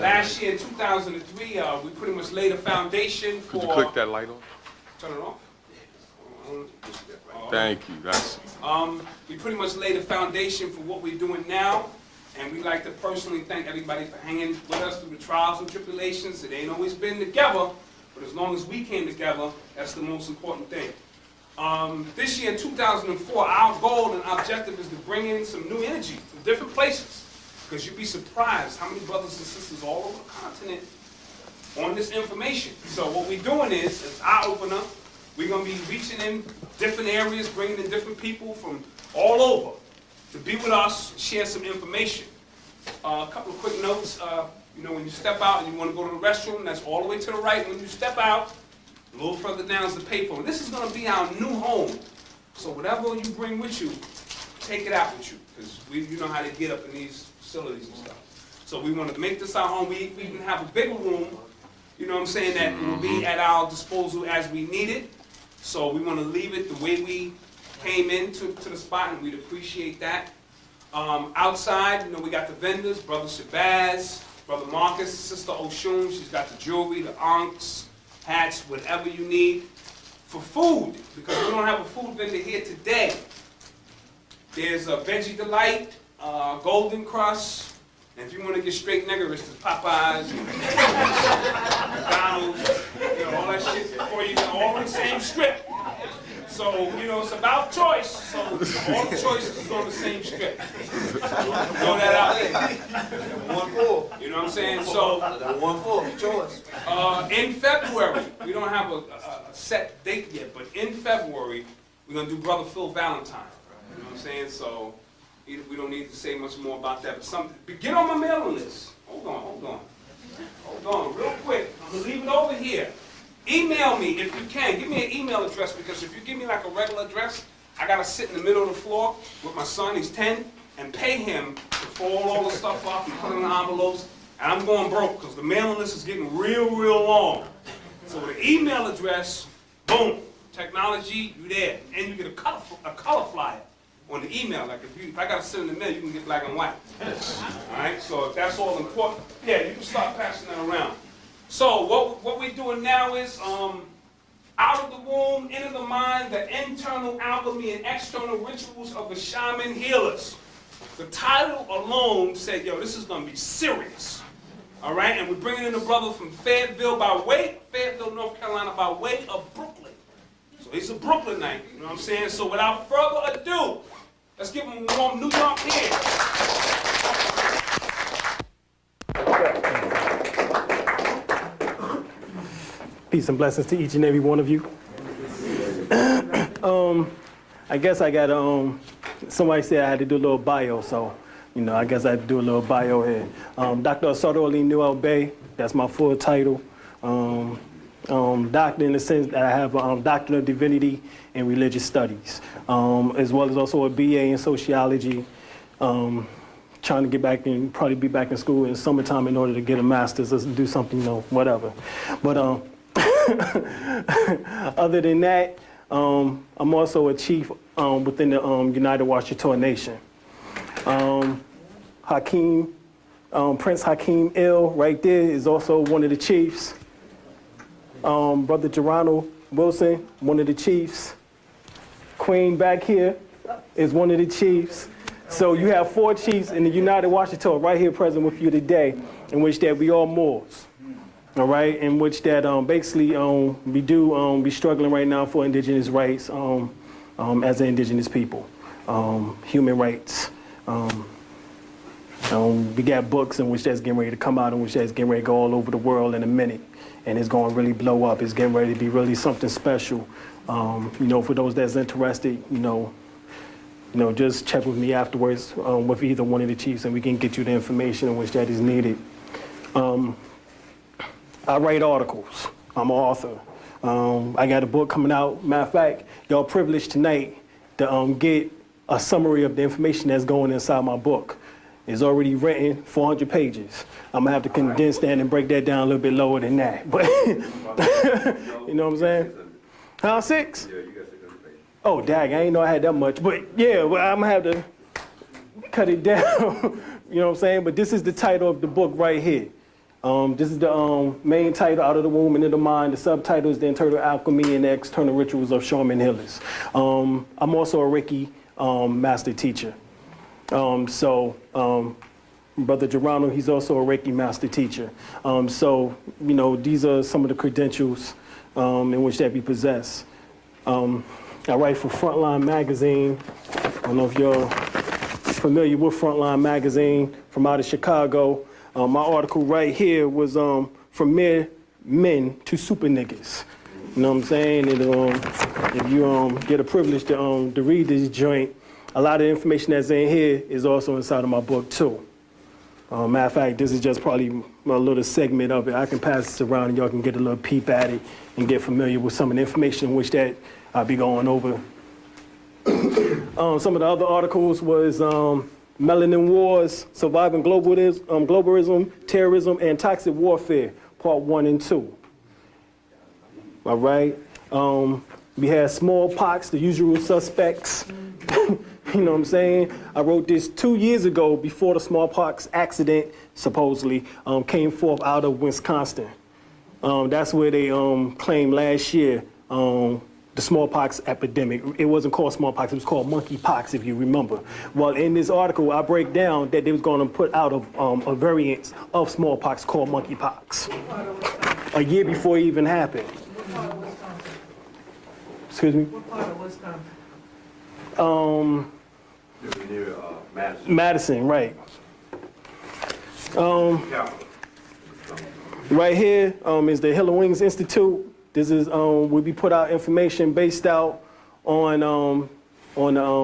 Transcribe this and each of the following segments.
last year in 2003, we pretty much laid a foundation for... Could you click that light on? Turn it off? Thank you. That's... We pretty much laid a foundation for what we're doing now, and we'd like to personally thank everybody for hanging with us through the trials and tribulations. It ain't always been together, but as long as we came together, that's the most important thing. This year, 2004, our goal and objective is to bring in some new energy from different places, because you'd be surprised how many brothers and sisters all over the continent on this information. So what we're doing is, as eye-opener, we're going to be reaching in different areas, bringing in different people from all over to be with us, share some information. A couple of quick notes. You know, when you step out and you want to go to the restroom, that's all the way to the right. When you step out, a little further down is the payphone. This is going to be our new home. So whatever you bring with you, take it out with you, because you know how to get up in these facilities and stuff. So we want to make this our home. We even have a bigger room, you know what I'm saying, that will be at our disposal as we need it. So we want to leave it the way we came into the spot, and we'd appreciate that. Outside, you know, we got the vendors, Brother Shabazz, Brother Marcus, Sister Oshun. She's got the jewelry, the ankhs, hats, whatever you need. For food, because we don't have a food vendor here today, there's a Veggie Delight, Golden Crust, and if you want to get straight niggerish, there's Popeyes, McDonald's, you know, all that shit for you, all on the same strip. So, you know, it's about choice, so all the choices is on the same strip. Throw that out there. You know what I'm saying? So, choice. In February, we don't have a set date yet, but in February, we're going to do Brother Phil Valentine. You know what I'm saying? So, we don't need to say much more about that, but get on my mailing list. Hold on, real quick. I'm going to leave it over here. Email me if you can. Give me an email address, because if you give me like a regular address, I got to sit in the middle of the floor with my son, he's 10, and pay him to fold all the stuff up and put it in the envelopes, and I'm going broke because the mailing list is getting real long. So with an email address, boom, technology, you there. And you get a color flyer on the email. Like if I got to sit in the middle, you can get black and white. All right, so if that's all important, yeah, you can start passing that around. So what we're doing now is out of the womb, into the mind, the internal alchemy and external rituals of the shaman healers. The title alone said, yo, this is going to be serious. All right, and we're bringing in a brother from Fayetteville, North Carolina, by way of Brooklyn. So he's a Brooklynite, you know what I'm saying? So without further ado, let's give him a warm New York hand. Peace and blessings to each and every one of you. I guess I got, somebody said I had to do a little bio, so, you know, I guess I had to do a little bio here. Dr. Asardo Alim Newell Bey, that's my full title. Doctor in the sense that I have a Doctorate of Divinity in Religious Studies, as well as also a BA in Sociology. Trying to get back and probably be back in school in summertime in order to get a master's or do something, you know, whatever. But other than that, I'm also a chief within the United Washita Nation. Prince Hakeem Ill right there is also one of the chiefs. Brother Geronimo Wilson, one of the chiefs. Queen back here is one of the chiefs. So you have 4 chiefs in the United Washita right here present with you today, in which that we all Moors. All right, in which that basically we do be struggling right now for indigenous rights as an indigenous people, human rights. We got books in which that's getting ready to come out, in which that's getting ready to go all over the world in a minute, and it's going to really blow up. It's getting ready to be really something special. You know, for those that's interested, you know, just check with me afterwards with either one of the chiefs, and we can get you the information in which that is needed. I write articles. I'm an author. I got a book coming out. Matter of fact, y'all privileged tonight to get a summary of the information that's going inside my book. It's already written, 400 pages. I'm gonna have to condense that and break that down a little bit lower than that. But you know what I'm saying? How 6? Yeah, you got 600 pages. Oh, dag, I ain't know I had that much. But yeah, well, I'm gonna have to cut it down. You know what I'm saying? But this is the title of the book right here. This is the main title, Out of the Womb into the Mind. The subtitle is The Internal Alchemy and the External Rituals of Shaman Healers. I'm also a Reiki master teacher. Brother Geronimo, he's also a Reiki master teacher. These are some of the credentials in which that we possess. I write for Frontline Magazine. I don't know if you're familiar with Frontline Magazine from out of Chicago. My article right here was from mere men to super niggas. You know what I'm saying? And if you get a privilege to read this joint, a lot of information that's in here is also inside of my book too. Matter of fact, this is just probably a little segment of it. I can pass this around and y'all can get a little peep at it and get familiar with some of the information which that I'll be going over. Some of the other articles was Melanin Wars, Surviving Globalism, Terrorism, and Toxic Warfare, Part 1 and 2. All right. We had smallpox, the usual suspects. You know what I'm saying? I wrote this 2 years ago before the smallpox accident, supposedly, came forth out of Wisconsin. That's where they claimed last year the smallpox epidemic. It wasn't called smallpox, it was called monkeypox, if you remember. Well, in this article, I break down that they was going to put out a variant of smallpox called monkeypox a year before it even happened. What part of Wisconsin? Excuse me? What part of Wisconsin? Near Madison. Madison, right. Right here is the Hiller Wings Institute. This is where we put out information based out on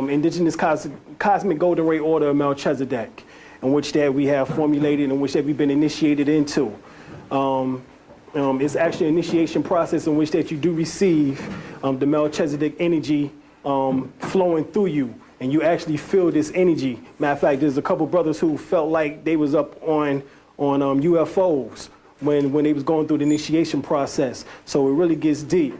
indigenous cosmic golden ray order of Melchizedek, in which that we have formulated, in which that we've been initiated into. It's actually an initiation process in which that you do receive the Melchizedek energy flowing through you, and you actually feel this energy. Matter of fact, there's a couple brothers who felt like they was up on UFOs when they was going through the initiation process. So it really gets deep.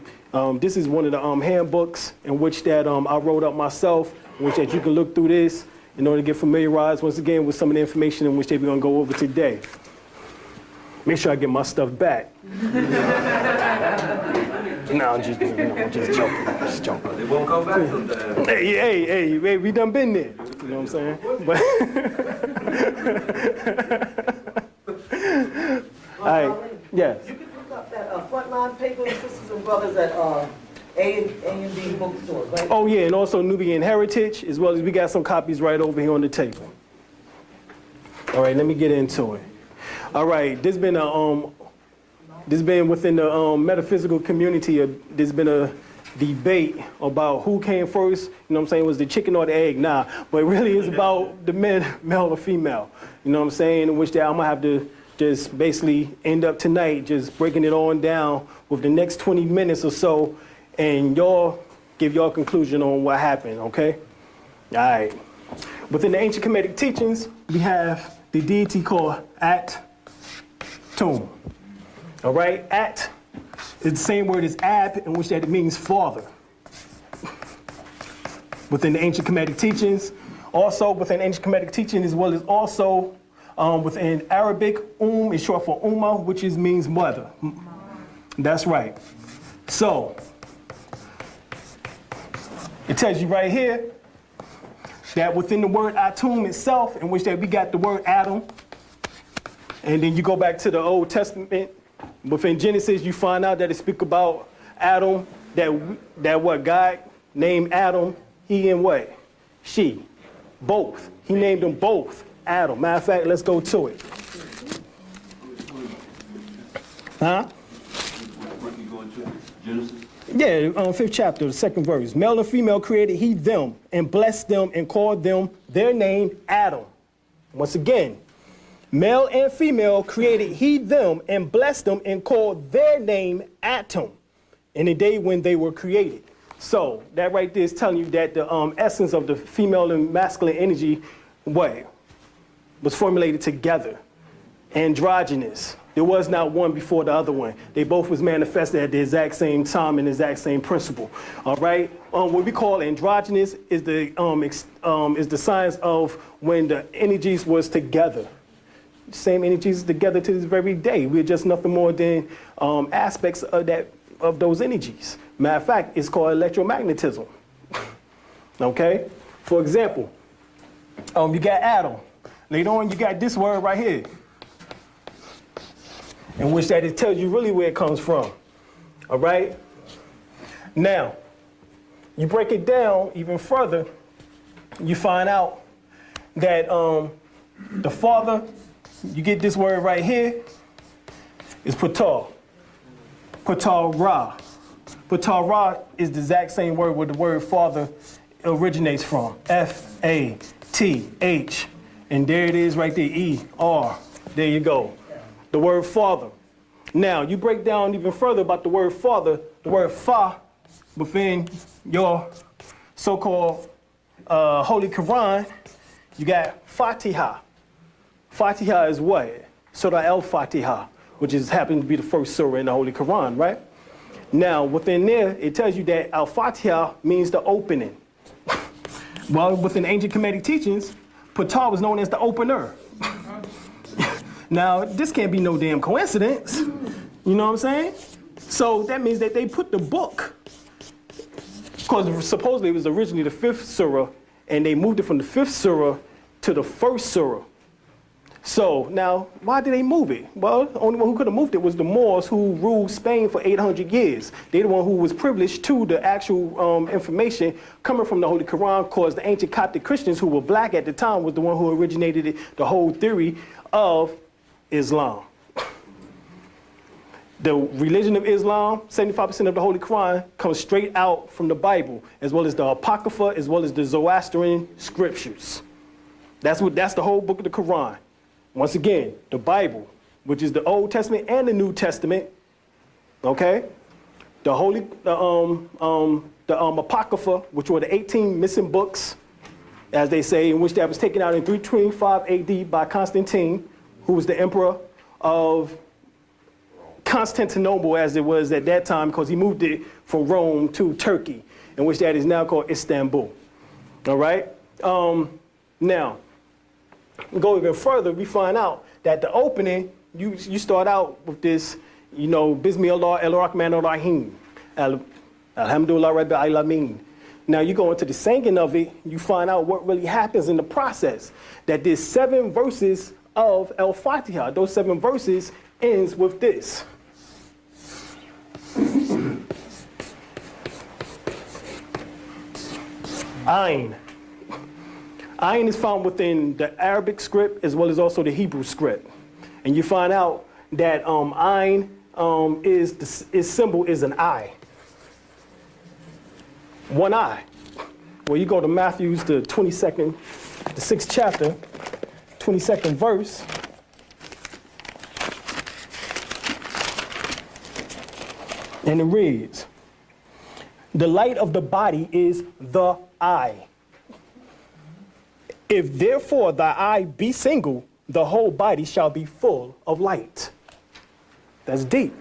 This is one of the handbooks in which that I wrote up myself, in which that you can look through this in order to get familiarized once again with some of the information in which that we're gonna go over today. Make sure I get my stuff back. No, I'm just joking. Just joking. They won't come back sometime. Hey, we done been there. You know what I'm saying? All right, yes. You can look up that Frontline Paper Sisters and Brothers at A&B bookstores, right? Oh yeah, and also Nubian Heritage, as well as we got some copies right over here on the table. All right, let me get into it. All right, this been within the metaphysical community. There's been a debate about who came first. You know what I'm saying? Was the chicken or the egg? Nah, but it really is about the male or female. You know what I'm saying? In which that I'm gonna have to just basically end up tonight, just breaking it on down with the next 20 minutes or so, and y'all give your conclusion on what happened. Okay? All right. Within the ancient Kemetic teachings, we have the deity called At-Tum. All right, At is the same word as Ab, in which that it means father. Within the ancient Kemetic teachings, also within ancient Kemetic teaching, as well as also within Arabic, is short for Umma, which means mother. That's right. So, it tells you right here that within the word Atum itself, in which that we got the word Adam, and then you go back to the Old Testament, within Genesis, you find out that it speaks about Adam, that what God named Adam, he and what? She. Both. He named them both Adam. Matter of fact, let's go to it. Huh? Where you going to? Genesis? Yeah, 5th chapter, the 2nd verse. Male and female created he them, and blessed them, and called them their name Adam. Once again, male and female created he them, and blessed them, and called their name Atom, in the day when they were created. So that right there is telling you that the essence of the female and masculine energy, what? Was formulated together, androgynous. There was not one before the other one. They both was manifested at the exact same time and the exact same principle. All right. What we call androgynous is the science of when the energies was together. same energies together to this very day. We're just nothing more than aspects of those energies. Matter of fact, it's called electromagnetism. Okay? For example, you got Adam. Later on, you got this word right here, in which that it tells you really where it comes from. All right? Now, you break it down even further, you find out that the father, you get this word right here, is Patar. Patar Ra. Patar Ra is the exact same word where the word father originates from. F-A-T-H. And there it is right there, E-R. There you go. The word father. Now, you break down even further about the word father, the word fa within your so-called Holy Quran, you got Fatiha. Fatiha is what? Surah al-Fatiha, which happens to be the first surah in the Holy Quran, right? Now, within there, it tells you that al-Fatiha means the opening. Well, within ancient Kemetic teachings, Patar was known as the opener. Now, this can't be no damn coincidence. You know what I'm saying? So that means that they put the book, because supposedly it was originally the 5th surah, and they moved it from the 5th surah to the 1st surah. So now, why did they move it? Well, the only one who could have moved it was the Moors, who ruled Spain for 800 years. They're the one who was privileged to the actual information coming from the Holy Quran, because the ancient Coptic Christians, who were black at the time, was the one who originated the whole theory of Islam. The religion of Islam, 75% of the Holy Quran, comes straight out from the Bible, as well as the Apocrypha, as well as the Zoroastrian scriptures. That's the whole book of the Quran. Once again, the Bible, which is the Old Testament and the New Testament, okay? The Apocrypha, which were the 18 missing books, as they say, in which that was taken out in 325 AD by Constantine, who was the emperor of Constantinople, as it was at that time, because he moved it from Rome to Turkey, in which that is now called Istanbul. All right? Now, go even further, we find out that the opening, you start out with this, Bismillah el-Rahman el-Rahim, Alhamdulillah Rabbil Alameen. Now you go into the singing of it, you find out what really happens in the process. That there's 7 verses of Al-Fatiha. Those 7 verses ends with this. Ain. Ayin is found within the Arabic script as well as also the Hebrew script. And you find out that Ayin its symbol is an eye. One eye. Well, you go to Matthew's, the 22nd, the 6th chapter, 22nd verse. And it reads, "The light of the body is the eye. If therefore thy eye be single, the whole body shall be full of light." That's deep.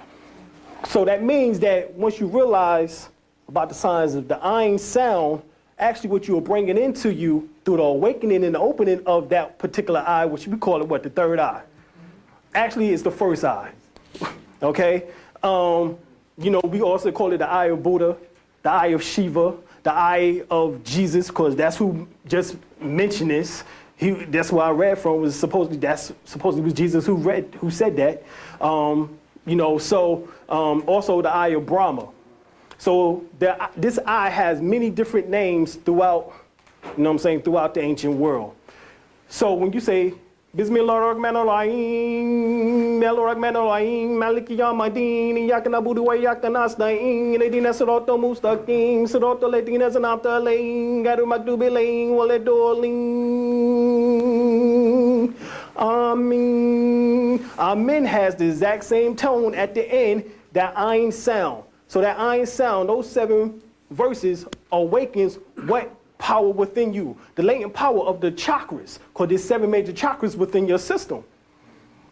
So that means that once you realize about the signs of the ayin sound, actually what you are bringing into you through the awakening and the opening of that particular eye, which we call it what, the third eye. Actually, it's the first eye. Okay? We also call it the eye of Buddha, the eye of Shiva, the eye of Jesus, because that's who just mentioned this. That's where I read from, was supposedly was Jesus who said that. Also the eye of Brahma. So this eye has many different names throughout, throughout the ancient world. So when you say Bismillahirrahmanirrahim, Rahim, Maliki Yawmiddin, Iyyaka na'budu wa iyyaka nasta'in, Ihdinas siratal mustaqim, siratal ladzina an'amta alayhim, ghayril maghdubi alayhim waladdallin. Amin. Amin has the exact same tone at the end, that ayin sound. So that ayin sound, those 7 verses awakens what power within you, the latent power of the chakras, because there's 7 major chakras within your system.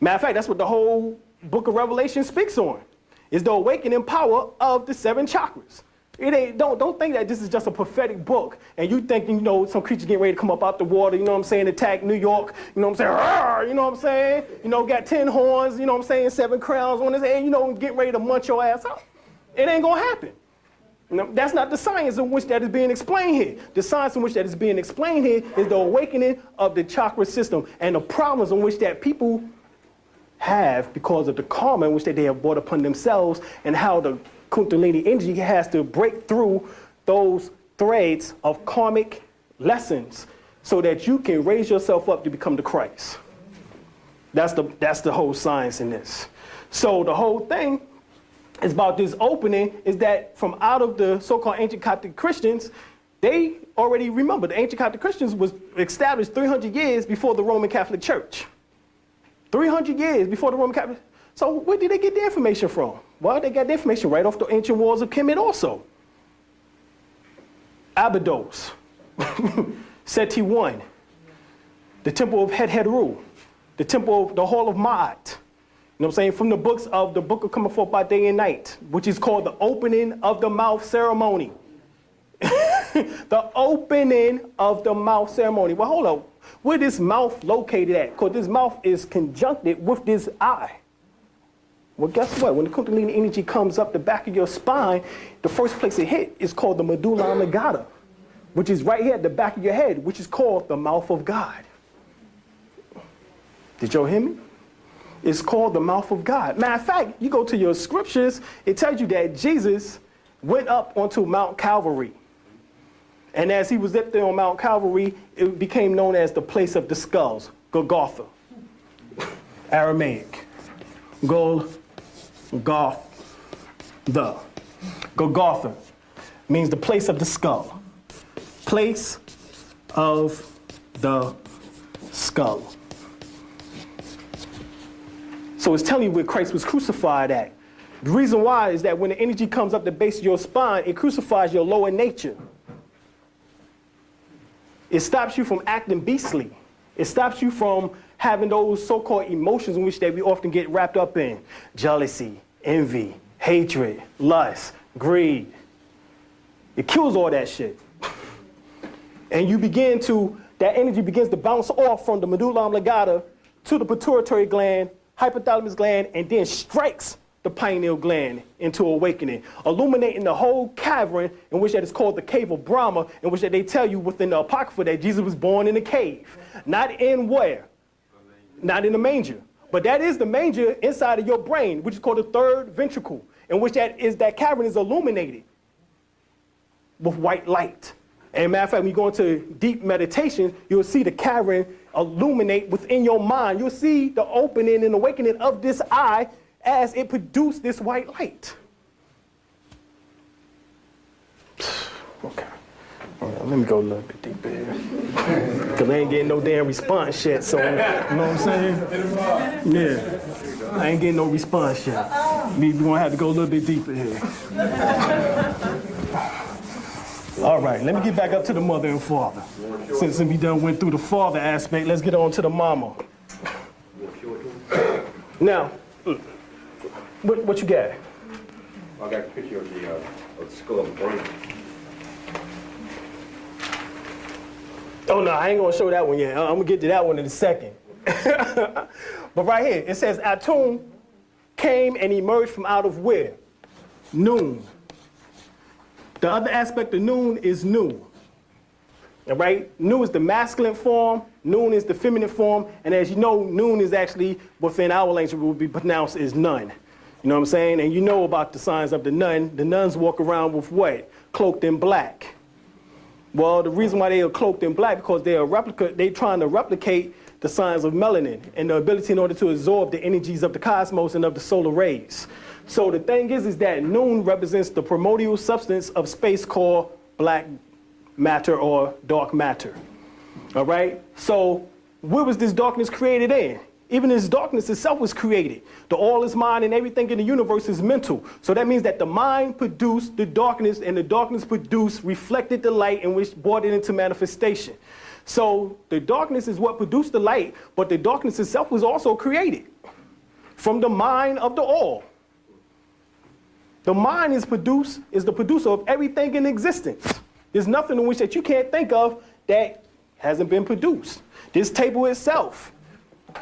Matter of fact, that's what the whole book of Revelation speaks on, is the awakening power of the 7 chakras. It ain't, don't think that this is just a prophetic book and you thinking, you know, some creature getting ready to come up out the water, you know what I'm saying, attack New York, you know what I'm saying, "Arr!" You know what I'm saying? You know, got 10 horns, you know what I'm saying, 7 crowns on his head, you know, getting ready to munch your ass out. It ain't gonna happen. You know, that's not the science in which that is being explained here. The science in which that is being explained here is the awakening of the chakra system and the problems in which that people have because of the karma in which that they have brought upon themselves and how the Kundalini energy has to break through those threads of karmic lessons so that you can raise yourself up to become the Christ. That's the whole science in this. So the whole thing is about this opening is that from out of the so-called ancient Coptic Christians, they already remember the ancient Coptic Christians was established 300 years before the Roman Catholic Church. 300 years before the Roman Catholic. So where did they get the information from? Well, they got the information right off the ancient walls of Kemet also. Abydos, Seti I, the temple of Het-Heru, the temple of the Hall of Ma'at. You know what I'm saying? From the books of the Book of Coming Forth by Day and Night, which is called the opening of the mouth ceremony. The opening of the mouth ceremony. Well, hold up. Where this mouth located at? Because this mouth is conjuncted with this eye. Well, guess what? When the Kundalini energy comes up the back of your spine, the first place it hit is called the medulla oblongata, which is right here at the back of your head, which is called the mouth of God. Did y'all hear me? It's called the mouth of God. Matter of fact, you go to your scriptures, it tells you that Jesus went up onto Mount Calvary. And as he was up there on Mount Calvary, it became known as the place of the skulls, Golgotha, Aramaic. Golgotha. Golgotha means the place of the skull. Place of the skull. So it's telling you where Christ was crucified at. The reason why is that when the energy comes up the base of your spine, it crucifies your lower nature. It stops you from acting beastly. It stops you from having those so-called emotions in which that we often get wrapped up in. Jealousy, envy, hatred, lust, greed. It kills all that shit. And that energy begins to bounce off from the medulla oblongata to the pituitary gland, hypothalamus gland, and then strikes the pineal gland into awakening, illuminating the whole cavern in which that is called the cave of Brahma, in which that they tell you within the Apocrypha that Jesus was born in a cave. Not in where? Not in a manger. But that is the manger inside of your brain, which is called the third ventricle, in which that cavern is illuminated with white light. And matter of fact, when you go into deep meditation, you'll see the cavern illuminate within your mind. You'll see the opening and awakening of this eye as it produced this white light. Okay. All right, let me go a little bit deeper here. Because I ain't getting no damn response yet, so, you know what I'm saying? Yeah. I ain't getting no response yet. We're going to have to go a little bit deeper here. All right, let me get back up to the mother and father. Since we done went through the father aspect, let's get on to the mama. Now, what you got? I got a picture of the skull of the brain. Oh no, I ain't gonna show that one yet. I'm gonna get to that one in a second. But right here, it says Atum came and emerged from out of where? Noon. The other aspect of noon is Nu. All right? Nu is the masculine form, Noon is the feminine form, and as you know, noon is actually within our language would be pronounced as nun. You know what I'm saying? And you know about the signs of the nun. The nuns walk around with what? Cloaked in black. Well, the reason why they are cloaked in black because they're trying to replicate the signs of melanin and the ability in order to absorb the energies of the cosmos and of the solar rays. So the thing is that noon represents the primordial substance of space called black matter or dark matter. All right? So where was this darkness created in? Even this darkness itself was created. The all is mind and everything in the universe is mental. So that means that the mind produced the darkness and the darkness reflected the light in which brought it into manifestation. So the darkness is what produced the light, but the darkness itself was also created from the mind of the all. The mind is the producer of everything in existence. There's nothing in which that you can't think of that hasn't been produced. This table itself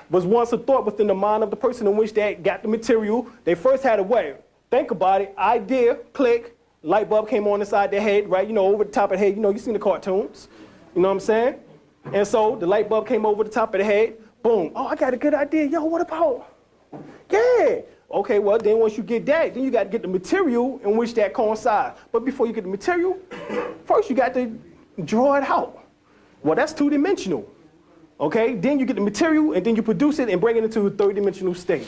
was once a thought within the mind of the person in which they got the material. They first had a way. Think about it. Idea, click, light bulb came on inside their head, right? You know, over the top of the head. You know, you've seen the cartoons. You know what I'm saying? And so the light bulb came over the top of the head. Boom. Oh, I got a good idea. Yo, what about? Yeah. Okay, well, then once you get that, then you got to get the material in which that coincides. But before you get the material, first you got to draw it out. Well, that's two-dimensional. Okay, then you get the material and then you produce it and bring it into a third-dimensional state.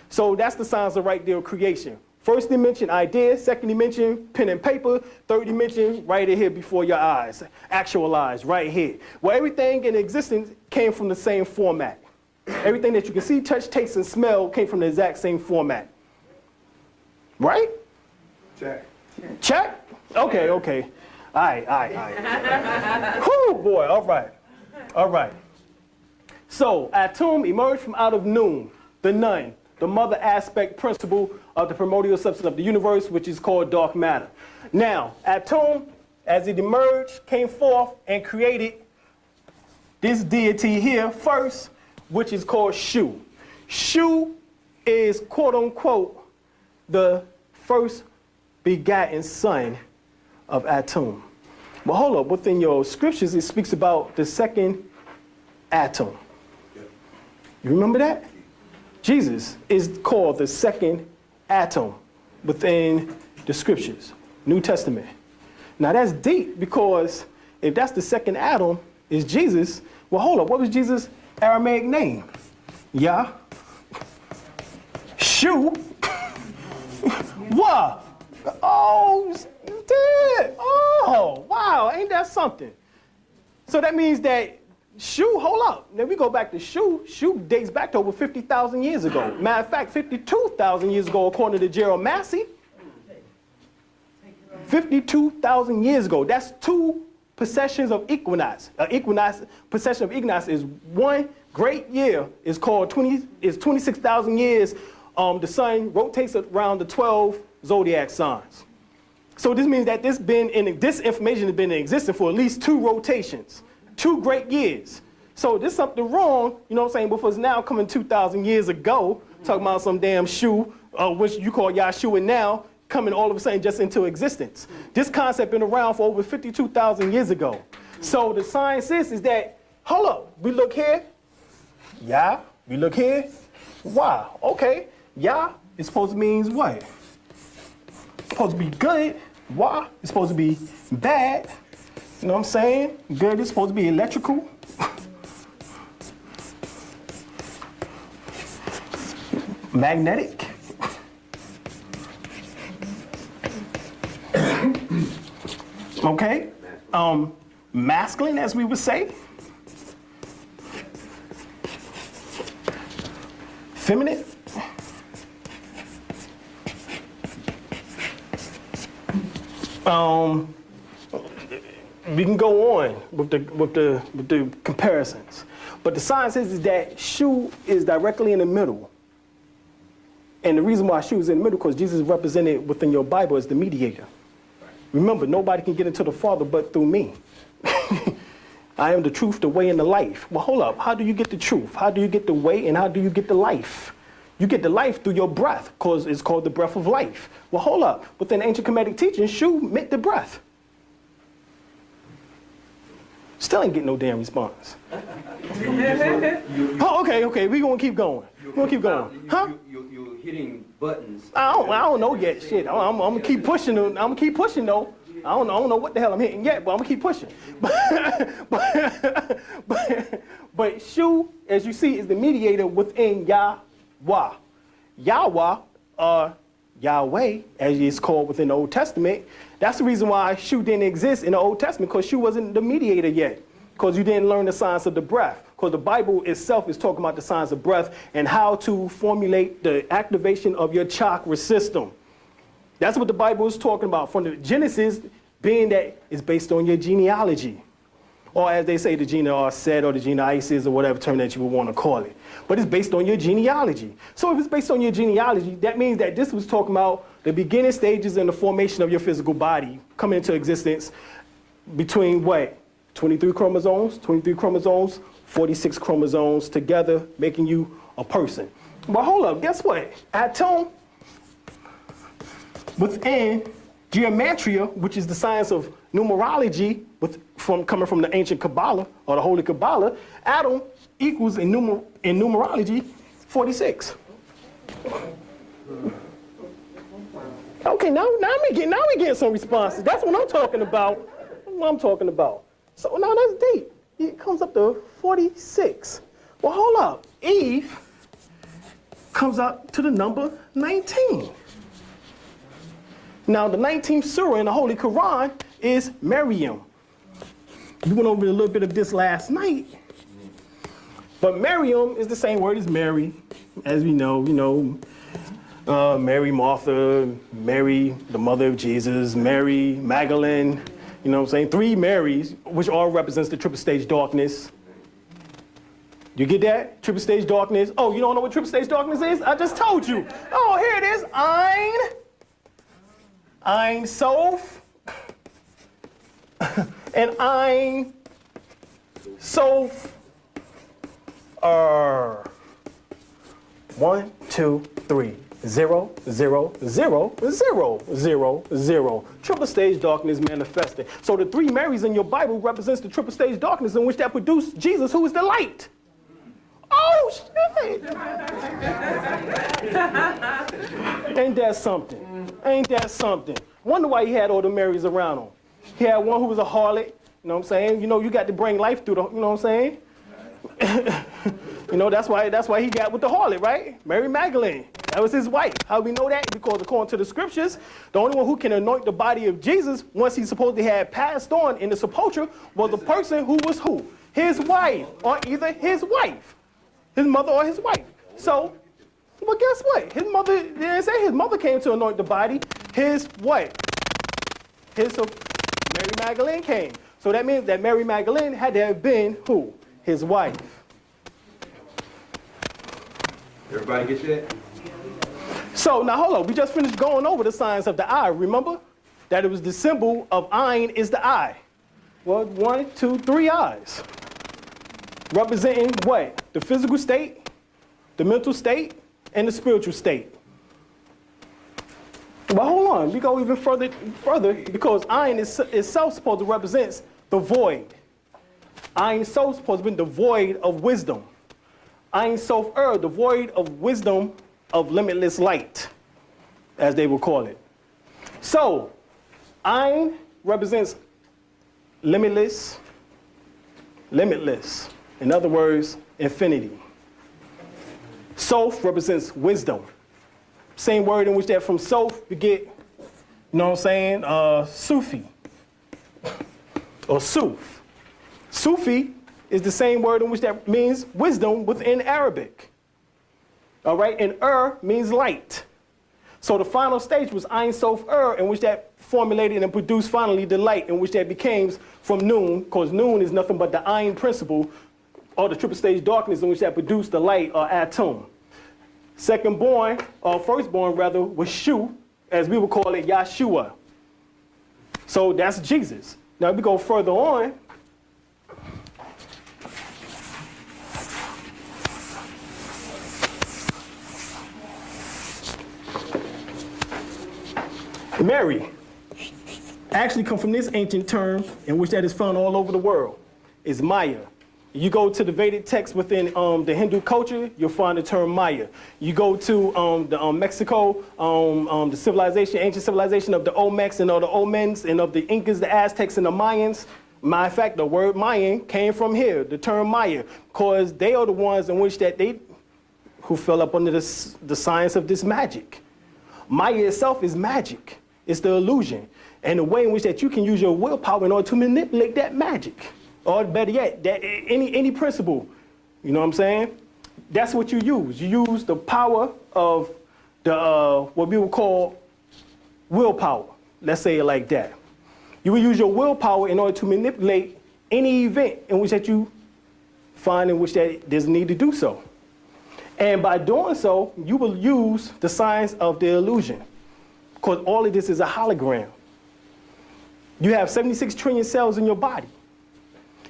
So that's the science of right there of creation. First dimension, idea. Second dimension, pen and paper. Third dimension, right here before your eyes. Actualized right here. Well, everything in existence came from the same format. Everything that you can see, touch, taste, and smell came from the exact same format. Right? Check. Check? Okay. All right. Whew, boy, all right. So, Atum emerged from out of Noon, the Nun, the mother aspect principle of the primordial substance of the universe, which is called dark matter. Now, Atum, as it emerged, came forth and created this deity here first, which is called Shu. Shu is, quote unquote, the first begotten son of Atum. But hold up, within your scriptures, it speaks about the second atom. You remember that? Jesus is called the second atom within the scriptures, New Testament. Now that's deep, because if that's the second atom is Jesus, well, hold up, what was Jesus' Aramaic name? Yah. Shu. What? Oh, you did. Oh, wow, ain't that something? So that means that Shu, hold up. Then we go back to Shu. Shu dates back to over 50,000 years ago. Matter of fact, 52,000 years ago, according to Gerald Massey. 52,000 years ago. That's two processions of equinox. Procession of equinox is one great year. Is called 26,000 years. The sun rotates around the 12 zodiac signs. So this means that this information has been in existence for at least two rotations. 2 great years. So there's something wrong, you know what I'm saying, because now coming 2,000 years ago, talking about some damn Shu, which you call Yahshua now, coming all of a sudden just into existence. This concept been around for over 52,000 years ago. So the science is that, hold up, we look here, Yah, we look here, wow, okay, Yah is supposed to mean what? It's supposed to be good, Wah is supposed to be bad. You know what I'm saying? Good is supposed to be electrical. Magnetic. Okay. Masculine, as we would say. Feminine. We can go on with the comparisons, but the science is that Shu is directly in the middle, and the reason why Shu is in the middle because Jesus is represented within your Bible as the mediator. Remember, nobody can get into the Father but through me. I am the truth, the way, and the life. Well, hold up. How do you get the truth? How do you get the way, and how do you get the life? You get the life through your breath, because it's called the breath of life. Well, hold up. Within ancient Kemetic teaching, Shu meant the breath. Still ain't getting no damn response. Oh, okay. We gonna keep going. Huh? You're hitting buttons. I don't know yet. Shit. I'm gonna keep pushing. Though. I don't know what the hell I'm hitting yet, but I'm gonna keep pushing. But Shu, as you see, is the mediator within Yahweh. Yahweh, Yahweh, as it's called within the Old Testament. That's the reason why Shu didn't exist in the Old Testament, because Shu wasn't the mediator yet, because you didn't learn the science of the breath, because the Bible itself is talking about the science of breath and how to formulate the activation of your chakra system. That's what the Bible is talking about, from the Genesis being that it's based on your genealogy. or as they say, the Gina Arset or the Gina Isis or whatever term that you would want to call it. But it's based on your genealogy. So if it's based on your genealogy, that means that this was talking about the beginning stages in the formation of your physical body coming into existence between what? 23 chromosomes, 46 chromosomes together, making you a person. But hold up, guess what? Atom, within geometria, which is the science of numerology, coming from the ancient Kabbalah or the Holy Kabbalah, atom equals in numerology 46. Okay, now we getting some responses. That's what I'm talking about. So now that's deep. It comes up to 46. Well, hold up. Eve comes up to the number 19. Now, the 19th surah in the Holy Quran is Maryam. We went over a little bit of this last night. But Maryam is the same word as Mary, as we know, Mary, Martha, Mary, the mother of Jesus, Mary, Magdalene, you know what I'm saying? 3 Marys, which all represents the triple stage darkness. You get that? Triple stage darkness. Oh, you don't know what triple stage darkness is? I just told you. Oh, here it is. Ein Sof, and Ein Sof. 1, 2, 3. 0, 0, 0, 0, 0, 0. Triple stage darkness manifested. So the 3 Marys in your Bible represents the triple stage darkness in which that produced Jesus, who is the light. Oh, shit. Ain't that something? Ain't that something? Wonder why he had all the Marys around him. He had one who was a harlot, you know what I'm saying? You know, you got to bring life through the, you know what I'm saying? You know, that's why he got with the harlot, right? Mary Magdalene. That was his wife. How we know that? Because according to the scriptures, the only one who can anoint the body of Jesus once he supposedly had passed on in the sepulchre was the person who was who? His wife, or either his wife. His mother or his wife. So, well, guess what? His mother, they didn't say his mother came to anoint the body. His wife. Mary Magdalene came. So that means that Mary Magdalene had to have been who? His wife. Everybody get that? So now hold on, we just finished going over the signs of the eye. Remember that it was the symbol of Ayin is the eye. Well, 1, 2, 3 eyes. Representing what? The physical state, the mental state, and the spiritual state. But hold on, we go even further because Ayin itself supposed to represent the void. Ayin Sof supposed to be the void of wisdom. Ayin Sof the void of wisdom of limitless light, as they will call it. So, Ayin represents limitless. In other words, infinity. Sof represents wisdom. Same word in which that from Sof you get, you know what I'm saying, Sufi or Suf. Sufi is the same word in which that means wisdom within Arabic. All right, and means light. So the final stage was Ayin Sof in which that formulated and produced finally the light in which that became from Nun, because Nun is nothing but the Ayin principle, or the triple stage darkness in which that produced the light or atom. Secondborn, or firstborn rather, was Shu, as we would call it Yahshua. So that's Jesus. Now we go further on. Mary actually come from this ancient term in which that is found all over the world. It's Maya. You go to the Vedic text within the Hindu culture, you'll find the term Maya. You go to Mexico, the civilization, ancient civilization of the Olmecs and of the Olmens and of the Incas, the Aztecs, and the Mayans. Matter of fact, the word Mayan came from here, the term Maya, because they are the ones in which that who fell up under the science of this magic. Maya itself is magic. It's the illusion. And the way in which that you can use your willpower in order to manipulate that magic. Or better yet, that any principle, you know what I'm saying? That's what you use. You use the power of the what we would call willpower. Let's say it like that. You will use your willpower in order to manipulate any event in which that you find in which that there's a need to do so. And by doing so, you will use the science of the illusion, because all of this is a hologram. You have 76 trillion cells in your body,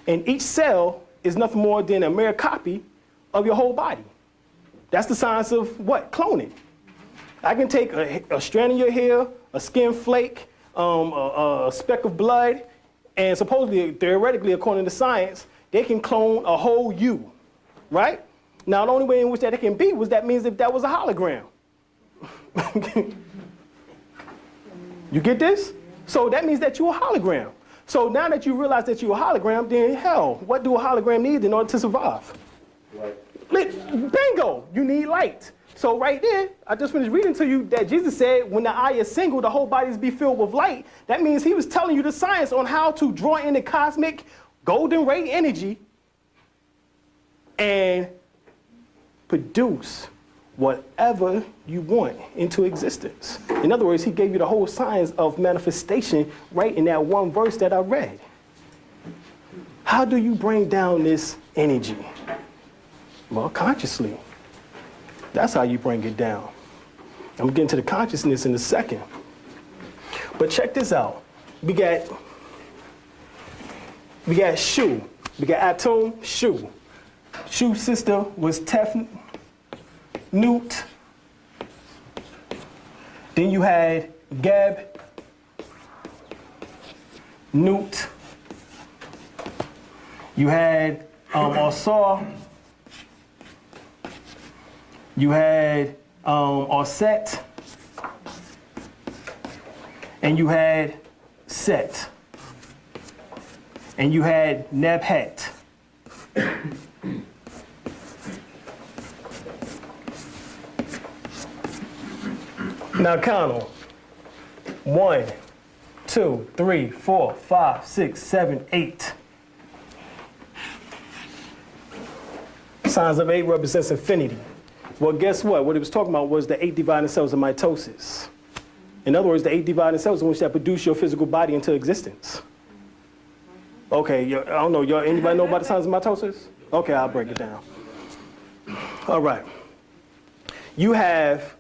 and each cell is nothing more than a mere copy of your whole body. That's the science of what? Cloning. I can take a strand of your hair, a skin flake, a speck of blood, and supposedly, theoretically, according to science, they can clone a whole you, right? Now, the only way in which that it can be was that means if that was a hologram. You get this? So that means that you're a hologram. So now that you realize that you're a hologram, then hell, what do a hologram need in order to survive? Bingo, you need light. So right there, I just finished reading to you that Jesus said when the eye is single, the whole body is be filled with light. That means he was telling you the science on how to draw in the cosmic golden ray energy and produce whatever you want into existence. In other words, he gave you the whole science of manifestation right in that one verse that I read. How do you bring down this energy? Well, consciously. That's how you bring it down. I'm getting to the consciousness in a second. But check this out. We got Shu. We got Atum, Shu. Shu's sister was Tefnut. Then you had Geb, Nut. You had Asar. You had Aset. And you had Set. And you had Nebhet. Now count them. 1, 2, 3, 4, 5, 6, 7, 8. Signs of 8 represents infinity. Well, guess what? What it was talking about was the 8 dividing cells of mitosis. In other words, the 8 dividing cells in which that produce your physical body into existence. Okay, I don't know. Anybody know about the signs of mitosis? Okay, I'll break it down. All right. You have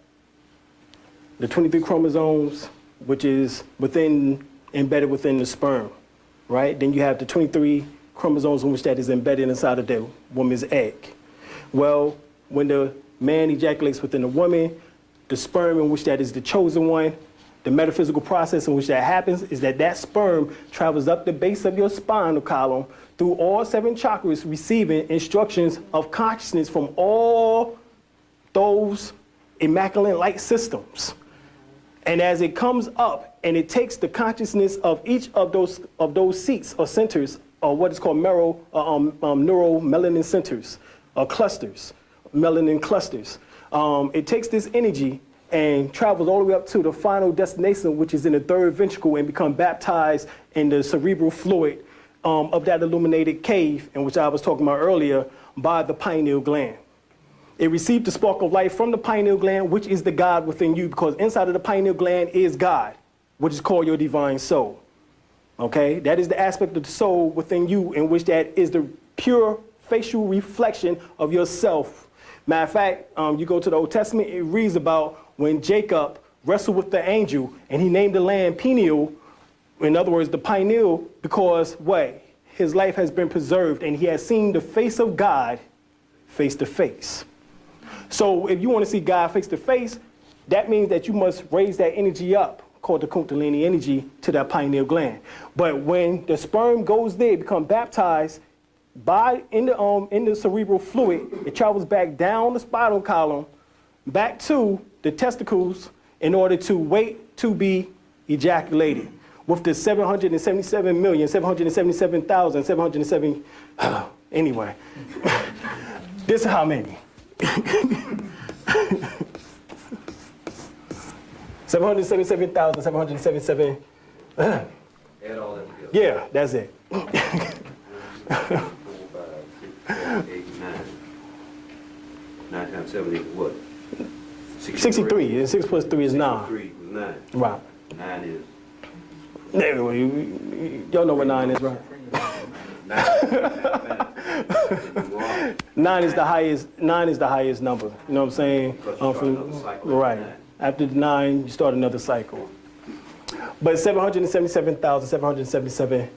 the 23 chromosomes, which is embedded within the sperm, right? Then you have the 23 chromosomes in which that is embedded inside of the woman's egg. Well, when the man ejaculates within the woman, the sperm in which that is the chosen one, the metaphysical process in which that happens is that sperm travels up the base of your spinal column through all 7 chakras, receiving instructions of consciousness from all those immaculate light systems. And as it comes up and it takes the consciousness of each of those seats or centers, or what is called neuromelanin centers, or clusters, melanin clusters. It takes this energy and travels all the way up to the final destination, which is in the 3rd ventricle, and become baptized in the cerebral fluid of that illuminated cave, in which I was talking about earlier, by the pineal gland. It received the spark of life from the pineal gland, which is the God within you, because inside of the pineal gland is God, which is called your divine soul. Okay? That is the aspect of the soul within you in which that is the pure facial reflection of yourself. Matter of fact, you go to the Old Testament, it reads about when Jacob wrestled with the angel and he named the land Peniel, in other words, the pineal, because what? His life has been preserved and he has seen the face of God face to face. So if you want to see God face to face, that means that you must raise that energy up, called the Kundalini energy, to that pineal gland. But when the sperm goes there, become baptized in the cerebral fluid, it travels back down the spinal column, back to the testicles in order to wait to be ejaculated. With the 777,777,707, anyway, this is how many. 777,777. Add all that together. Yeah, that's it. 4, 5, 6, 7, 8, 9. 9 times 7 equals what? 63, and 6 plus 3 is 9. 3 was 9. Right. 9 is. Anyway, y'all know what 9 is, right? Nine is the highest. 9 is the highest number. You know what I'm saying? Because you start another cycle. Right. After the 9, you start another cycle. But 777,777.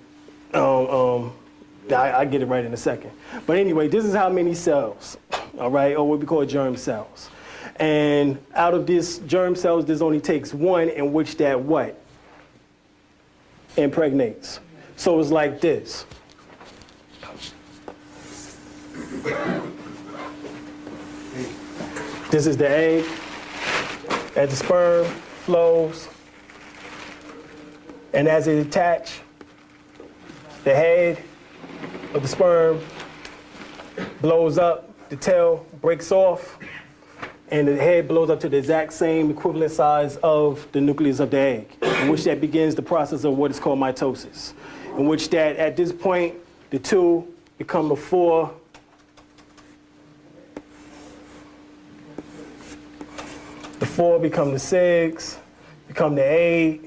I get it right in a second. But anyway, this is how many cells. All right, or what we call germ cells. And out of this germ cells, this only takes one in which that what? Impregnates. So it's like this. This is the egg. As the sperm flows, and as it attaches, the head of the sperm blows up, the tail breaks off, and the head blows up to the exact same equivalent size of the nucleus of the egg, in which that begins the process of what is called mitosis, in which that at this point, the 2 become the 4, the 4 become the 6, become the 8,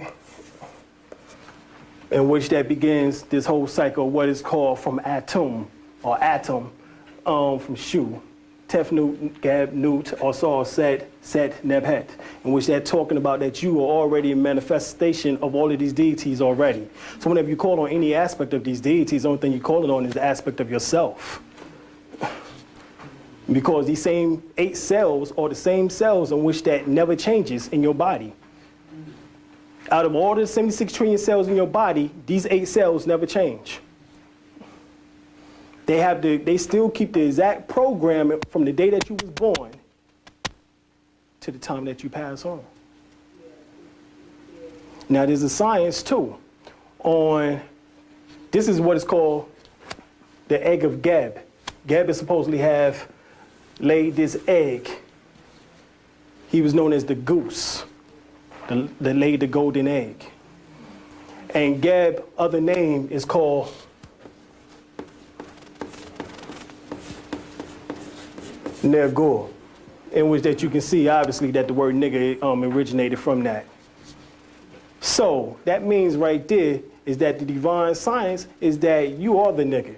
in which that begins this whole cycle of what is called from atom, from Shu. Tef Nut, Gab Nut, or Saw Set, Nebhet, in which they're talking about that you are already a manifestation of all of these deities already. So whenever you call on any aspect of these deities, the only thing you call it on is the aspect of yourself. Because these same 8 cells are the same cells in which that never changes in your body. Out of all the 76 trillion cells in your body, these 8 cells never change. They still keep the exact program from the day that you was born to the time that you pass on. Now there's a science too on, this is what is called the egg of Geb. Geb is supposedly have laid this egg. He was known as the goose that laid the golden egg. And Geb, other name is called Nergur, in which that you can see obviously that the word nigger originated from that. So that means right there is that the divine science is that you are the nigger.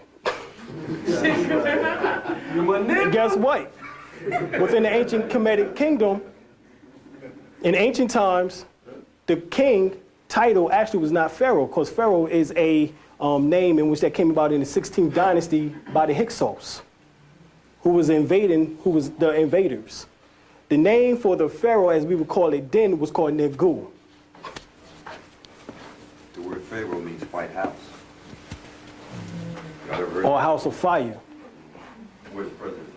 And guess what? Within the ancient Kemetic kingdom, in ancient times, the king title actually was not Pharaoh, because Pharaoh is a name in which that came about in the 16th dynasty by the Hyksos, who was the invaders. The name for the Pharaoh, as we would call it then, was called Negu. The word Pharaoh means White House. Or House of Fire. Where's the president?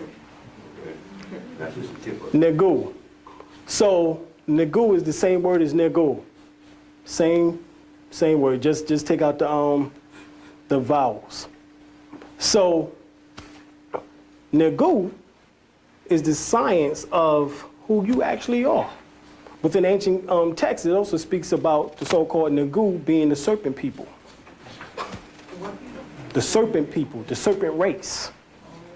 Okay. That's just a tip of it. Negu. So Negu is the same word as Negu. Same word. Just take out the vowels. So Negu is the science of who you actually are. Within ancient texts, it also speaks about the so-called Negu being the serpent people. The serpent people, the serpent race.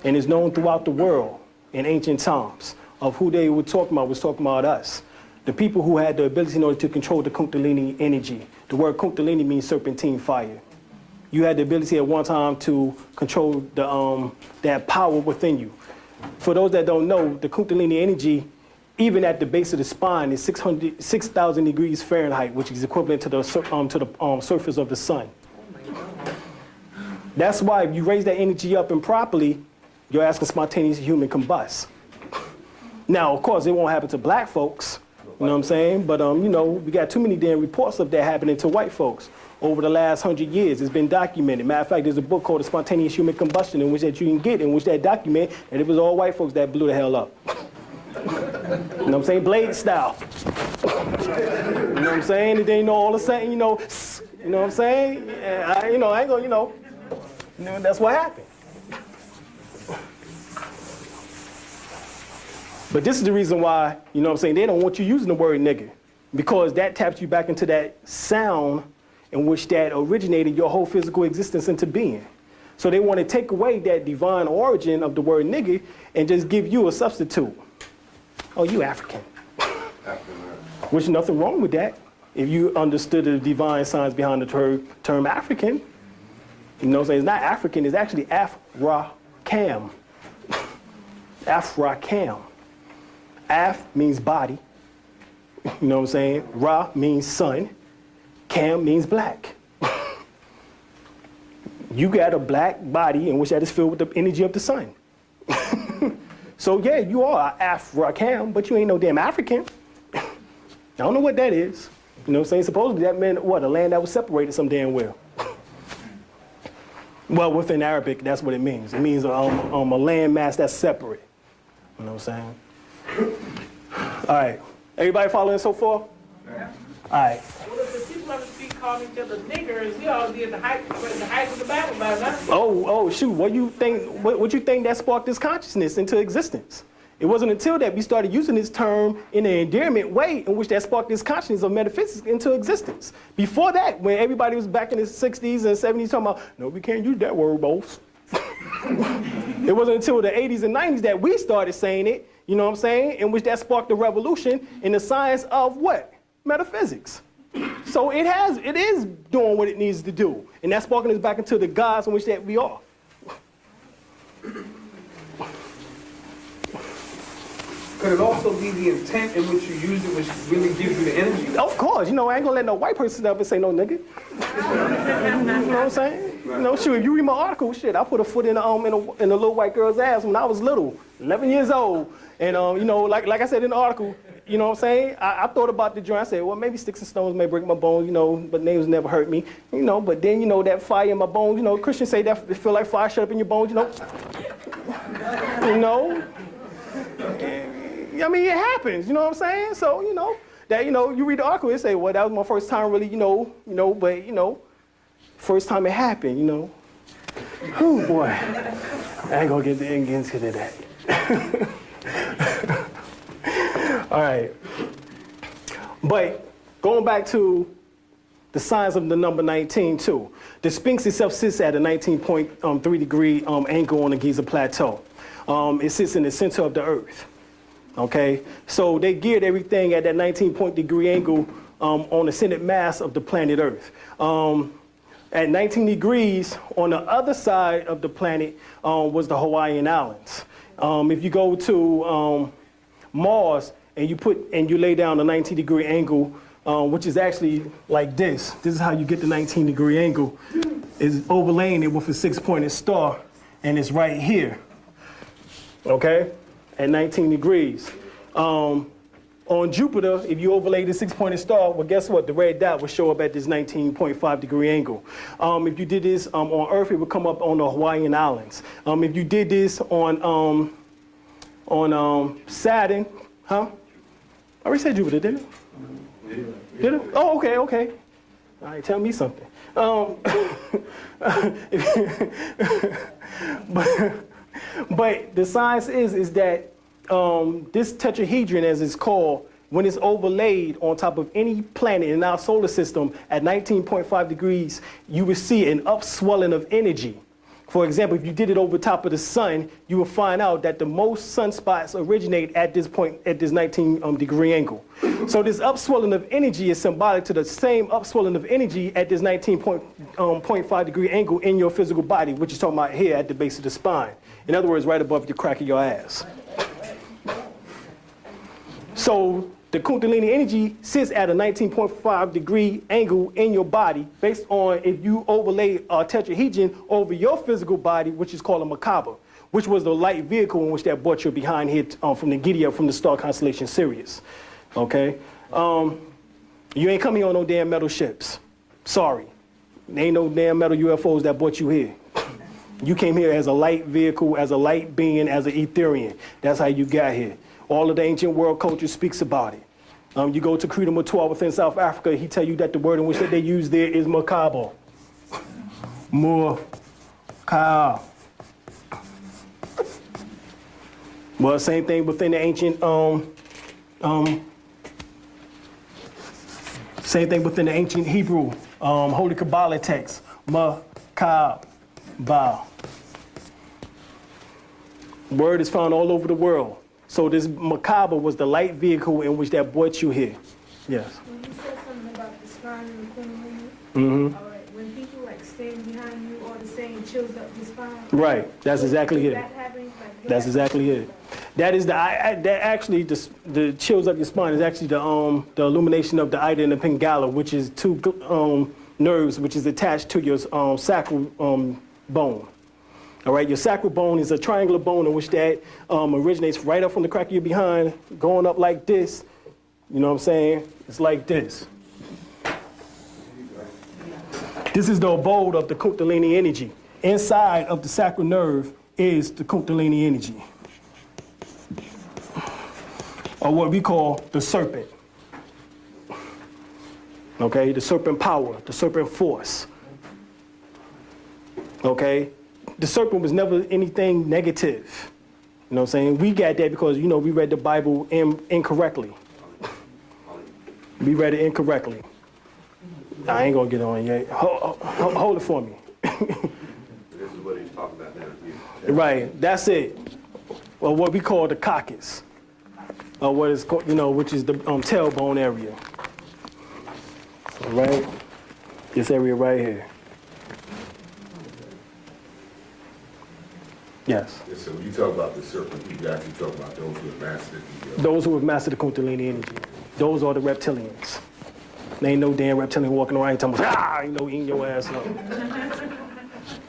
And is known throughout the world in ancient times of who they were talking about was talking about us. The people who had the ability in order to control the Kundalini energy. The word Kundalini means serpentine fire. You had the ability at one time to control that power within you. For those that don't know, the Kundalini energy, even at the base of the spine, is 6,000 degrees Fahrenheit, which is equivalent to the surface of the sun. That's why if you raise that energy up improperly, your ass can spontaneously human combust. Now, of course, it won't happen to black folks, you know what I'm saying? But, we got too many damn reports of that happening to white folks over the last 100 years. It's been documented. Matter of fact, there's a book called The Spontaneous Human Combustion in which that you can get, in which that document, and it was all white folks that blew the hell up. You know what I'm saying? Blade style. You know what I'm saying? And then, all of a sudden, you know what I'm saying? I ain't gonna, that's what happened. But this is the reason why, you know what I'm saying, they don't want you using the word nigger, because that taps you back into that sound in which that originated your whole physical existence into being. So they want to take away that divine origin of the word nigger and just give you a substitute. Oh, you African. Which nothing wrong with that if you understood the divine science behind the term African. You know what I'm saying? It's not African, it's actually Afrakam. Afrakam. Af means body. You know what I'm saying? Ra means sun. Cam means black. You got a black body in which that is filled with the energy of the sun. So yeah, you are Afrakam, but you ain't no damn African. I don't know what that is. You know what I'm saying? Supposedly that meant what? A land that was separated some damn well. Well, within Arabic, that's what it means. It means a land mass that's separate. You know what I'm saying? All right. Everybody following so far? Yeah. All right. Well, if the people on the street calling each other niggers, we all be at the height of the battle by now. Oh, shoot. What you think that sparked this consciousness into existence? It wasn't until that we started using this term in an endearment way in which that sparked this consciousness of metaphysics into existence. Before that, when everybody was back in the 60s and 70s talking about, no, we can't use that word, boss. It wasn't until the 80s and 90s that we started saying it, you know what I'm saying, in which that sparked a revolution in the science of what? Metaphysics. So it is doing what it needs to do. And that's sparking us back into the gods in which that we are. Could it also be the intent in which you use it, which really gives you the energy? Of course, you know, I ain't gonna let no white person up and say no nigga. You know what I'm saying? You know, shoot, if you read my article, shit, I put a foot in a little white girl's ass when I was little, 11 years old. And, you know, like I said in the article, you know what I'm saying? I thought about the joint. I said, well, maybe sticks and stones may break my bones, you know, but nails never hurt me. You know, but then, you know, that fire in my bones, you know, Christians say that it feel like fire shut up in your bones, you know. You know? I mean, it happens, you know what I'm saying? So, you know, that, you know, you read the article, it say, well, that was my first time really, you know, but, you know, first time it happened, you know. Oh, boy. I ain't gonna get into that. All right. But going back to the signs of the number 19, too. The Sphinx itself sits at a 19.3 degree angle on the Giza Plateau. It sits in the center of the Earth. Okay, so they geared everything at that 19-degree angle on the centered mass of the planet Earth. At 19 degrees on the other side of the planet was the Hawaiian Islands. If you go to Mars and you lay down a 19-degree angle, which is actually like this. This is how you get the 19-degree angle. Is overlaying it with a 6-pointed star, and it's right here. Okay. At 19 degrees. On Jupiter, if you overlay the 6-pointed star, well, guess what? The red dot will show up at this 19.5 degree angle. If you did this on Earth, it would come up on the Hawaiian Islands. If you did this on Saturn, huh? I already said Jupiter, didn't I? Did it? Oh, okay. All right, tell me something. But the science is that this tetrahedron, as it's called, when it's overlaid on top of any planet in our solar system at 19.5 degrees, you will see an upswelling of energy. For example, if you did it over top of the sun, you will find out that the most sunspots originate at this point, at this 19 degree angle. So this upswelling of energy is symbolic to the same upswelling of energy at this 19.5 degree angle in your physical body, which is talking about here at the base of the spine. In other words, right above the crack of your ass. So the Kundalini energy sits at a 19.5 degree angle in your body based on if you overlay a tetrahedron over your physical body, which is called a Merkaba, which was the light vehicle in which that brought you behind here from the Gideon from the star constellation Sirius. Okay? You ain't coming on no damn metal ships. Sorry. There ain't no damn metal UFOs that brought you here. You came here as a light vehicle, as a light being, as an Etherian. That's how you got here. All of the ancient world culture speaks about it. You go to Credo Matoa within South Africa, he tell you that the word in which that they use there is Merkaba. Merkaba. Well, same thing within the ancient, Hebrew, Holy Kabbalah text. Merkaba. Word is found all over the world. So this Merkaba was the light vehicle in which that brought you here. Yes. When you said something about the spine and the Kundalini, Mm-hmm. all right, when people like stand behind you or the chills up the spine? Right, that's exactly Is it. that happening? Like, That's exactly it. That is that actually the chills up your spine is actually the illumination of the ida and the pingala, which is two nerves which is attached to your sacral bone. All right, your sacral bone is a triangular bone in which that originates right up from the crack of your behind, going up like this. You know what I'm saying? It's like this. This is the abode of the Kundalini energy. Inside of the sacral nerve is the Kundalini energy, or what we call the serpent. Okay, the serpent power, the serpent force. Okay, the serpent was never anything negative. You know what I'm saying? We got that because, you know, we read the Bible incorrectly. We read it incorrectly. I ain't gonna get on yet. Hold it for me. This is what he's talking about down here. Right, that's it. Or what we call the caucus, or what is called, you know, which is the tailbone area. All right, this area right here. Yes. Yeah, so when you talk about the serpent, you actually talk about those who have mastered the... Those who have mastered the Kundalini energy. Those are the reptilians. There ain't no damn reptilian walking around talking about, you know, eating your ass up. You know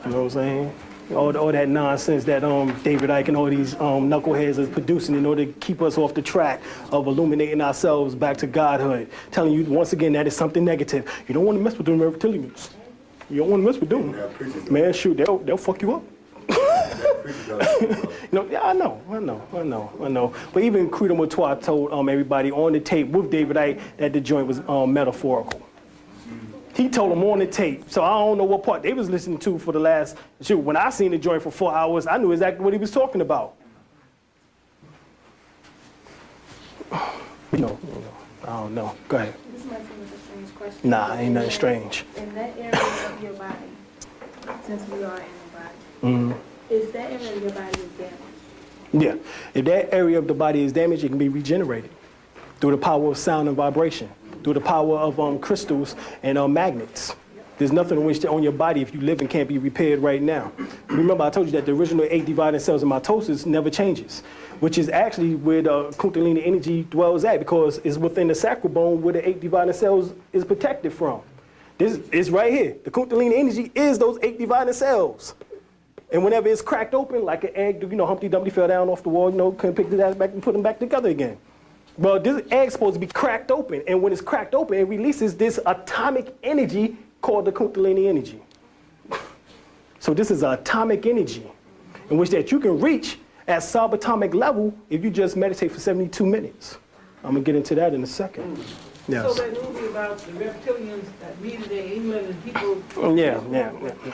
what I'm saying? All that nonsense that David Icke and all these knuckleheads are producing in order to keep us off the track of illuminating ourselves back to godhood. Telling you, once again, that is something negative. You don't want to mess with them reptilians. You don't want to mess with them. Man, shoot, they'll fuck you up. No, yeah, I know. But even Credo Matois told everybody on the tape with David Icke that the joint was metaphorical. He told them on the tape, so I don't know what part they was listening to for the last, shoot, when I seen the joint for 4 hours, I knew exactly what he was talking about. No, I don't know. Go ahead. This might seem like a strange question. Nah, ain't nothing strange. In that area of your body, since we are in the body, if that area of your body is damaged, Yeah, if that area of the body is damaged, it can be regenerated through the power of sound and vibration, through the power of crystals and magnets. There's nothing in which on your body, if you live and can't be repaired right now. Remember, I told you that the original 8 dividing cells in mitosis never changes, which is actually where the Kundalini energy dwells at, because it's within the sacral bone where the 8 dividing cells is protected from. This is right here. The Kundalini energy is those 8 dividing cells. And whenever it's cracked open, like an egg, you know, Humpty Dumpty fell down off the wall, you know, couldn't pick his ass back and put them back together again. Well, this egg's supposed to be cracked open, and when it's cracked open, it releases this atomic energy called the Kundalini energy. So this is an atomic energy in which that you can reach at subatomic level if you just meditate for 72 minutes. I'm gonna get into that in a second. Yes. So that movie about the reptilians that meeting in England and people. Yeah.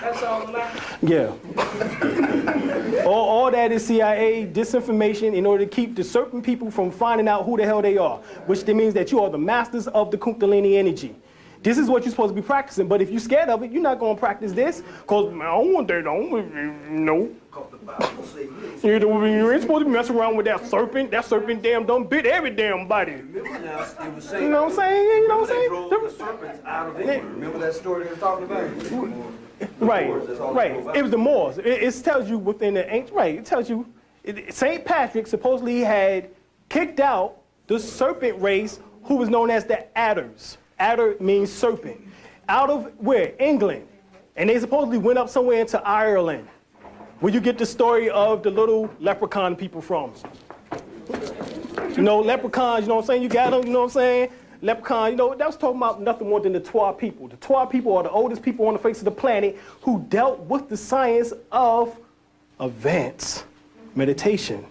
That's all a lie? Yeah. all that is CIA disinformation in order to keep the certain people from finding out who the hell they are, which means that you are the masters of the Kundalini energy. This is what you're supposed to be practicing, but if you're scared of it, you're not going to practice this, because I don't want that, no. You ain't supposed to be messing around with that serpent. That serpent damn done bit every damn body. Remember now, it was saying, You know what I'm saying? You know what I'm they saying? drove the serpents out of England. Remember that story they were talking about? Right. That's all it's about. It was the Moors. It tells you within the ancient, right, it tells you, St. Patrick supposedly had kicked out the serpent race who was known as the Adders. Adder means serpent. Out of where? England. And they supposedly went up somewhere into Ireland, where you get the story of the little leprechaun people from. You know, leprechauns, you know what I'm saying? You got them, you know what I'm saying? Leprechaun, you know, that was talking about nothing more than the Twa people. The Twa people are the oldest people on the face of the planet who dealt with the science of advanced meditation.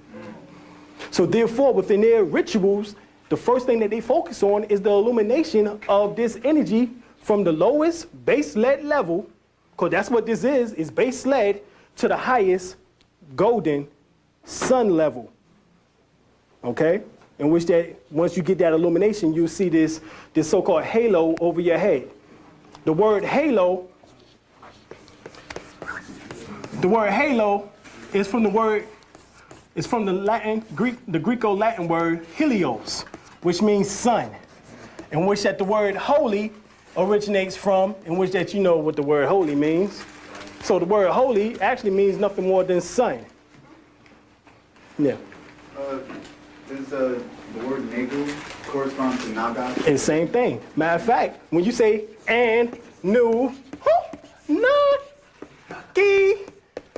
So therefore, within their rituals, the first thing that they focus on is the illumination of this energy from the lowest base lead level, because that's what this is base lead, to the highest golden sun level. Okay? In which that once you get that illumination, you'll see this so-called halo over your head. The word halo is from the Latin, the Greco-Latin word helios, which means sun, in which that the word holy originates from, in which that you know what the word holy means. So the word holy actually means nothing more than sun. Yeah. Does the word Negu correspond to Naga? It's the same thing. Matter of fact, when you say and, nu,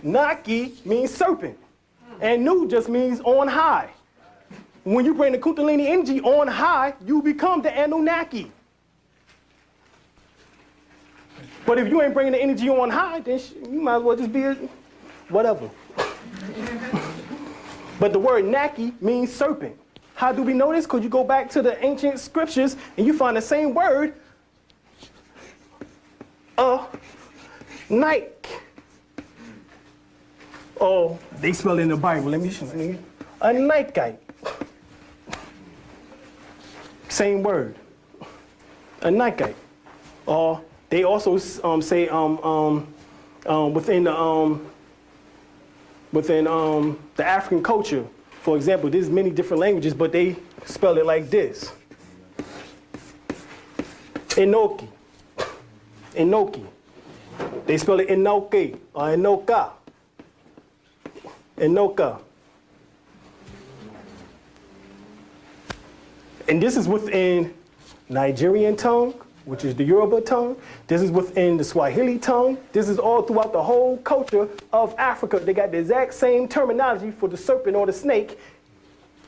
naki means serpent. And nu just means on high. When you bring the Kundalini energy on high, you become the Anunnaki. But if you ain't bringing the energy on high, then you might as well just be a whatever. But the word Naki means serpent. How do we know this? Because you go back to the ancient scriptures and you find the same word, Nike. Oh, they spell it in the Bible. Let me show you. A Nikite. Same word. A Nikite. Or they also say within the African culture, for example, there's many different languages, but they spell it like this. Enoki. Enoki. They spell it Enoki or Enoka. Enoka. And this is within Nigerian tongue, which is the Yoruba tongue. This is within the Swahili tongue. This is all throughout the whole culture of Africa. They got the exact same terminology for the serpent or the snake,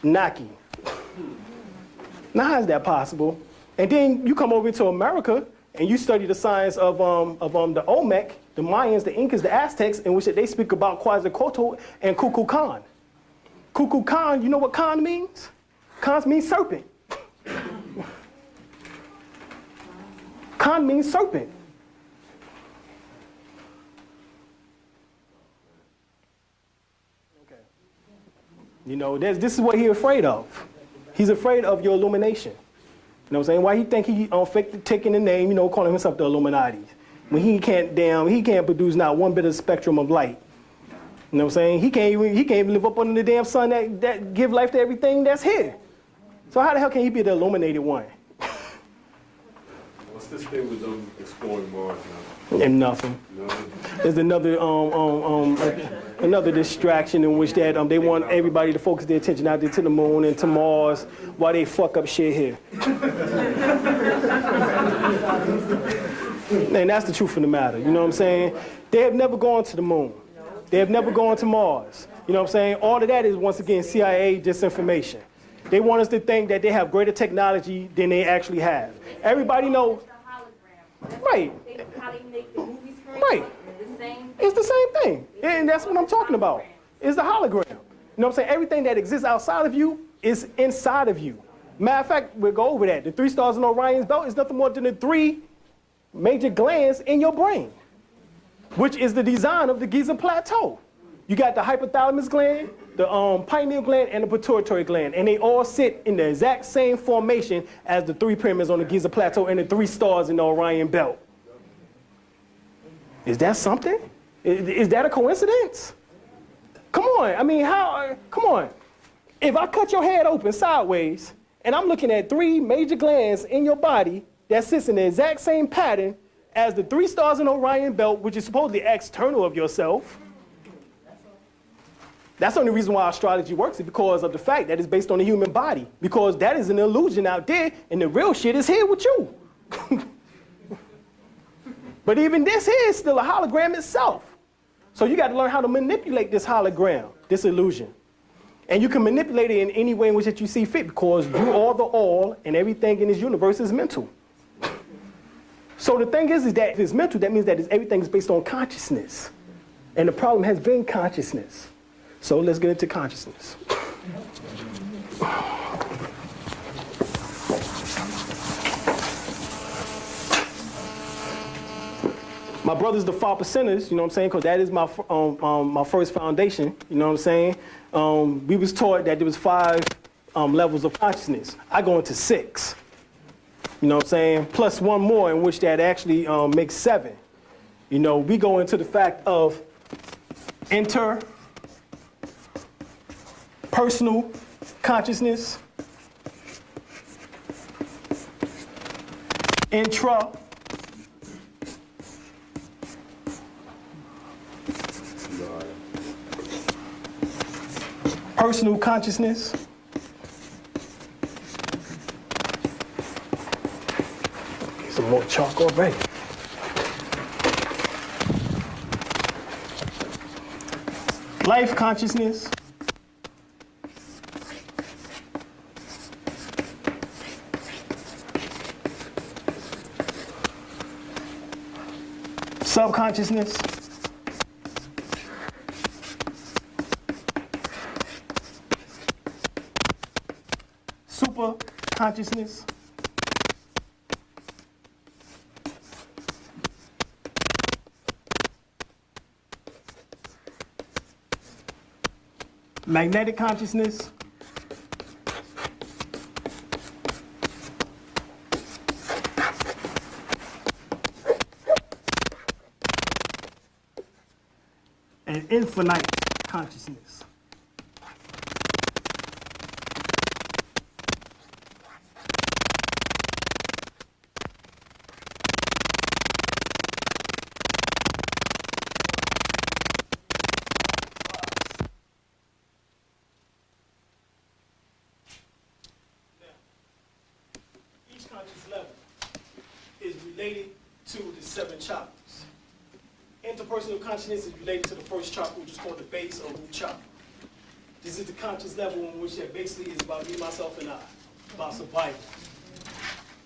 Naki. Now, how is that possible? And then you come over to America and you study the science of the Olmec, the Mayans, the Incas, the Aztecs, in which they speak about Quetzalcoatl and Kukulkan. Kukulkan, you know what Khan means? Khan means serpent. Khan means serpent. Okay. You know, this is what he's afraid of. He's afraid of your illumination. You know what I'm saying? Why he think he taking the name, calling himself the Illuminati, when he can't produce not one bit of spectrum of light. You know what I'm saying? He can't even live up under the damn sun that give life to everything that's here. So how the hell can he be the illuminated one? What's this thing with them exploring Mars now? And nothing. No. There's another distraction in which that they want everybody to focus their attention out there to the moon and to Mars while they fuck up shit here. And that's the truth of the matter. You know what I'm saying? They have never gone to the moon. They have never gone to Mars. You know what I'm saying? All of that is, once again, CIA disinformation. They want us to think that they have greater technology than they actually have. Everybody knows. Right. Right. It's the same thing. And that's what I'm talking about. It's the hologram. You know what I'm saying? Everything that exists outside of you is inside of you. Matter of fact, we'll go over that. The 3 stars in Orion's belt is nothing more than the 3 major glands in your brain, which is the design of the Giza Plateau. You got the hypothalamus gland, the pineal gland, and the pituitary gland, and they all sit in the exact same formation as the 3 pyramids on the Giza Plateau and the 3 stars in the Orion belt. Is that something? Is that a coincidence? Come on, I mean, come on. If I cut your head open sideways, and I'm looking at 3 major glands in your body that sits in the exact same pattern as the 3 stars in Orion belt, which is supposedly external of yourself. That's the only reason why astrology works, is because of the fact that it's based on the human body. Because that is an illusion out there, and the real shit is here with you. But even this here is still a hologram itself. So you got to learn how to manipulate this hologram, this illusion. And you can manipulate it in any way in which that you see fit, because you are the all, and everything in this universe is mental. So the thing is that if it's mental, that means that everything is based on consciousness. And the problem has been consciousness. So let's get into consciousness. My brother's the 5 percenters, you know what I'm saying? Because that is my first foundation, you know what I'm saying? We was taught that there was 5 levels of consciousness. I go into 6, you know what I'm saying? Plus 1 more, in which that actually makes 7. You know, we go into the fact of personal consciousness, Personal consciousness. Get some more chalk already. Life consciousness. Subconsciousness. Super consciousness. Magnetic consciousness. And infinite consciousness. Each conscious level is related to the 7 chakras. Interpersonal consciousness is related to the first chakra, which is called the base or root chakra. This is the conscious level in which that basically is about me, myself, and I, about survival.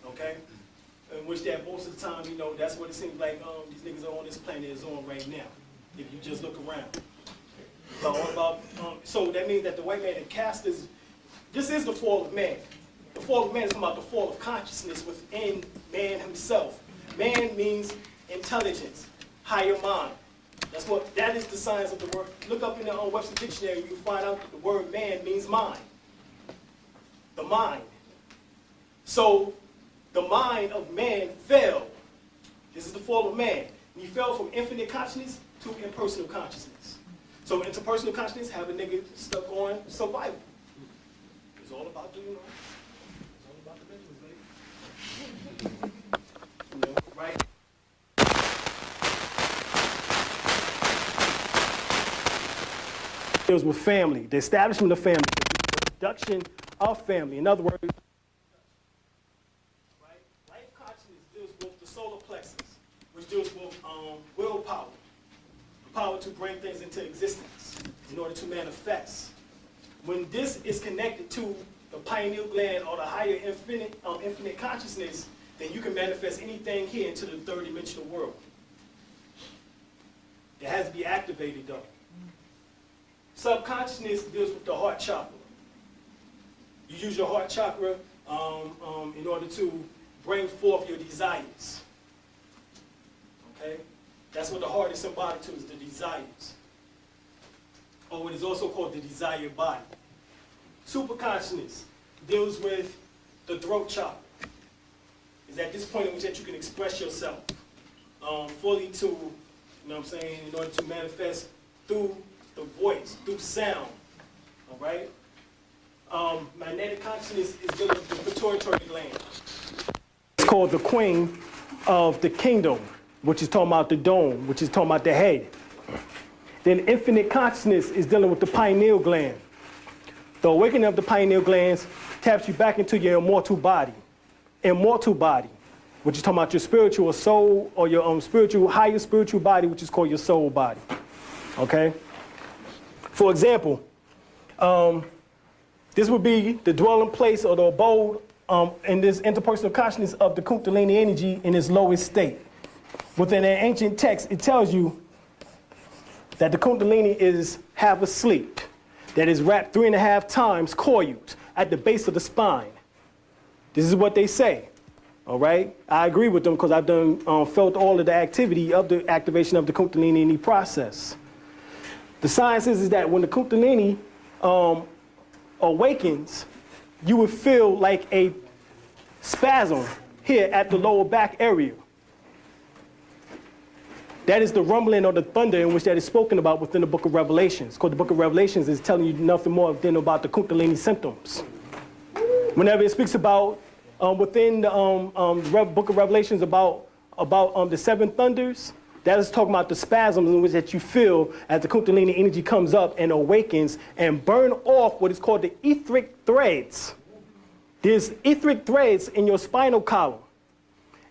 Okay? In which that most of the time, you know, that's what it seems like these niggas are on this planet is on right now, if you just look around. So that means that the white man and caste is, this is the fall of man. The fall of man is about the fall of consciousness within man himself. Man means intelligence, higher mind. That is the science of the word. Look up in the Webster Dictionary, you find out that the word man means mind. The mind. So the mind of man fell. This is the fall of man. And he fell from infinite consciousness to impersonal consciousness. So interpersonal consciousness have a nigga stuck on survival. It's all about doing right. It's all about the Benjamins, baby. You know, right? Deals with family, the establishment of family, the production of family. In other words, right? Life consciousness deals with the solar plexus, which deals with willpower, the power to bring things into existence in order to manifest. When this is connected to the pineal gland or the higher infinite consciousness, then you can manifest anything here into the third dimensional world. It has to be activated though. Subconsciousness deals with the heart chakra. You use your heart chakra in order to bring forth your desires. Okay? That's what the heart is symbolic to, is the desires. Or what is also called the desire body. Superconsciousness deals with the throat chakra. Is at this point in which that you can express yourself fully to, you know what I'm saying, in order to manifest through the voice, through sound, all right? Magnetic consciousness is dealing with the pituitary gland. It's called the queen of the kingdom, which is talking about the dome, which is talking about the head. Then infinite consciousness is dealing with the pineal gland. The awakening of the pineal glands taps you back into your immortal body, which is talking about your spiritual soul or your higher spiritual body, which is called your soul body, okay? For example, this would be the dwelling place or the abode in this interpersonal consciousness of the Kundalini energy in its lowest state. Within an ancient text, it tells you that the Kundalini is half asleep, that is wrapped 3.5 times coiled at the base of the spine. This is what they say, all right? I agree with them because I've felt all of the activity of the activation of the Kundalini process. The science is that when the Kundalini awakens, you would feel like a spasm here at the lower back area. That is the rumbling or the thunder in which that is spoken about within the book of Revelations. Because the book of Revelations is telling you nothing more than about the Kundalini symptoms. Whenever it speaks about, within the book of Revelations about the 7 thunders, That is talking about the spasms in which that you feel as the Kundalini energy comes up and awakens and burn off what is called the etheric threads. There's etheric threads in your spinal column,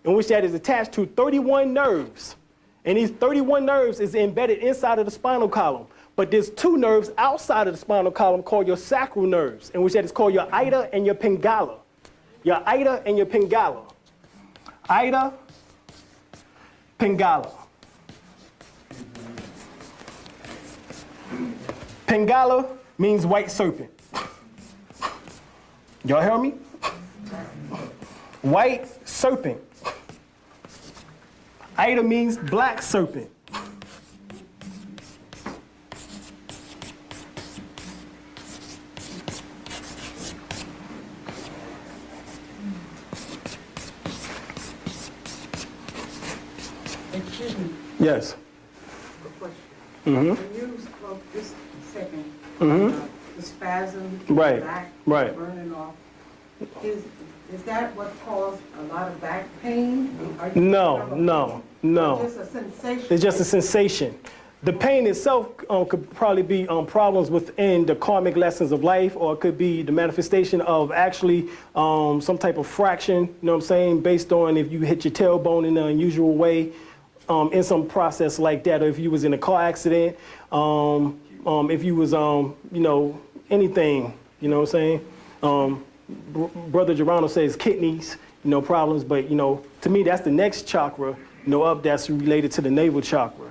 in which that is attached to 31 nerves. And these 31 nerves is embedded inside of the spinal column. But there's 2 nerves outside of the spinal column called your sacral nerves, in which that is called your ida and your pingala. Your ida and your pingala. Ida, pingala. Pingala means white serpent. Y'all hear me? White serpent. Ida means black serpent. Excuse me, Yes. a question. Mm-hmm. When you spoke this second, Mm-hmm. the spasm, Right, back, right. burning off, is that what caused a lot of back pain? Are you No, talking about no, no. Just a sensation? It's just a sensation. The pain itself could probably be problems within the karmic lessons of life, or it could be the manifestation of actually some type of fraction, you know what I'm saying, based on if you hit your tailbone in an unusual way, in some process like that, or if you was in a car accident, if you was, you know, anything, you know what I'm saying? Brother Geronimo says kidneys, you know, problems, but, you know, to me, that's the next chakra, you know, up that's related to the navel chakra.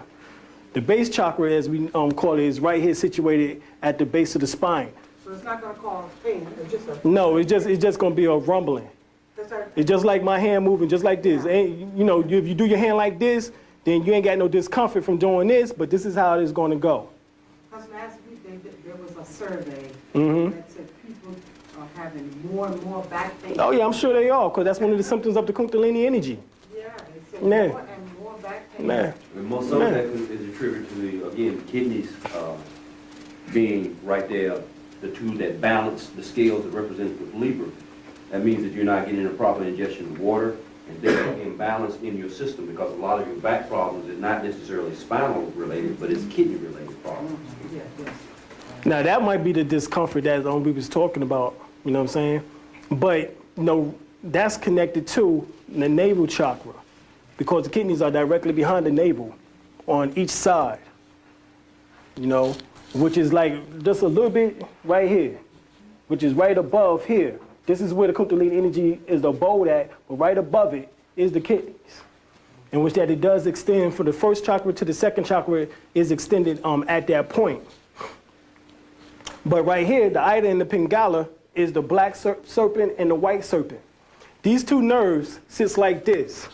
The base chakra, as we call it, is right here situated at the base of the spine. So it's not gonna cause pain, it's just a... No, it's just gonna be a rumbling. That's our- It's just like my hand moving, just like this. And, you know, if you do your hand like this, then you ain't got no discomfort from doing this, but this is how it is gonna go. Because last week there was a survey Mm-hmm. that said people are having more and more back pain. Oh yeah, I'm sure they are, because that's one of the symptoms of the Kundalini energy. Yeah, they said Man. more and more back pain. Man. And most of that is attributed to the, again, kidneys being right there, the two that balance the scales that represent the Libra. That means that you're not getting a proper ingestion of water, and there's an imbalance in your system, because a lot of your back problems is not necessarily spinal related, but it's kidney related problems. Yeah, yes. Now that might be the discomfort that we was talking about, you know what I'm saying? But, you know, that's connected to the navel chakra, because the kidneys are directly behind the navel on each side, you know, which is like just a little bit right here, which is right above here. This is where the Kundalini energy is the abode at, but right above it is the kidneys, in which that it does extend from the first chakra to the second chakra is extended at that point. But right here, the Ida and the Pingala is the black serpent and the white serpent. These 2 nerves sits like this.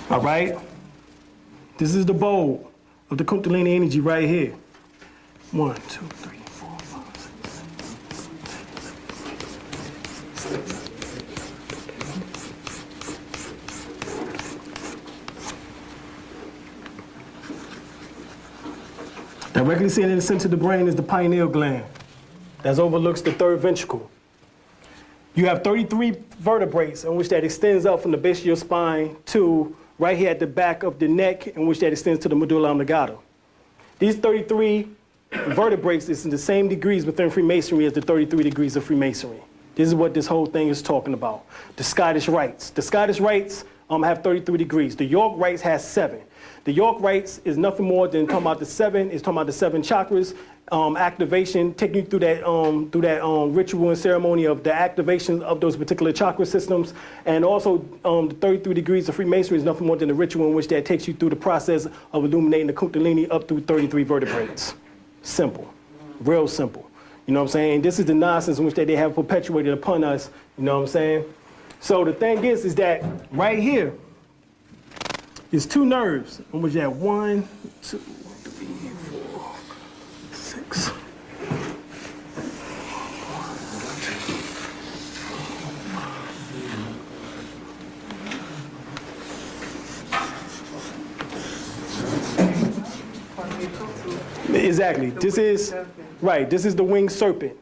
All right? This is the bowl of the Kundalini energy right here. 1, 2, 3, 4, 5, 6. Directly sitting in the center of the brain is the pineal gland that overlooks the 3rd ventricle. You have 33 vertebrae in which that extends up from the base of your spine to right here at the back of the neck, in which that extends to the medulla oblongata. These 33 vertebrae is in the same degrees within Freemasonry as the 33 degrees of Freemasonry. This is what this whole thing is talking about. The Scottish Rites. The Scottish Rites have 33 degrees. The York Rites has 7. The York Rites is nothing more than talking about the 7. It's talking about the 7 chakras, activation, taking you through that ritual and ceremony of the activation of those particular chakra systems. And also the 33 degrees of Freemasonry is nothing more than a ritual in which that takes you through the process of illuminating the Kundalini up through 33 vertebrae. Simple, real simple. You know what I'm saying? This is the nonsense in which they have perpetuated upon us. You know what I'm saying? So the thing is that right here is 2 nerves, in which you have 1, 2, 3, 4, 6. Exactly. This is right. This is the winged serpent.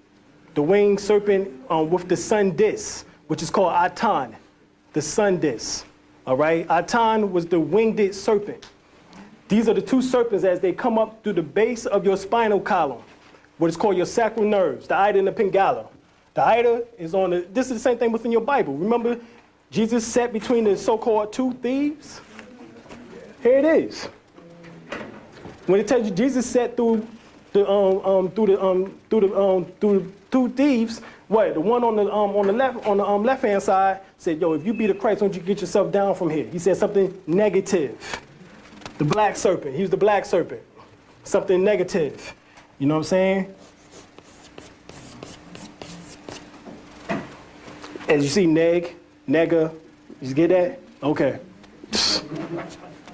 the winged serpent with the sun disk, which is called Atan, the sun disk. All right, Atan was the winged serpent. These are the two serpents as they come up through the base of your spinal column, what is called your sacral nerves, the ida and the pingala. The ida is on the, this is the same thing within your Bible. Remember, Jesus sat between the so-called two thieves? Here it is. When it tells you Jesus sat through the two thieves, what? The one on the left hand side said, "Yo, if you be the Christ, don't you get yourself down from here?" He said something negative. The black serpent. He was the black serpent. Something negative. You know what I'm saying? As you see, nega, you get that? Okay.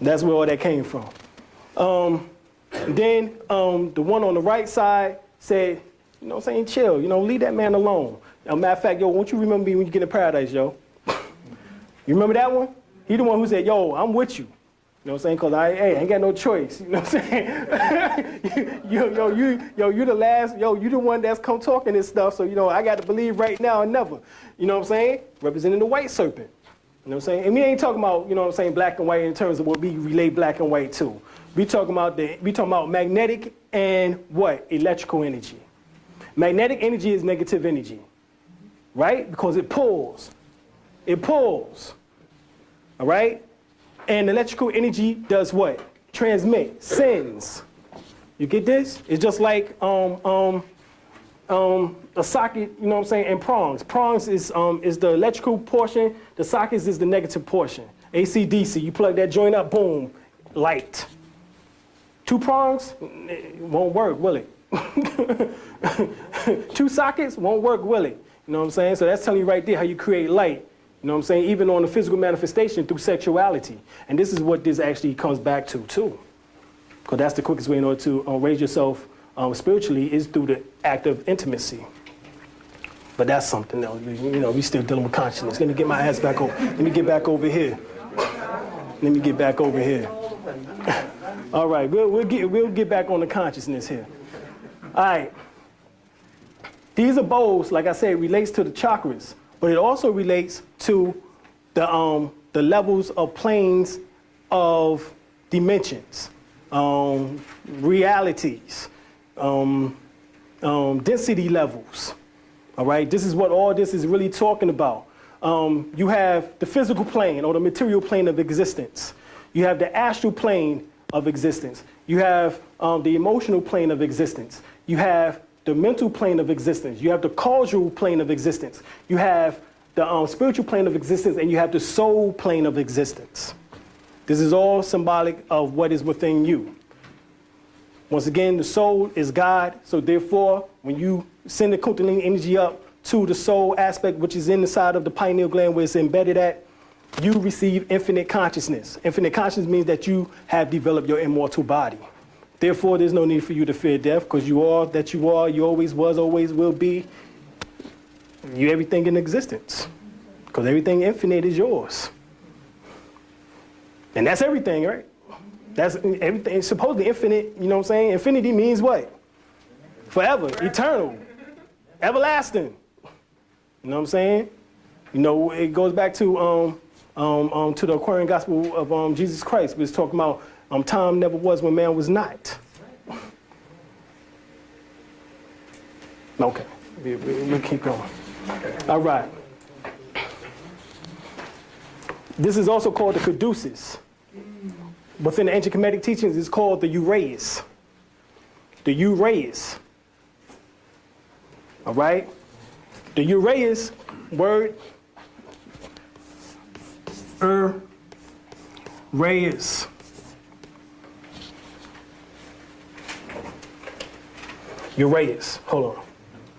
That's where all that came from. Then the one on the right side said, you know what I'm saying, chill, leave that man alone. As a matter of fact, yo, won't you remember me when you get in paradise, yo? You remember that one? He the one who said, yo, I'm with you. You know what I'm saying? Because I ain't got no choice. You know what I'm saying? You the last, you the one that's come talking this stuff. So, I got to believe right now and never. You know what I'm saying? Representing the white serpent. You know what I'm saying? And we ain't talking about, black and white in terms of what we relate black and white to. We talking about magnetic and what? Electrical energy. Magnetic energy is negative energy, right? Because it pulls. It pulls. All right? And electrical energy does what? Transmit, sends. You get this? It's just like a socket, and prongs. Prongs is the electrical portion. The sockets is the negative portion. AC, DC, you plug that joint up, boom, light. Two prongs, it won't work, will it? Two sockets won't work, will it? You know what I'm saying? So that's telling you right there how you create light. You know what I'm saying? Even on the physical manifestation through sexuality. And this is what this actually comes back to, too. Because that's the quickest way in order to raise yourself spiritually is through the act of intimacy. But that's something else. We still dealing with consciousness. Let me get my ass back over. Let me get back over here. Let me get back over here. All right, we'll get back on the consciousness here. All right. These are bowls, like I said, relates to the chakras. But it also relates to the levels of planes of dimensions, realities, density levels. All right, this is what all this is really talking about. You have the physical plane or the material plane of existence. You have the astral plane of existence. You have the emotional plane of existence. You have the mental plane of existence. You have the causal plane of existence. You have the spiritual plane of existence, and you have the soul plane of existence. This is all symbolic of what is within you. Once again, the soul is God, so therefore, when you send the Kundalini energy up to the soul aspect, which is inside of the pineal gland where it's embedded at, you receive infinite consciousness. Infinite consciousness means that you have developed your immortal body. Therefore, there's no need for you to fear death, because you are that you are, you always was, always will be. You everything in existence, because everything infinite is yours. And that's everything, right? That's everything. It's supposedly infinite, you know what I'm saying? Infinity means what? Forever, eternal, everlasting. You know what I'm saying? It goes back to the Aquarian Gospel of Jesus Christ, which is talking about time never was when man was not. Okay, we'll keep going. All right. This is also called the caduceus. Within the ancient Kemetic teachings, it's called the Uraeus. The Uraeus. All right? The Uraeus word, Uraeus. Uraeus. Hold on. I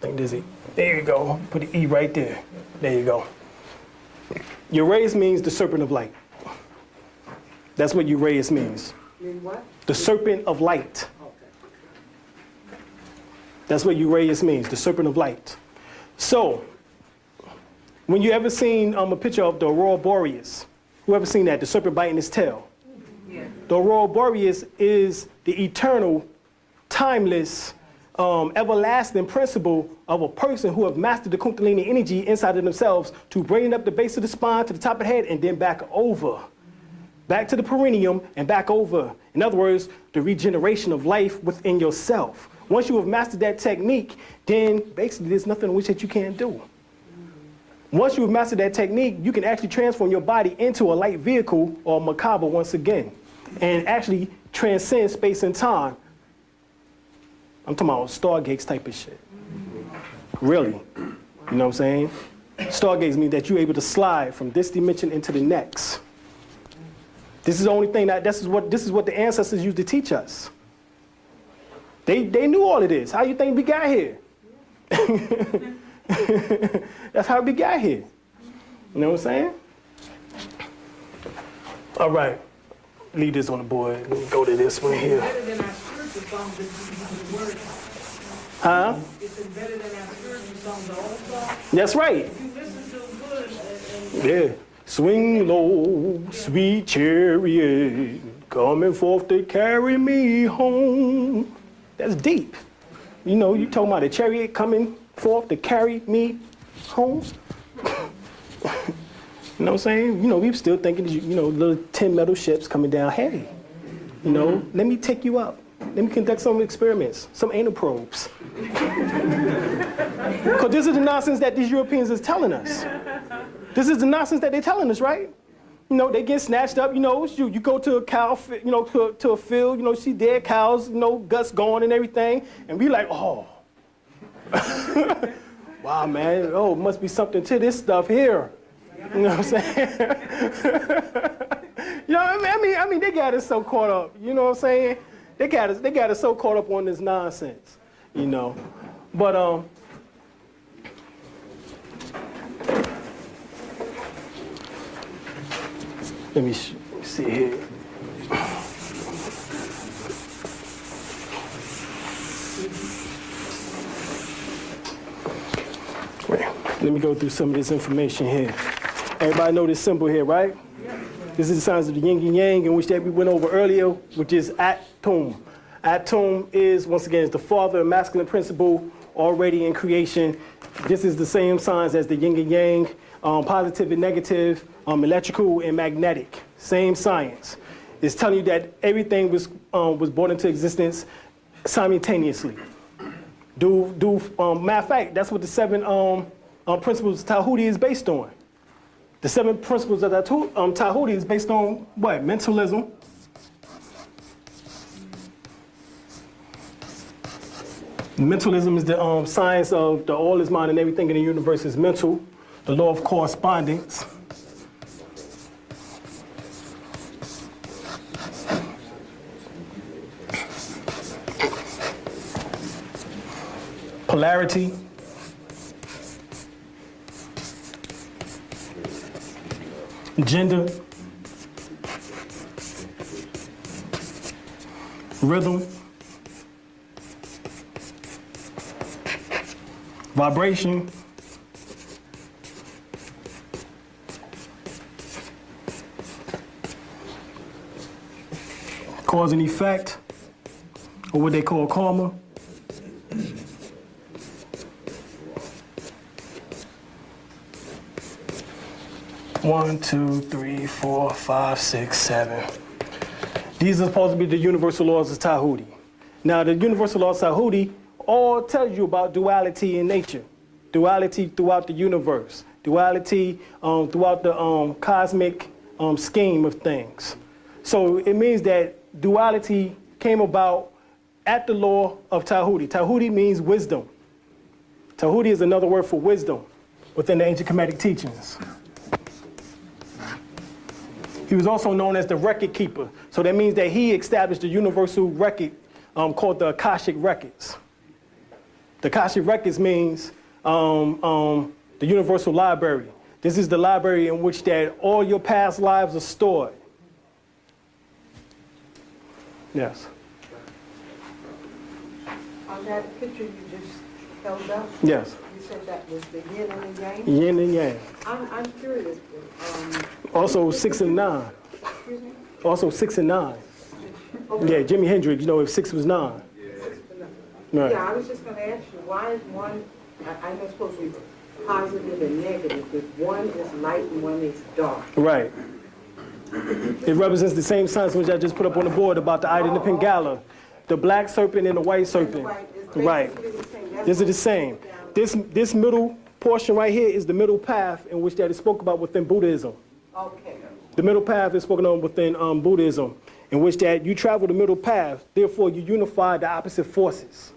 think there's E. There you go. Put the E right there. There you go. Uraeus means the serpent of light. That's what Uraeus means. Mean what? The serpent of light. Okay. That's what Uraeus means, the serpent of light. So, when you ever seen a picture of the Aurora Boreas, who ever seen that, the serpent biting his tail? Yeah. The Aurora Boreas is the eternal, timeless everlasting principle of a person who have mastered the Kundalini energy inside of themselves to bring it up the base of the spine to the top of the head and then back over. Back to the perineum and back over. In other words, the regeneration of life within yourself. Once you have mastered that technique, then basically there's nothing in which that you can't do. Once you have mastered that technique, you can actually transform your body into a light vehicle or a macabre once again and actually transcend space and time. I'm talking about stargates type of shit. Really. You know what I'm saying? Stargates mean that you're able to slide from this dimension into the next. This is the only thing this is what the ancestors used to teach us. They knew all of this. How you think we got here? That's how we got here. You know what I'm saying? All right. Leave this on the board. Let me go to this one here. Better than our spiritual songs that you word. Huh? It's better than our spiritual songs, the old song. That's right. If you listen to them good and Yeah. Swing low, sweet chariot, coming forth to carry me home. That's deep. You know, you talking about a chariot coming forth to carry me home? You know what I'm saying? You know, we still thinking, you know, little tin metal ships coming down. Hey, you know, let me take you up. Let me conduct some experiments, some anal probes. Because this is the nonsense that these Europeans is telling us. This is the nonsense that they're telling us, right? You know, they get snatched up, you know, you go to a cow, you know, to a field, you know, see dead cows, you know, guts gone and everything, and we like, oh. Wow, man, oh, must be something to this stuff here. You know what I'm saying? You know what I mean, they got us so caught up, you know what I'm saying? They got us so caught up on this nonsense, you know. But, let me see here. Let me go through some of this information here. Everybody know this symbol here, right? This is the signs of the yin and yang, in which that we went over earlier, which is Atum. Atum is, once again, is the father of masculine principle already in creation. This is the same signs as the yin and yang, positive and negative, electrical and magnetic. Same science. It's telling you that everything was brought into existence simultaneously. Matter of fact, that's what the seven principles of Tahuti is based on. The seven principles of Tahuti is based on what? Mentalism. Mentalism is the science of the all is mind and everything in the universe is mental. The law of correspondence. Polarity. Gender. Rhythm. Vibration. Cause and effect, or what they call karma. One, two, three, 4, 5, 6, 7. These are supposed to be the universal laws of Tahuti. Now, the universal laws of Tahuti all tells you about duality in nature, duality throughout the universe, duality throughout the cosmic scheme of things. So it means that duality came about at the law of Tahuti. Tahuti means wisdom. Tahuti is another word for wisdom within the ancient Kemetic teachings. He was also known as the record keeper. So that means that he established a universal record called the Akashic Records. The Akashic Records means the universal library. This is the library in which that all your past lives are stored. Yes. On that picture you just held up, Yes. you said that was the yin and the yang? Yin and yang. I'm curious. Also 6 and 9. Excuse me? Also 6 and 9. Yeah, Jimi Hendrix, you know, if 6 was 9. Right. Yeah, I was just gonna ask you, why is one, I know it's supposed to be positive and negative, but one is light and one is dark. Right. It represents the same signs which I just put up on the board about the Ida and the Pingala, the black serpent and the white serpent. Right. This is the same. This middle portion right here is the middle path in which that is spoke about within Buddhism. Okay. The middle path is spoken on within Buddhism, in which that you travel the middle path, therefore you unify the opposite forces.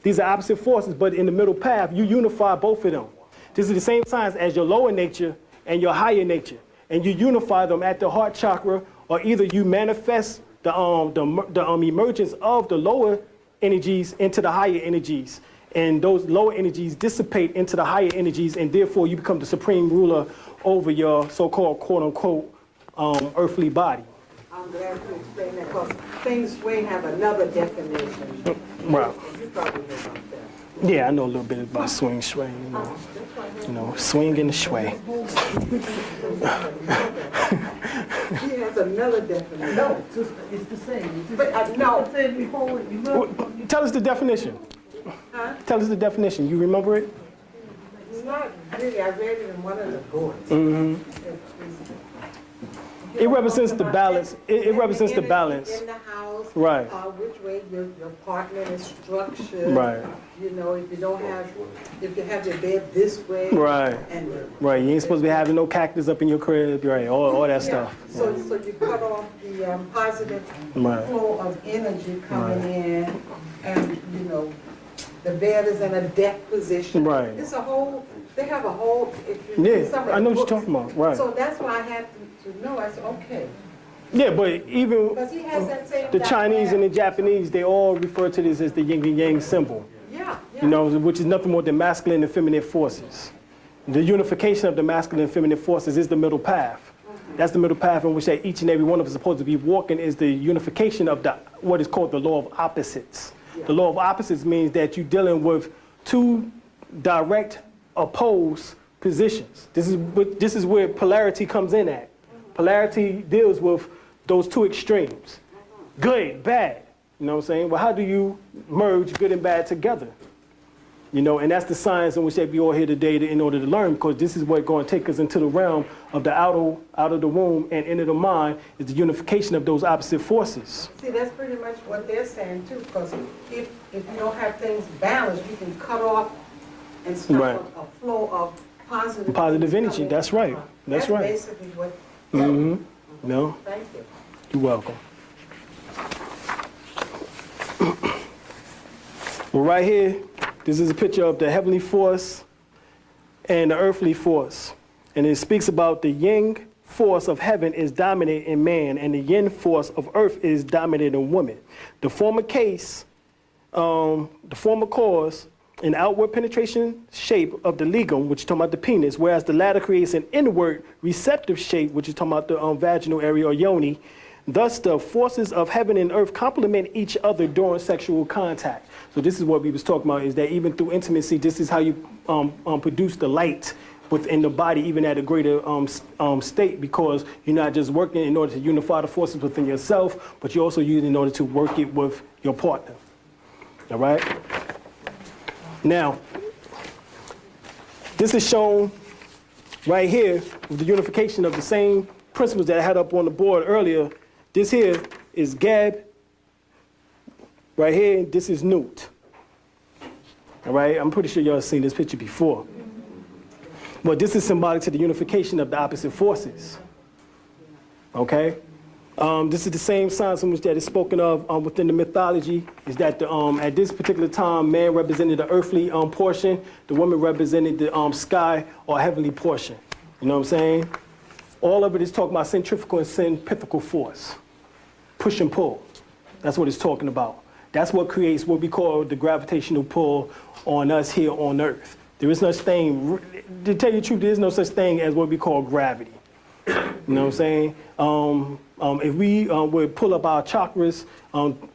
These are opposite forces, but in the middle path, you unify both of them. This is the same signs as your lower nature and your higher nature, and you unify them at the heart chakra, or either you manifest the emergence of the lower energies into the higher energies, and those lower energies dissipate into the higher energies, and therefore you become the supreme ruler over your so-called quote-unquote earthly body. I'm glad you explained that, because feng shui have another definition. Right. You probably know about that. Yeah, I know a little bit about swing shui, you know, swing and the shui. He has another definition. No, it's the same. But no. Tell us the definition. Huh? Tell us the definition. You remember it? Not really. I read it in one of the books. It represents the balance. It represents the balance. In the house, Right. Which way your apartment is structured. Right. You know, if you have your bed this way. Right. And Right. You ain't supposed to be having no cactus up in your crib. Right. All that yeah. stuff. So you cut off the positive Right. flow of energy coming in, and you know, the bed is in a deck position. Right. It's a whole. They have a whole. If you read some of Yeah, I the know what you're books. talking about. Right. So that's why I had to know. I said, okay. Yeah, but even Because he has that same the Chinese and the dynamic. Japanese, they all refer to this as the yin and yang symbol. Yeah. You know, which is nothing more than masculine and feminine forces. The unification of the masculine and feminine forces is the middle path. That's the middle path in which that each and every one of us is supposed to be walking, is the unification of the what is called the law of opposites. The law of opposites means that you're dealing with two direct opposed positions. This is where polarity comes in at. Polarity deals with those two extremes. Good, bad. You know what I'm saying? Well, how do you merge good and bad together? You know, and that's the science in which they be all here today in order to learn, because this is what's going to take us into the realm of the out of the womb and into the mind, is the unification of those opposite forces. See, that's pretty much what they're saying too, because if you don't have things balanced, you can cut off and stop Right. a flow of positive Positive things energy, coming that's in. right. That's right. Basically what. No, Thank you. you're welcome. Well, right here, this is a picture of the heavenly force and the earthly force. And it speaks about the yin force of heaven is dominant in man, and the yin force of earth is dominant in woman. The former case, the former cause an outward penetration shape of the ligum, which is talking about the penis, whereas the latter creates an inward receptive shape, which is talking about the vaginal area or yoni. Thus, the forces of heaven and earth complement each other during sexual contact. So this is what we was talking about, is that even through intimacy, this is how you produce the light within the body, even at a greater state, because you're not just working in order to unify the forces within yourself, but you also use it in order to work it with your partner. All right? Now, this is shown right here with the unification of the same principles that I had up on the board earlier. This here is Gab, right here, this is Newt. All right, I'm pretty sure y'all have seen this picture before. But this is symbolic to the unification of the opposite forces. Okay? This is the same science in which that is spoken of within the mythology, is that at this particular time, man represented the earthly portion, the woman represented the sky or heavenly portion. You know what I'm saying? All of it is talking about centrifugal and centrifugal force. Push and pull. That's what it's talking about. That's what creates what we call the gravitational pull on us here on Earth. There is no such thing, to tell you the truth, there is no such thing as what we call gravity. You know what I'm saying? If we would pull up our chakras,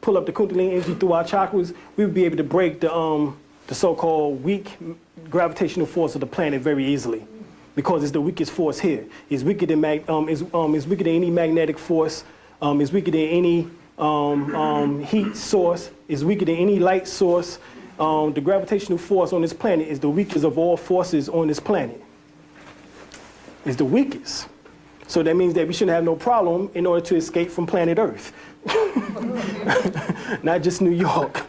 pull up the Kundalini energy through our chakras, we would be able to break the so-called weak gravitational force of the planet very easily, because it's the weakest force here. It's weaker than it's weaker than any magnetic force. It's weaker than any heat source. It's weaker than any light source. the gravitational force on this planet is the weakest of all forces on this planet. It's the weakest. So that means that we shouldn't have no problem in order to escape from planet Earth. Not just New York.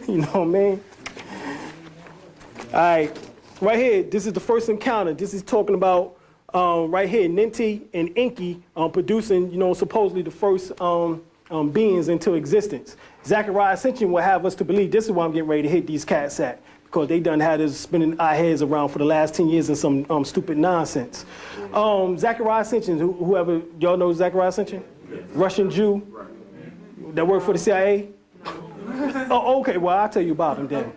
You know what I mean? All right, right here, this is the first encounter. This is talking about right here, Ninti and Enki producing, supposedly the first beings into existence. Zechariah Ascension will have us to believe this is why I'm getting ready to hit these cats at, because they done had us spinning our heads around for the last 10 years in some stupid nonsense. Zechariah Ascension, whoever, y'all know Zechariah Ascension? Russian Jew that worked for the CIA? Oh, okay, well, I'll tell you about him then.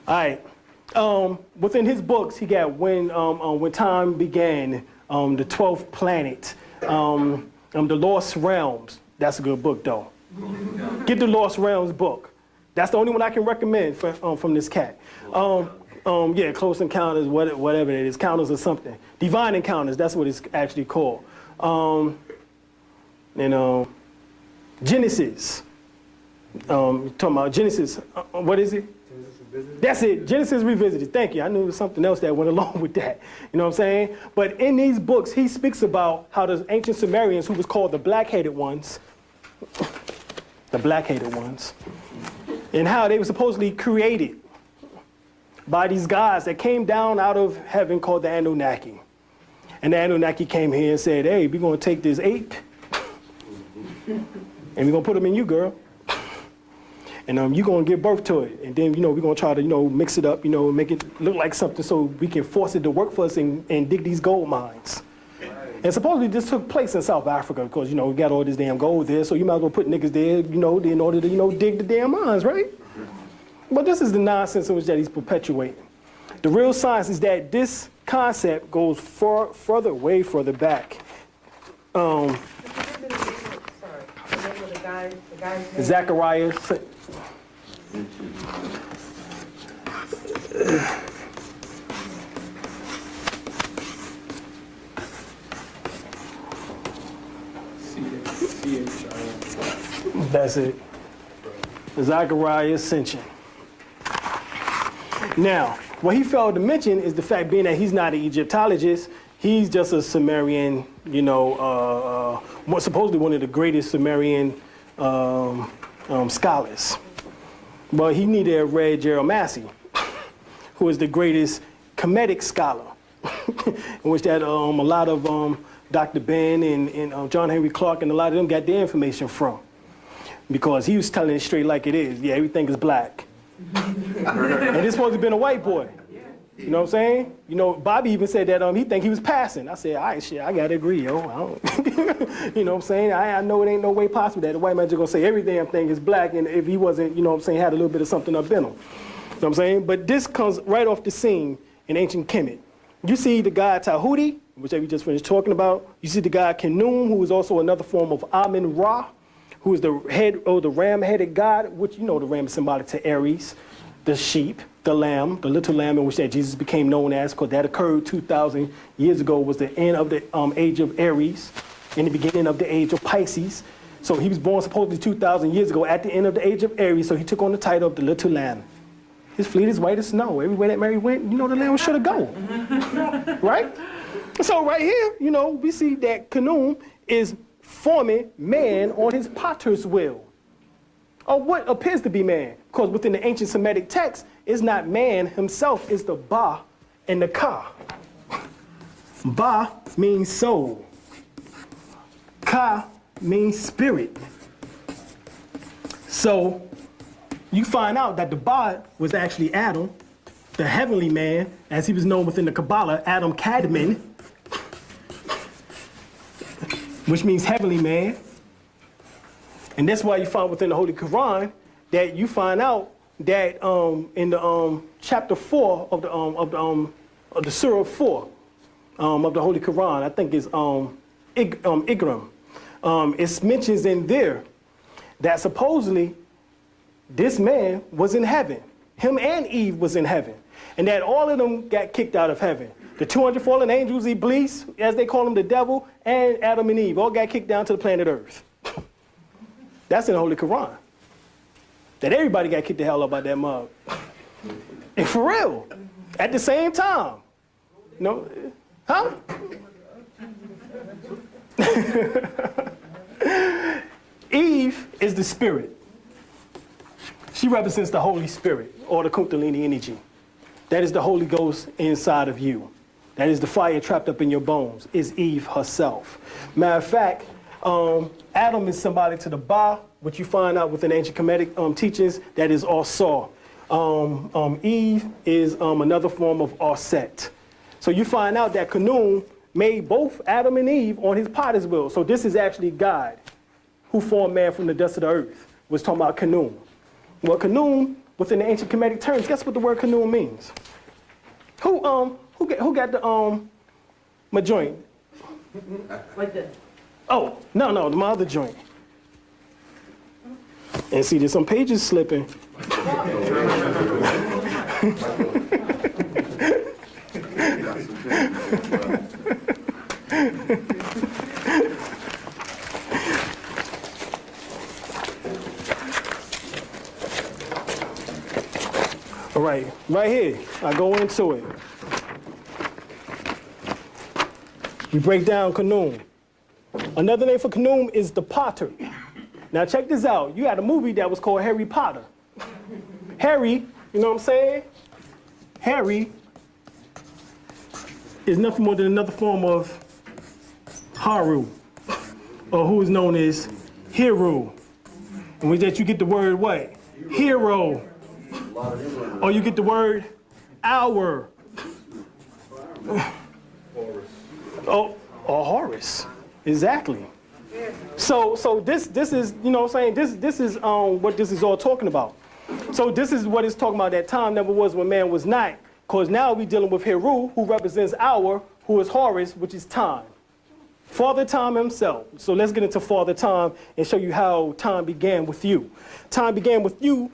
All right. Within his books, he got when time began, the 12th planet, the Lost Realms. That's a good book, though. Get the Lost Realms book. That's the only one I can recommend from this cat. Yeah, Close Encounters, whatever it is, Encounters or something. Divine Encounters, that's what it's actually called. Genesis. Talking about Genesis. What is it? That's it, Genesis Revisited. Thank you. I knew there was something else that went along with that. You know what I'm saying? But in these books, he speaks about how the ancient Sumerians, who was called the black-headed ones, and how they were supposedly created by these gods that came down out of heaven called the Anunnaki. And the Anunnaki came here and said, hey, we're going to take this ape, and we're going to put him in you, girl. And you're going to give birth to it. And then, we're going to try to, mix it up, make it look like something so we can force it to work for us and dig these gold mines. Right. And supposedly this took place in South Africa because, we got all this damn gold there. So you might as well put niggas there, in order to, dig the damn mines, right? But this is the nonsense in which that he's perpetuating. The real science is that this concept goes way further back. Sorry, remember the guy's name? Zechariah. That's it. Zechariah Ascension. Now, what he failed to mention is the fact being that he's not an Egyptologist, he's just a Sumerian, supposedly one of the greatest Sumerian scholars. But he needed to have read Gerald Massey, who is the greatest Kemetic scholar, in which that a lot of Dr. Ben and John Henry Clark and a lot of them got their information from. Because he was telling it straight like it is. Yeah, everything is black. And this supposed to have been a white boy. You know what I'm saying? Bobby even said that he think he was passing. I said, all right, shit, I gotta agree, yo. You know what I'm saying? I know it ain't no way possible that the white man just gonna say every damn thing is black, and if he wasn't, had a little bit of something up in him. You know what I'm saying? But this comes right off the scene in ancient Kemet. You see the god Tahuti, which we just finished talking about. You see the god Khnum, who is also another form of Amun-Ra, who is the head, or the ram-headed god, which the ram is symbolic to Aries, the sheep, the lamb, the little lamb in which that Jesus became known as, because that occurred 2,000 years ago, was the end of the age of Aries, in the beginning of the age of Pisces. So he was born supposedly 2,000 years ago at the end of the age of Aries, so he took on the title of the little lamb. His fleet is white as snow. Everywhere that Mary went, the lamb should have gone. Right? So right here, we see that Khnum is forming man on his potter's wheel. Or what appears to be man. Because within the ancient Semitic text, it's not man himself, it's the Ba and the Ka. Ba means soul. Ka means spirit. So you find out that the Ba was actually Adam, the heavenly man, as he was known within the Kabbalah, Adam Kadmon, which means heavenly man. And that's why you find within the Holy Quran that you find out that in the chapter 4 of the Surah 4 of the Holy Quran, I think it's Ikram, it mentions in there that supposedly this man was in heaven. Him and Eve was in heaven. And that all of them got kicked out of heaven. The 200 fallen angels, Iblis, as they call him, the devil, and Adam and Eve all got kicked down to the planet Earth. That's in the Holy Quran. that everybody got kicked the hell out by that mug. And for real, at the same time. No, huh? Eve is the spirit. She represents the Holy Spirit, or the Kundalini energy. That is the Holy Ghost inside of you. That is the fire trapped up in your bones, is Eve herself. Matter of fact, Adam is symbolic to the Ba, which you find out within ancient Kemetic teachings, that is Osar. Eve is another form of Aset. So you find out that Khnum made both Adam and Eve on his potter's wheel. So this is actually God who formed man from the dust of the earth. Was talking about Khnum. Well, Khnum, within the ancient Kemetic terms, guess what the word Khnum means? Who got the my joint? Like that. Oh, no, my other joint. And see, there's some pages slipping. All right here, I go into it. We break down Khnum. Another name for Khnum is the Potter. Now check this out. You had a movie that was called Harry Potter. Harry, you know what I'm saying? Harry is nothing more than another form of Haru, or who is known as Hero. And with that you get the word what? Hero. Or you get the word hour. Oh, or Horus. Exactly. So this is, you know what I'm saying, this is what this is all talking about. So this is what it's talking about. That time never was when man was not. Because now we're dealing with Heru, who represents hour, who is Horus, which is time. Father Time himself. So let's get into Father Time and show you how time began with you. Time began with you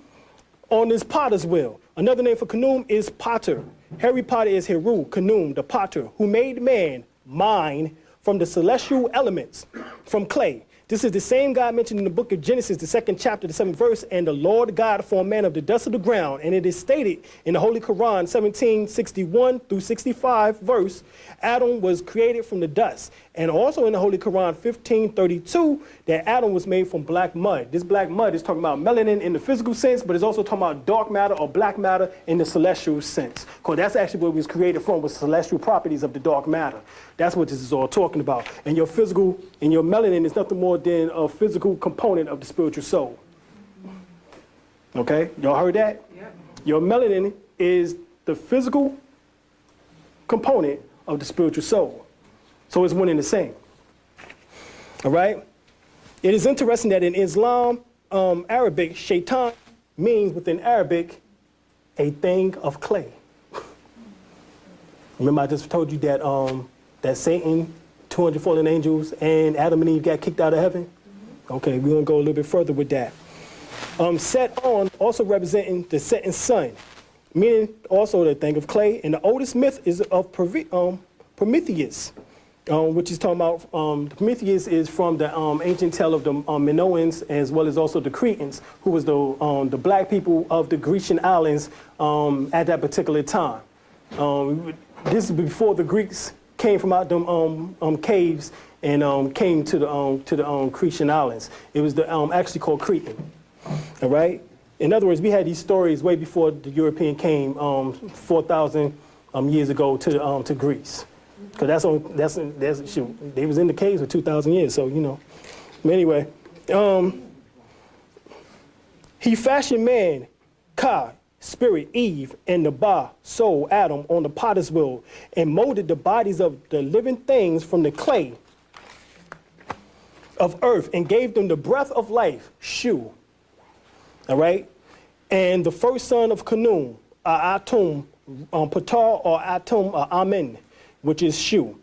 on this potter's wheel. Another name for Khnum is Potter. Harry Potter is Heru, Khnum, the Potter, who made man, mine, from the celestial elements, from clay. This is the same God mentioned in the book of Genesis, the 2nd chapter, the 7th verse, and the Lord God formed man of the dust of the ground. And it is stated in the Holy Quran, 1761 through 65 verse, Adam was created from the dust. And also in the Holy Quran, 1532, that Adam was made from black mud. This black mud is talking about melanin in the physical sense, but it's also talking about dark matter or black matter in the celestial sense. Because that's actually what it was created from, was celestial properties of the dark matter. That's what this is all talking about. And your physical and your melanin is nothing more than a physical component of the spiritual soul. Okay? Y'all heard that? Yep. Your melanin is the physical component of the spiritual soul. So it's one and the same. All right? It is interesting that in Islam, Arabic, shaitan means within Arabic a thing of clay. Remember I just told you that that Satan, 200 fallen angels, and Adam and Eve got kicked out of heaven? Okay, we're going to go a little bit further with that. Set on, also representing the setting sun, meaning also the thing of clay. And the oldest myth is of Prometheus, which is talking about, Prometheus is from the ancient tale of the Minoans, as well as also the Cretans, who was the black people of the Grecian islands at that particular time. This is before the Greeks came from out them caves and came to the Cretan islands. It was actually called Cretan. All right. In other words, we had these stories way before the European came 4,000 years ago to Greece. Because shoot, they was in the caves for 2,000 years. So you know. But anyway, he fashioned man, Ka, spirit, Eve, and the Ba, soul, Adam, on the potter's wheel, and molded the bodies of the living things from the clay of earth, and gave them the breath of life, Shu. All right? And the first son of Khnum, Atum, Patar, or Atum, or Amen, which is Shu.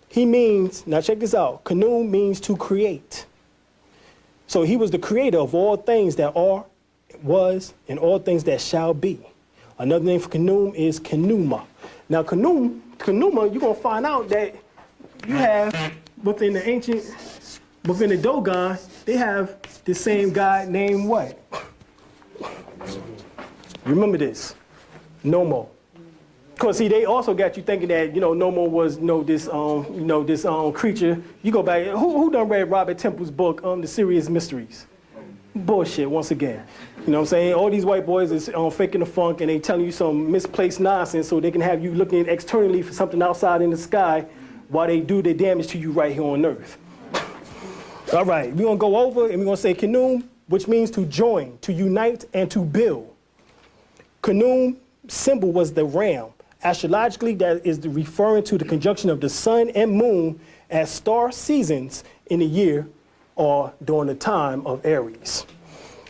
He means, now check this out, Khnum means to create. So he was the creator of all things that are, was, and all things that shall be. Another name for Khnum is Khnuma. Now Khnuma, you're going to find out that you have, within the Dogon, they have the same God named what? Remember this. Nomo. Because see, they also got you thinking that, Nomo was, this creature. You go back, who done read Robert Temple's book, The Serious Mysteries? Bullshit, once again. You know what I'm saying? All these white boys is faking the funk and they telling you some misplaced nonsense so they can have you looking externally for something outside in the sky while they do their damage to you right here on earth. All right, we're gonna go over and we're gonna say Kanum, which means to join, to unite, and to build. Kanum symbol was the ram. Astrologically, that is referring to the conjunction of the sun and moon as star seasons in the year or during the time of Aries.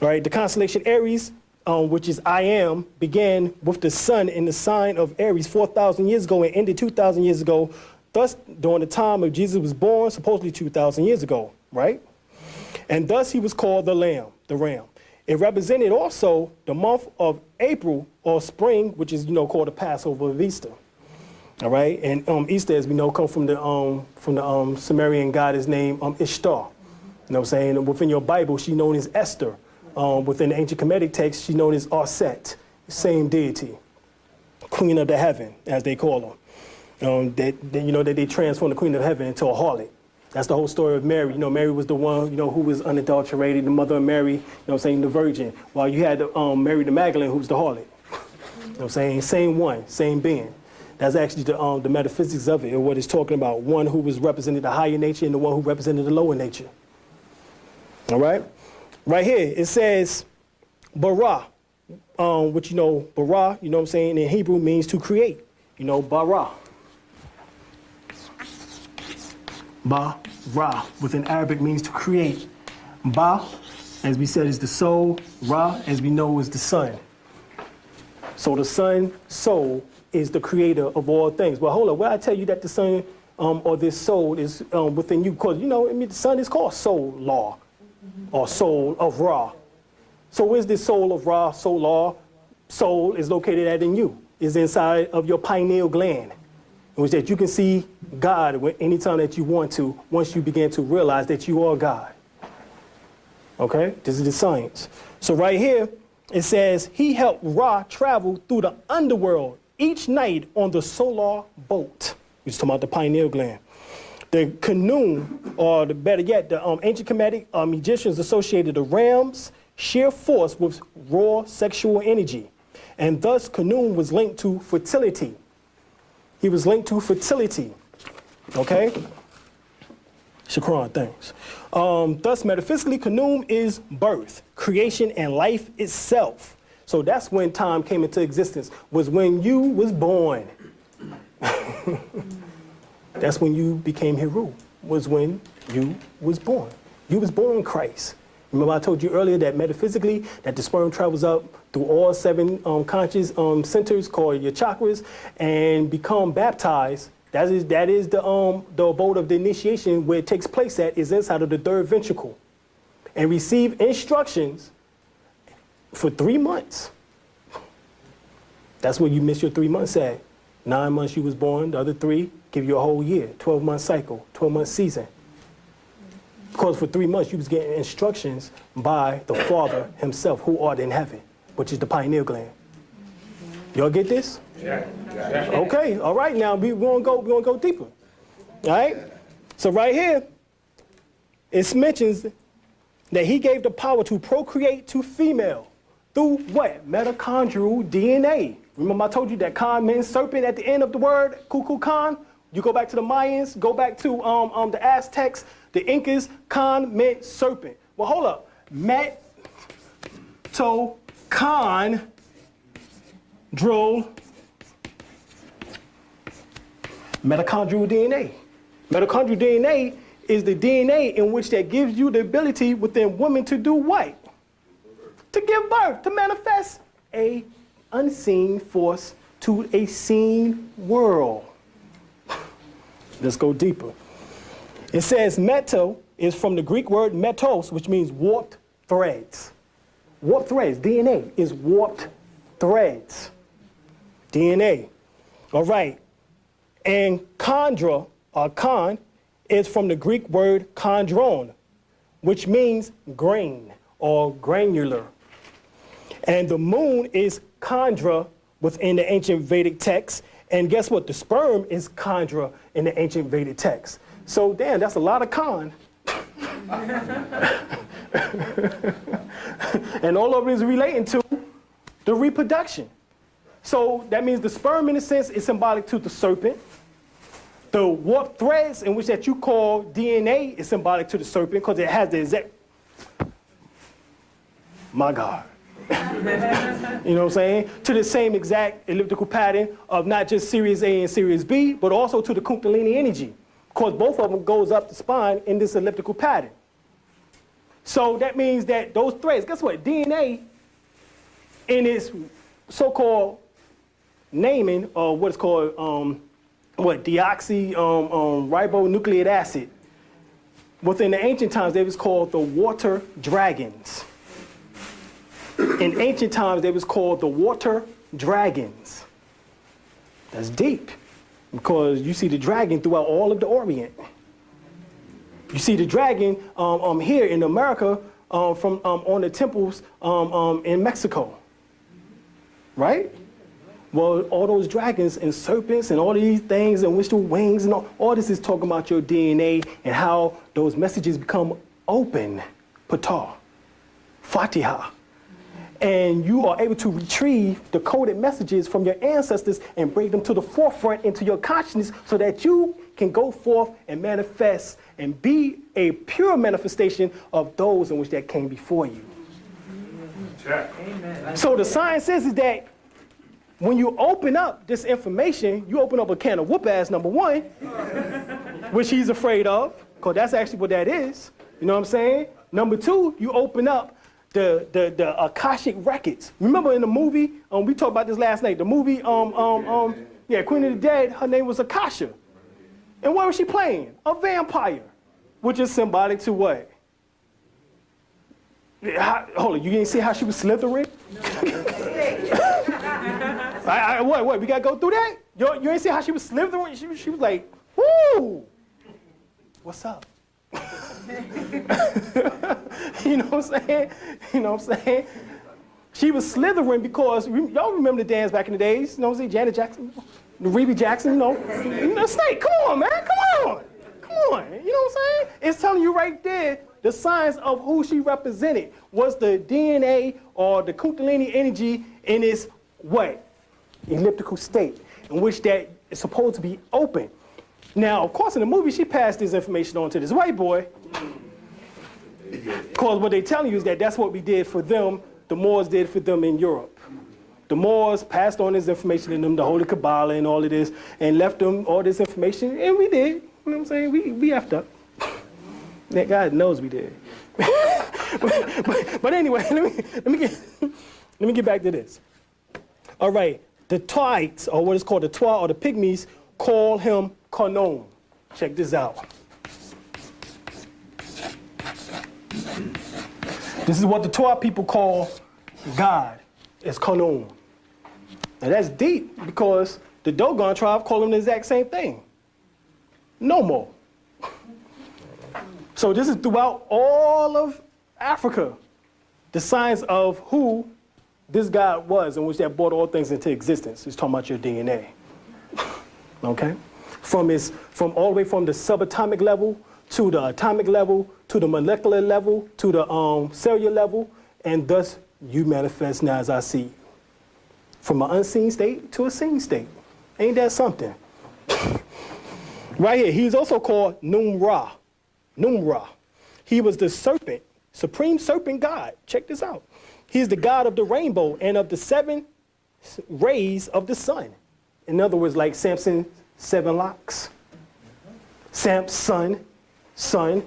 All right, the constellation Aries, which is I Am, began with the sun in the sign of Aries 4,000 years ago and ended 2,000 years ago. Thus, during the time of Jesus was born, supposedly 2,000 years ago, right? And thus he was called the Lamb, the Ram. It represented also the month of April or spring, which is, called the Passover of Easter. All right, and Easter, as we know, comes from the Sumerian goddess named Ishtar. You know what I'm saying? Within your Bible, she's known as Esther. Within the ancient Kemetic text, she's known as Arset, same deity, queen of the heaven, as they call her. That they transformed the queen of heaven into a harlot. That's the whole story of Mary. Mary was the one, who was unadulterated, the mother of Mary, the virgin. While you had Mary the Magdalene, who's the harlot. You know what I'm saying? Same one, same being. That's actually the metaphysics of it, and what it's talking about. One who was represented the higher nature and the one who represented the lower nature. All right? Right here, it says bara, which, bara, what I'm saying, in Hebrew means to create. Bara. Ba-ra, within Arabic means to create. Ba, as we said, is the soul. Ra, as we know, is the sun. So the sun, soul, is the creator of all things. Well, hold on, where I tell you that the sun or this soul is within you, because, the sun is called soul law or soul of Ra. So where's this soul of Ra, soul law? Soul is located at in you, is inside of your pineal gland, in which that you can see God anytime that you want to, once you begin to realize that you are God. Okay? This is the science. So right here, it says, he helped Ra travel through the underworld each night on the solar boat. We're just talking about the pineal gland. The Kanum, or the better yet, the ancient Kemetic Egyptians associated the ram's sheer force with raw sexual energy. And thus Kanum was linked to fertility. He was linked to fertility, okay? Shukran, thanks. Thus, metaphysically, Kanum is birth, creation, and life itself. So that's when time came into existence, was when you was born. That's when you became Heru, was when you was born. You was born Christ. Remember I told you earlier that metaphysically, that the sperm travels up through all 7 conscious centers called your chakras and become baptized. That is the abode of the initiation where it takes place at is inside of the 3rd ventricle. And receive instructions for 3 months. That's where you miss your 3 months at. 9 months you was born, the other 3 give you a whole year, 12-month cycle, 12-month season. Because for 3 months you was getting instructions by the Father himself who art in heaven, which is the pineal gland. Y'all get this? Yeah. Okay, all right, now we're gonna go deeper. All right? So right here, it mentions that he gave the power to procreate to female through what? Mitochondrial DNA. Remember I told you that Khan means serpent at the end of the word, Kuku Khan? You go back to the Mayans, go back to the Aztecs, the Incas, Khan meant serpent. Well, hold up. Mitochondrial DNA. Mitochondrial DNA is the DNA in which that gives you the ability within women to do what? To give birth, to manifest a unseen force to a seen world. Let's go deeper. It says meto is from the Greek word metos, which means warped threads. Warped threads, DNA is warped threads. DNA. All right. And chondra, or con, is from the Greek word chondron, which means grain or granular. And the moon is Chandra within the ancient Vedic text. And guess what? The sperm is Chandra in the ancient Vedic text. So, damn, that's a lot of Khan. And all of it is relating to the reproduction. So that means the sperm, in a sense, is symbolic to the serpent. The warp threads, in which that you call DNA, is symbolic to the serpent because it has the exact. My God. You know what I'm saying? To the same exact elliptical pattern of not just Series A and Series B, but also to the Kundalini energy. Because both of them goes up the spine in this elliptical pattern. So that means that those threads, guess what? DNA in its so-called naming, or what's called deoxyribonucleic acid. Within the ancient times, they was called the water dragons. In ancient times, they was called the water dragons. That's deep, because you see the dragon throughout all of the Orient. You see the dragon here in America from on the temples in Mexico, right? Well, all those dragons and serpents and all these things and with the wings and all this is talking about your DNA and how those messages become open, Patah, Fatiha. And you are able to retrieve the coded messages from your ancestors and bring them to the forefront into your consciousness so that you can go forth and manifest and be a pure manifestation of those in which that came before you. Amen. So the science is that when you open up this information, you open up a can of whoop ass, number one, which he's afraid of, because that's actually what that is. You know what I'm saying? Number two, you open up the Akashic records. Remember in the movie, we talked about this last night, the movie, Queen of the Dead, her name was Akasha. And what was she playing? A vampire, which is symbolic to what? Hold on, you didn't see how she was slithering? What, we gotta go through that? You didn't see how she was slithering? She was like, whoo, what's up? You know what I'm saying? You know what I'm saying? She was slithering because, y'all remember the dance back in the days, you know what I'm saying? Janet Jackson, Rebe Jackson, you know, Snake, come on, man, come on. You know what I'm saying? It's telling you right there, the signs of who she represented was the DNA or the Kundalini energy in its what? Elliptical state, in which that is supposed to be open. Now, of course, in the movie, she passed this information on to this white boy. Because what they're telling you is that that's what we did for them, the Moors did for them in Europe. The Moors passed on this information to them, the Holy Kabbalah and all of this, and left them all this information, and we did. You know what I'm saying? We effed up. That God knows we did. but anyway, let me get back to this. All right, the Twites, or what is called the Twa or the Pygmies, call him Khanum. Check this out. This is what the Twa people call God, is Khanum. Now that's deep because the Dogon tribe call him the exact same thing. No more. So this is throughout all of Africa, the signs of who this God was in which that brought all things into existence. It's talking about your DNA. Okay? From all the way from the subatomic level to the atomic level to the molecular level to the cellular level, and thus you manifest now as I see you. From an unseen state to a seen state. Ain't that something? Right here, he's also called Num-Ra. Num-Ra. He was the serpent, supreme serpent god. Check this out. He's the god of the rainbow and of the 7 rays of the sun. In other words, like Samson's 7 locks. Samson, son,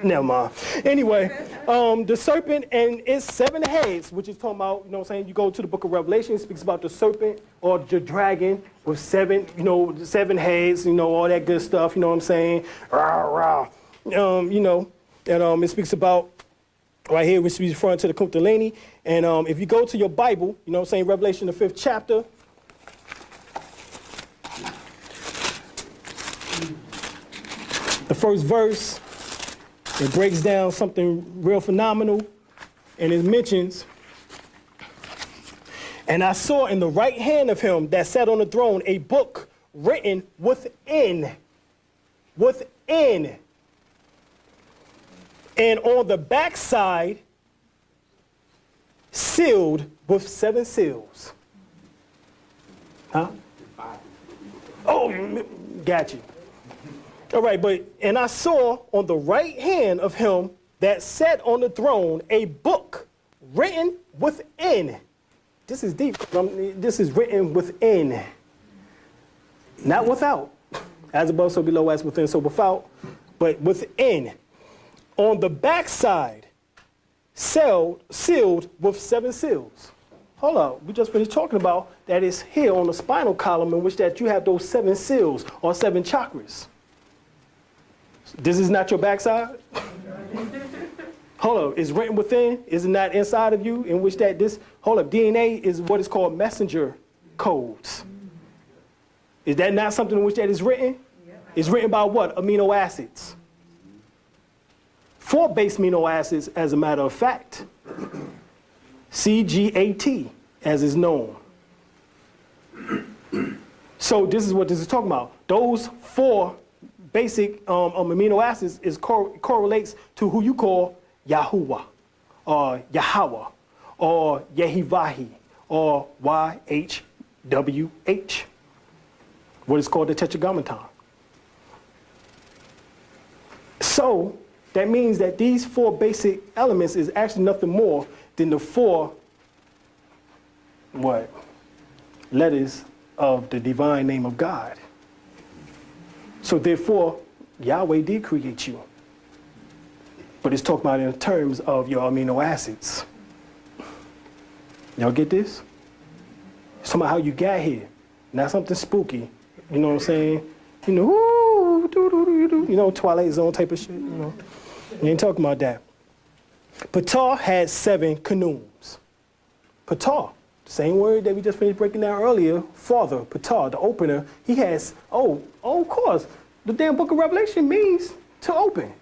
never mind. Anyway, the serpent and its 7 heads, which is talking about, you know what I'm saying, you go to the book of Revelation, it speaks about the serpent or the dragon with 7 heads, all that good stuff, you know what I'm saying? Rah, rah. And it speaks about right here, which is referring to the Kundalini. And if you go to your Bible, you know what I'm saying, Revelation, the 5th chapter. The first verse, it breaks down something real phenomenal. And it mentions And I saw in the right hand of him that sat on the throne a book written within. And on the backside, sealed with 7 seals. Huh? Oh, got you. All right, and I saw on the right hand of him that sat on the throne a book written within. This is deep. This is written within, not without. As above, so below, as within, so without, but within. On the backside, sealed with 7 seals. Hold up, we just finished talking about that it's here on the spinal column in which that you have those 7 seals or 7 chakras. This is not your backside? Hold up, it's written within, is it not inside of you in which that this, hold up, DNA is what is called messenger codes. Is that not something in which that is written? It's written by what? Amino acids. 4 base amino acids, as a matter of fact. CGAT, as is known. So this is what this is talking about. Those 4 basic amino acids correlates to who you call Yahuwah, or Yahweh, or Yehivahi, or YHWH, what is called the Tetragrammaton. So that means that these 4 basic elements is actually nothing more than the 4 letters of the divine name of God. So therefore, Yahweh did create you. But it's talking about in terms of your amino acids. Y'all get this? It's talking about how you got here. Not something spooky. You know what I'm saying? You know, ooh, you know, Twilight Zone type of shit, you know. You ain't talking about that. Ptah had 7 kanums. Ptah, the same word that we just finished breaking down earlier, father, Ptah, the opener, he has, of course, the damn book of Revelation means to open.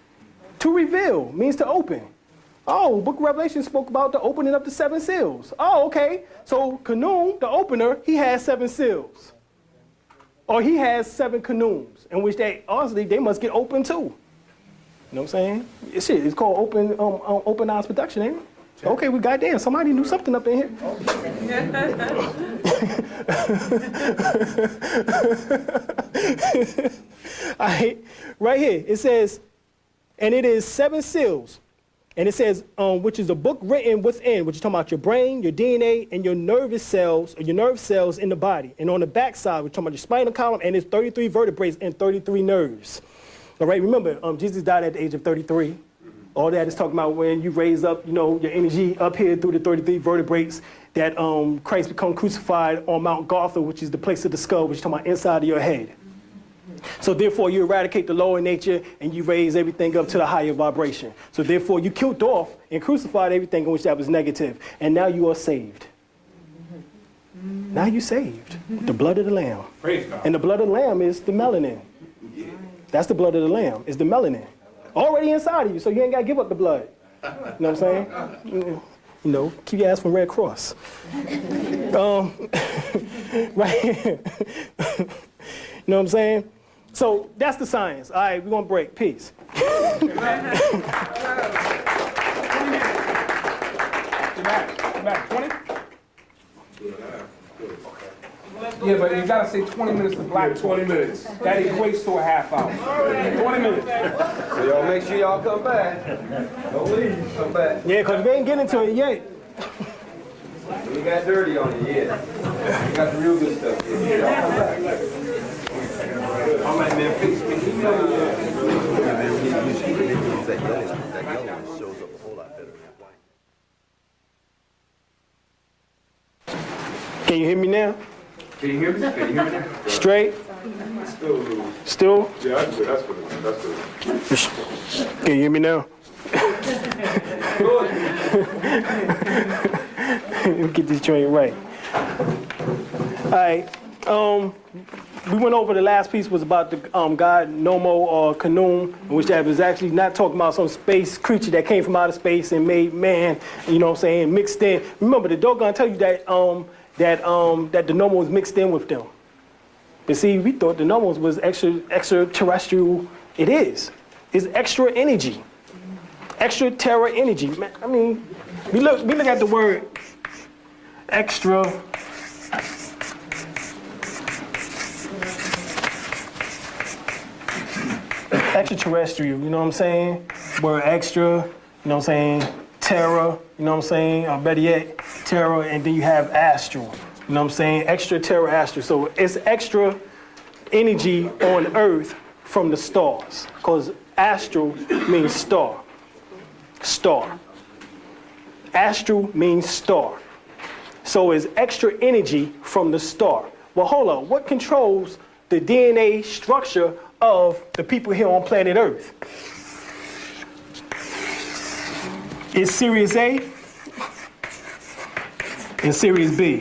To reveal means to open. Oh, book of Revelation spoke about the opening of the 7 seals. Oh, okay. So kanum, the opener, he has 7 seals. Or he has 7 kanums, in which honestly, they must get open too. You know what I'm saying? It's called open eyes production, ain't it? Okay, we goddamn, somebody knew something up in here. All right, right here, it says, and it is 7 seals. And it says, which is a book written within, which is talking about your brain, your DNA, and your nervous cells, or your nerve cells in the body. And on the back side, we're talking about your spinal column, and it's 33 vertebrae and 33 nerves. All right, remember, Jesus died at the age of 33. All that is talking about when you raise up, you know, your energy up here through the 33 vertebrae that Christ become crucified on Mount Golgotha, which is the place of the skull, which is talking about inside of your head. So therefore, you eradicate the lower nature and you raise everything up to the higher vibration. So therefore, you killed off and crucified everything in which that was negative. And now you are saved. Now you're saved. With the blood of the Lamb. Praise God. And the blood of the Lamb is the melanin. That's the blood of the Lamb, is the melanin. Already inside of you, so you ain't got to give up the blood. You know what I'm saying? You know, keep your ass from Red Cross. Right here. You know what I'm saying? So that's the science. All right, we're going to break. Peace. Back 20? Yeah, but you gotta say 20 minutes to block 20 minutes. That equates to a half hour. 20 minutes. So y'all make sure y'all come back. Don't leave, come back. Yeah, because we ain't getting to it yet. We got dirty on you yet. We got the real good stuff here. Y'all come back. All right, man, fix me. Can you hear me now? Can you hear me? Can you hear me now? Straight? Still? Yeah, that's good. That's good. Can you hear me now? Let me get this joint right. All right. We went over the last piece was about the god Nomo or Kanum, which that was actually not talking about some space creature that came from outer space and made man, you know what I'm saying, mixed in. Remember, the dog gonna tell you that that the normals mixed in with them. But see, we thought the normals was extraterrestrial. It is. It's extra energy. Extra terra energy. Man, I mean, we look at the word extra. Extraterrestrial, you know what I'm saying? Word extra, you know what I'm saying? Terra, you know what I'm saying? Or better yet, terra, and then you have astral, you know what I'm saying? Extra, terra, astral. So it's extra energy on Earth from the stars, because astral means star. Star. Astral means star. So it's extra energy from the star. Well, hold up. What controls the DNA structure of the people here on planet Earth? It's Series A and Series B.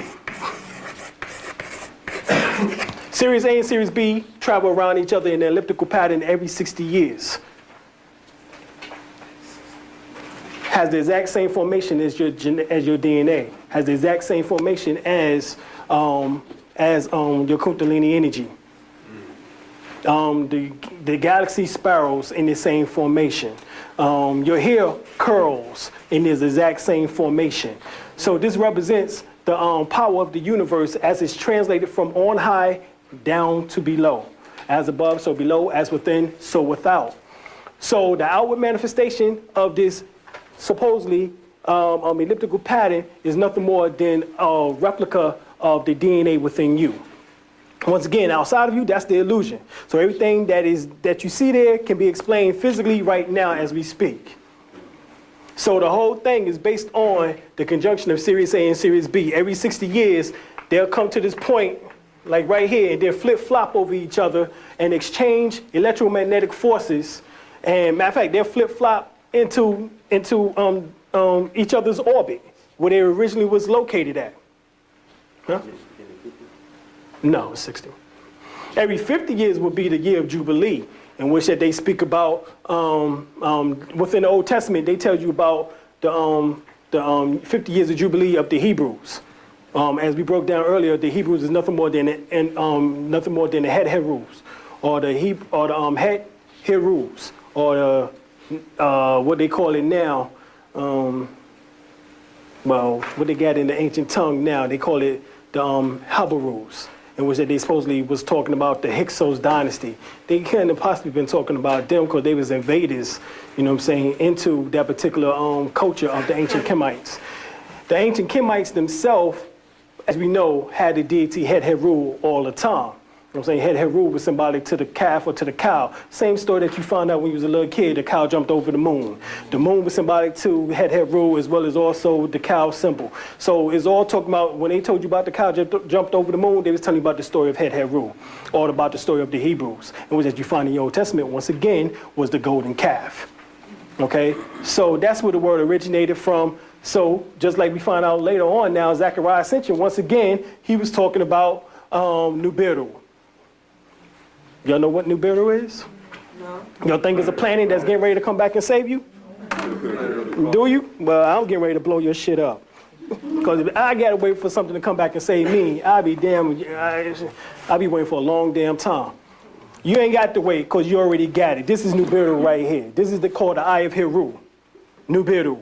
Series A and Series B travel around each other in an elliptical pattern every 60 years. Has the exact same formation as your DNA. Has the exact same formation as your Kundalini energy. The galaxy spirals in the same formation. Your hair curls in this exact same formation. So this represents the power of the universe as it's translated from on high down to below. As above, so below, as within, so without. So the outward manifestation of this supposedly elliptical pattern is nothing more than a replica of the DNA within you. Once again, outside of you, that's the illusion. So everything that you see there can be explained physically right now as we speak. So the whole thing is based on the conjunction of Series A and Series B. Every 60 years, they'll come to this point, like right here, and they'll flip-flop over each other and exchange electromagnetic forces. And matter of fact, they'll flip-flop into each other's orbit, where they originally was located at. Huh? No, it's 60. Every 50 years would be the year of Jubilee, in which that they speak about, within the Old Testament, they tell you about the 50 years of Jubilee of the Hebrews. As we broke down earlier, the Hebrews is nothing more than the Het Herus, or the Het Herus, or what they call it now. Well, what they got in the ancient tongue now, they call it the Habarus, in which they supposedly was talking about the Hyksos dynasty. They couldn't have possibly been talking about them because they was invaders, you know what I'm saying, into that particular culture of the ancient Kemites. The ancient Kemites themselves, as we know, had the deity Het Heru all the time. You know what I'm saying? Het Heru was symbolic to the calf or to the cow. Same story that you found out when you was a little kid, the cow jumped over the moon. The moon was symbolic to Het Heru as well as also the cow symbol. So it's all talking about, when they told you about the cow jumped over the moon, they was telling you about the story of Het Heru, or about the story of the Hebrews, and which, as you find in the Old Testament, once again, was the golden calf. Okay? So that's where the word originated from. So just like we find out later on now, Zechariah Ascension, once again, he was talking about Nibiru. Y'all know what Nibiru is? No. Y'all think it's a planet that's getting ready to come back and save you? Do you? Well, I'm getting ready to blow your shit up. Because if I gotta wait for something to come back and save me, I'll be waiting for a long damn time. You ain't got to wait because you already got it. This is Nibiru right here. This is called the Eye of Heru. Nibiru.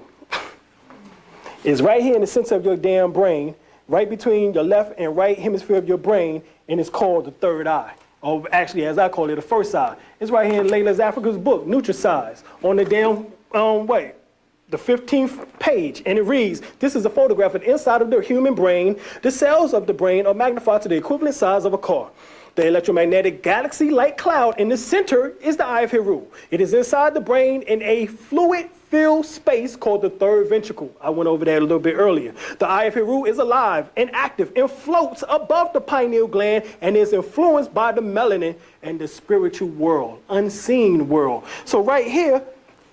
It's right here in the center of your damn brain, right between your left and right hemisphere of your brain, and it's called the third eye. Or actually, as I call it, the first eye. It's right here in Layla's Africa's book, Nutricides, on the damn, the 15th page. And it reads, this is a photograph of the inside of the human brain. The cells of the brain are magnified to the equivalent size of a car. The electromagnetic galaxy-like cloud in the center is the Eye of Heru. It is inside the brain in a fluid-filled space called the third ventricle. I went over that a little bit earlier. The Eye of Heru is alive and active and floats above the pineal gland and is influenced by the melanin and the spiritual world, unseen world. So right here,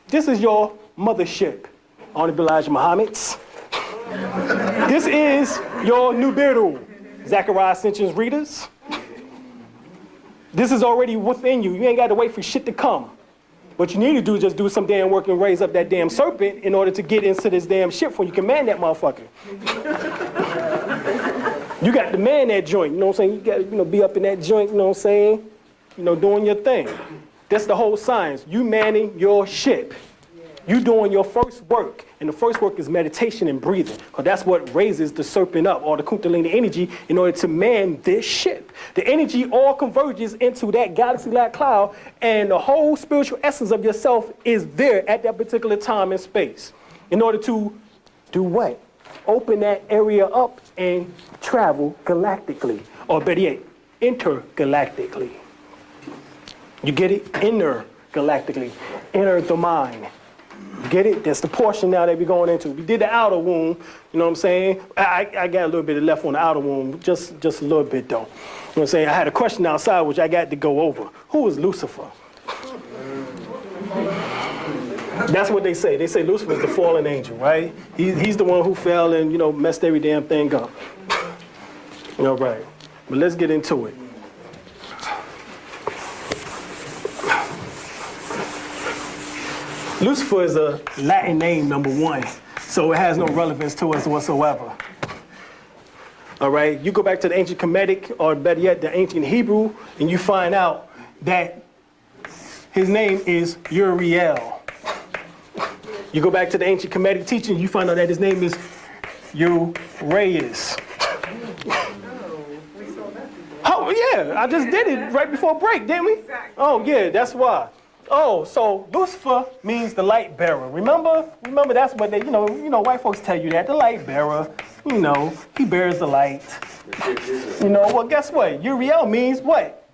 this is your mothership, Honorable Elijah Muhammad's. This is your Nibiru, Zechariah Ascension's readers. This is already within you. You ain't got to wait for shit to come. What you need to do is just do some damn work and raise up that damn serpent in order to get into this damn ship before you can man that motherfucker. You got to man that joint, you know what I'm saying? You got to, be up in that joint, you know what I'm saying? Doing your thing. That's the whole science. You manning your ship. You doing your first work. And the first work is meditation and breathing. Because that's what raises the serpent up, or the Kundalini energy, in order to man this ship. The energy all converges into that galaxy-like cloud, and the whole spiritual essence of yourself is there at that particular time and space. In order to do what? Open that area up and travel galactically. Or better yet, intergalactically. You get it? Intergalactically. Enter the mind. Get it? That's the portion now that we're going into. We did the outer womb, you know what I'm saying? I got a little bit left on the outer womb, just a little bit though. You know what I'm saying? I had a question outside which I got to go over. Who is Lucifer? That's what they say. They say Lucifer is the fallen angel, right? He's the one who fell and, messed every damn thing up. All right. But let's get into it. Lucifer is a Latin name, number one, so it has no relevance to us whatsoever. All right, you go back to the ancient Kemetic, or better yet, the ancient Hebrew, and you find out that his name is Uriel. You go back to the ancient Kemetic teaching, you find out that his name is Urias. Oh, yeah, I just did it right before break, didn't we? Oh, yeah, that's why. Oh, so Lucifer means the light bearer. Remember that's what they, white folks tell you that, the light bearer, he bears the light. Well, guess what? Uriel means what?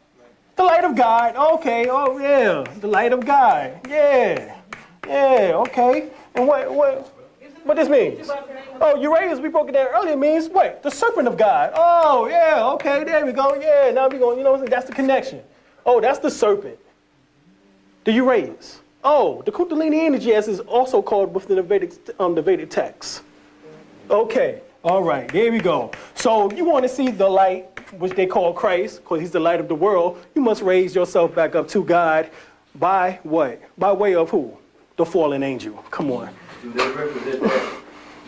The light of God. Okay, oh yeah, the light of God. Yeah, okay. And what this means? Oh, Urias, we broke it down earlier, means what? The serpent of God. Oh, yeah, okay, there we go. Yeah, now we're going, that's the connection. Oh, that's the serpent. The Urias. Oh, the Kundalini energy, as is also called within the Vedic text. Okay, all right, there we go. So you want to see the light, which they call Christ, because he's the light of the world. You must raise yourself back up to God by what? By way of who? The fallen angel. Come on. Do they represent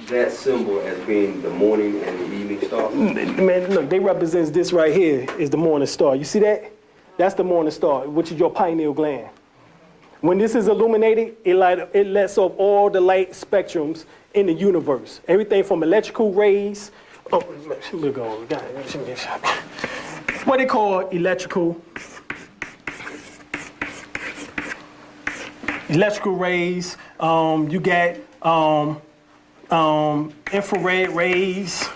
that symbol as being the morning and the evening star? Man, look, they represent this right here is the morning star. You see that? That's the morning star, which is your pineal gland. When this is illuminated, it lets off all the light spectrums in the universe. Everything from electrical rays. Oh, we'll go. What they call electrical rays. You get infrared rays.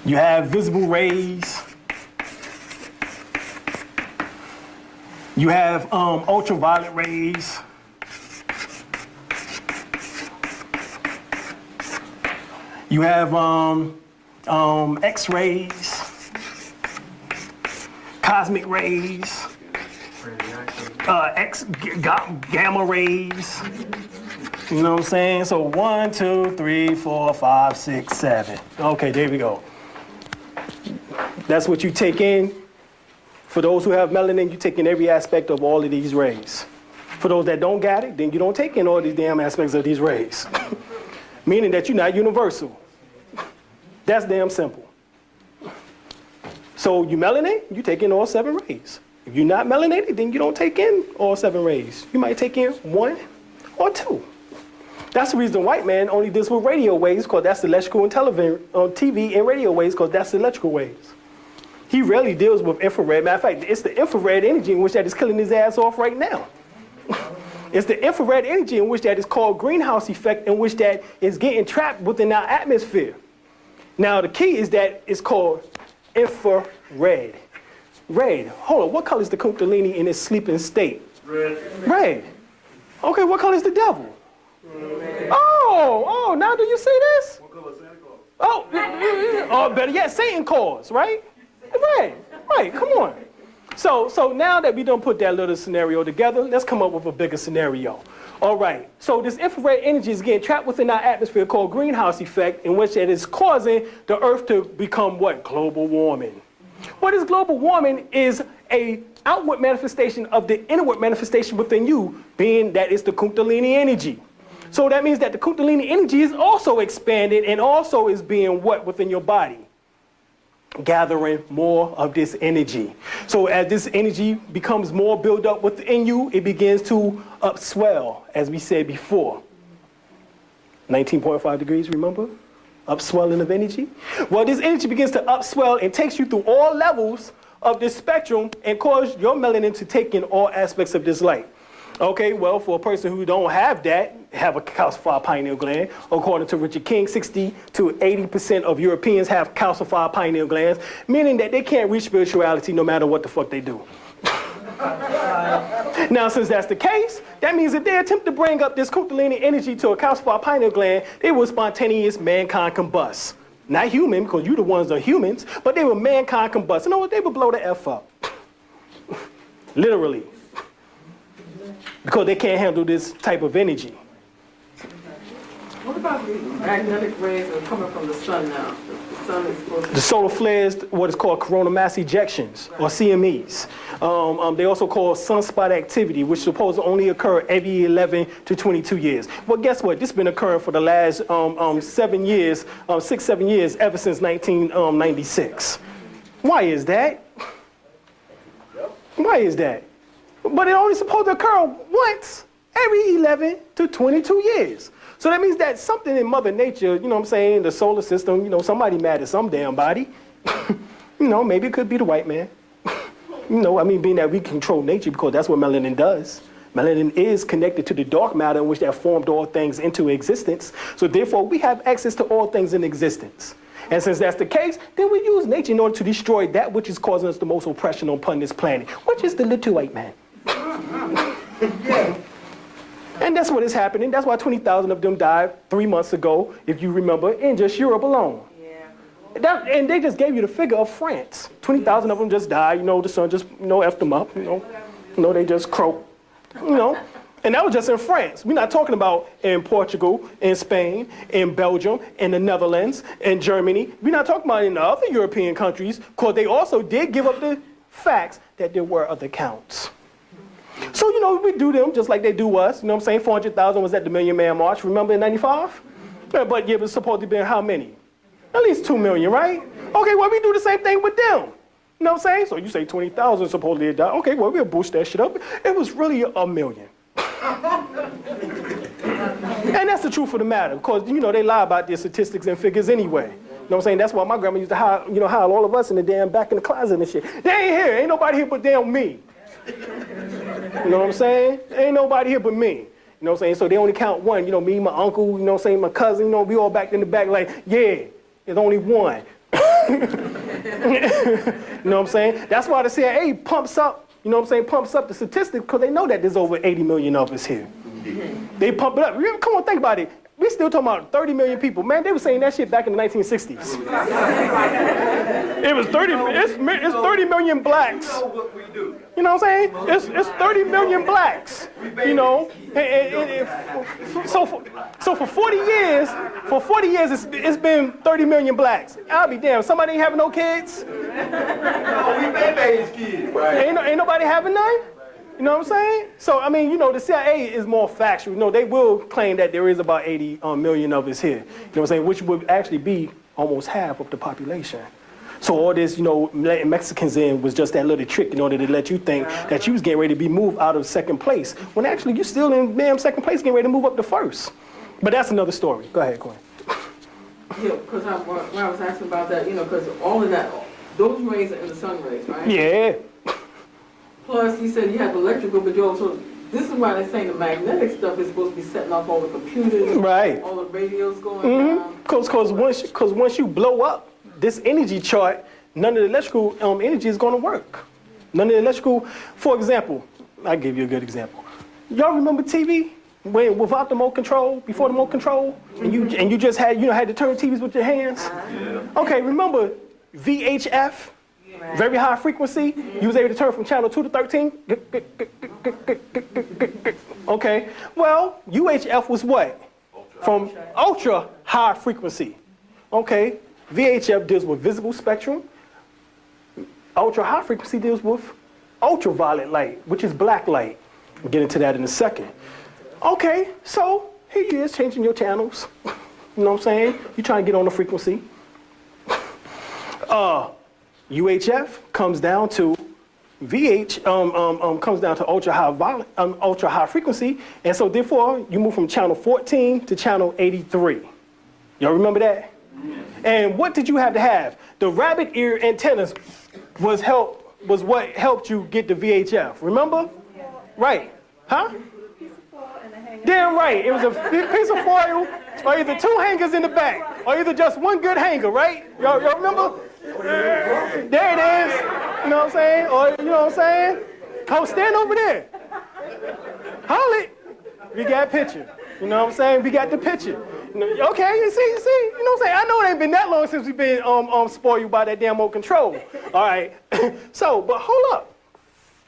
You have visible rays. You have ultraviolet rays. You have X-rays, cosmic rays, gamma rays. You know what I'm saying? So 1, 2, 3, 4, 5, 6, 7. Okay, there we go. That's what you take in. For those who have melanin, you take in every aspect of all of these rays. For those that don't got it, then you don't take in all these damn aspects of these rays. Meaning that you're not universal. That's damn simple. So you melanin, you take in all 7 rays. If you're not melanated, then you don't take in all 7 rays. You might take in 1 or 2. That's the reason white man only deals with radio waves, because that's electrical and television, TV and radio waves, because that's the electrical waves. He rarely deals with infrared. Matter of fact, it's the infrared energy in which that is killing his ass off right now. It's the infrared energy in which that is called greenhouse effect, in which that is getting trapped within our atmosphere. Now, the key is that it's called infrared. Red. Hold on, what color is the Kundalini in its sleeping state? Red. Red. Okay, what color is the devil? Red. Oh, now do you see this? What color is Santa Claus? Oh, better yet, Satan Claus, right? Right, come on. So now that we done put that little scenario together, let's come up with a bigger scenario. All right, so this infrared energy is getting trapped within our atmosphere called greenhouse effect, in which it is causing the earth to become what? Global warming. What is global warming is a outward manifestation of the inward manifestation within you, being that it's the Kundalini energy. So that means that the Kundalini energy is also expanded and also is being what within your body? Gathering more of this energy. So as this energy becomes more built up within you, it begins to upswell, as we said before. 19.5 degrees, remember? Upswelling of energy. Well, this energy begins to upswell and takes you through all levels of this spectrum and cause your melanin to take in all aspects of this light. Okay, well, for a person who don't have that, have a calcified pineal gland, according to Richard King, 60 to 80% of Europeans have calcified pineal glands, meaning that they can't reach spirituality no matter what the fuck they do. Now, since that's the case, that means if they attempt to bring up this Kundalini energy to a calcified pineal gland, they will spontaneous mankind combust. Not human, because you the ones that are humans, but they will mankind combust. You know what? They would blow the F up. Literally. Because they can't handle this type of energy. What about the magnetic rays that are coming from the sun now? The sun is supposed to... The solar flares, what is called coronal mass ejections, or CMEs. They also call sunspot activity, which is supposed to only occur every 11 to 22 years. Well, guess what? This has been occurring for the last 7 years, 6-7 years, ever since 1996. Why is that? Why is that? But it only supposed to occur once every 11 to 22 years. So that means that something in Mother Nature, you know what I'm saying, the solar system, you know, somebody mad at some damn body. You know, maybe it could be the white man. You know, I mean, being that we control nature because that's what melanin does. Melanin is connected to the dark matter in which that formed all things into existence. So therefore, we have access to all things in existence. And since that's the case, then we use nature in order to destroy that which is causing us the most oppression upon this planet, which is the little white man. And that's what is happening. That's why 20,000 of them died 3 months ago, if you remember, in just Europe alone. Yeah. And they just gave you the figure of France. 20,000 of them just died. You know, the sun just, you know, effed them up. You know, they just croaked. You know, and that was just in France. We're not talking about in Portugal, in Spain, in Belgium, in the Netherlands, in Germany. We're not talking about in the other European countries, because they also did give up the facts that there were other counts. So, you know, we do them just like they do us. You know what I'm saying? 400,000 was at the Million Man March, remember in 95? But yeah, it was supposed to be how many? At least 2 million, right? Okay, well, we do the same thing with them. You know what I'm saying? So you say 20,000 supposedly died. Okay, well, we'll boost that shit up. It was really 1 million. And that's the truth of the matter, because, you know, they lie about their statistics and figures anyway. You know what I'm saying? That's why my grandma used to hide, you know, hide all of us in the damn back in the closet and shit. They ain't here. Ain't nobody here but damn me. You know what I'm saying? Ain't nobody here but me. You know what I'm saying? So they only count one. You know, me, my uncle, you know what I'm saying, my cousin, you know, we all back in the back like, yeah, there's only one. You know what I'm saying? That's why the CIA pumps up, you know what I'm saying, pumps up the statistics because they know that there's over 80 million of us here. They pump it up. Come on, think about it. We still talking about 30 million people. Man, they were saying that shit back in the 1960s. It was 30, it's 30 million blacks. You know what we do. You know what I'm saying? It's 30 million blacks, you know. So for 40 years, it's been 30 million blacks. I'll be damned. Somebody ain't having no kids? No, we baby's kids. Right. Ain't nobody having none? You know what I'm saying? So, I mean, you know, the CIA is more factual. You know, they will claim that there is about 80 million of us here. You know what I'm saying? Which would actually be almost half of the population. So all this, you know, letting Mexicans in was just that little trick in order to let you think that you was getting ready to be moved out of second place, when actually you still in damn second place getting ready to move up to first. But that's another story. Go ahead, Gwen. Yeah, because when I was asking about that, you know, because all of that, those rays are in the sun rays, right? Yeah. Plus, he said you have electrical, but you also, this is why they're saying the magnetic stuff is supposed to be setting off all the computers, right? All the radios going down. Because once you blow up this energy chart, none of the electrical energy is going to work. None of the electrical, for example, I'll give you a good example. Y'all remember TV? When without the remote control, before the remote control, and you just had, you know, had to turn TVs with your hands? Yeah. Okay, remember VHF? Very high frequency. You was able to turn from channel 2 to 13. Okay. Well, UHF was what? From ultra high frequency. Okay. VHF deals with visible spectrum. Ultra high frequency deals with ultraviolet light, which is black light. We'll get into that in a second. Okay, so here you is changing your channels. You know what I'm saying? You're trying to get on the frequency. UHF comes down to VH, comes down to ultra high frequency, and so therefore you move from channel 14 to channel 83. Y'all remember that? And what did you have to have? The rabbit ear antennas was what helped you get the VHF. Remember? Right? Huh? Damn right. It was a big piece of foil, or either two hangers in the back, or either just one good hanger, right? Y'all remember? There it is. You know what I'm saying? Or you know what I'm saying? Come stand over there. Hold it. We got a picture. You know what I'm saying? We got the picture. Okay, you see, you know what I'm saying? I know it ain't been that long since we've been spoiled by that damn old control. All right. So, but hold up.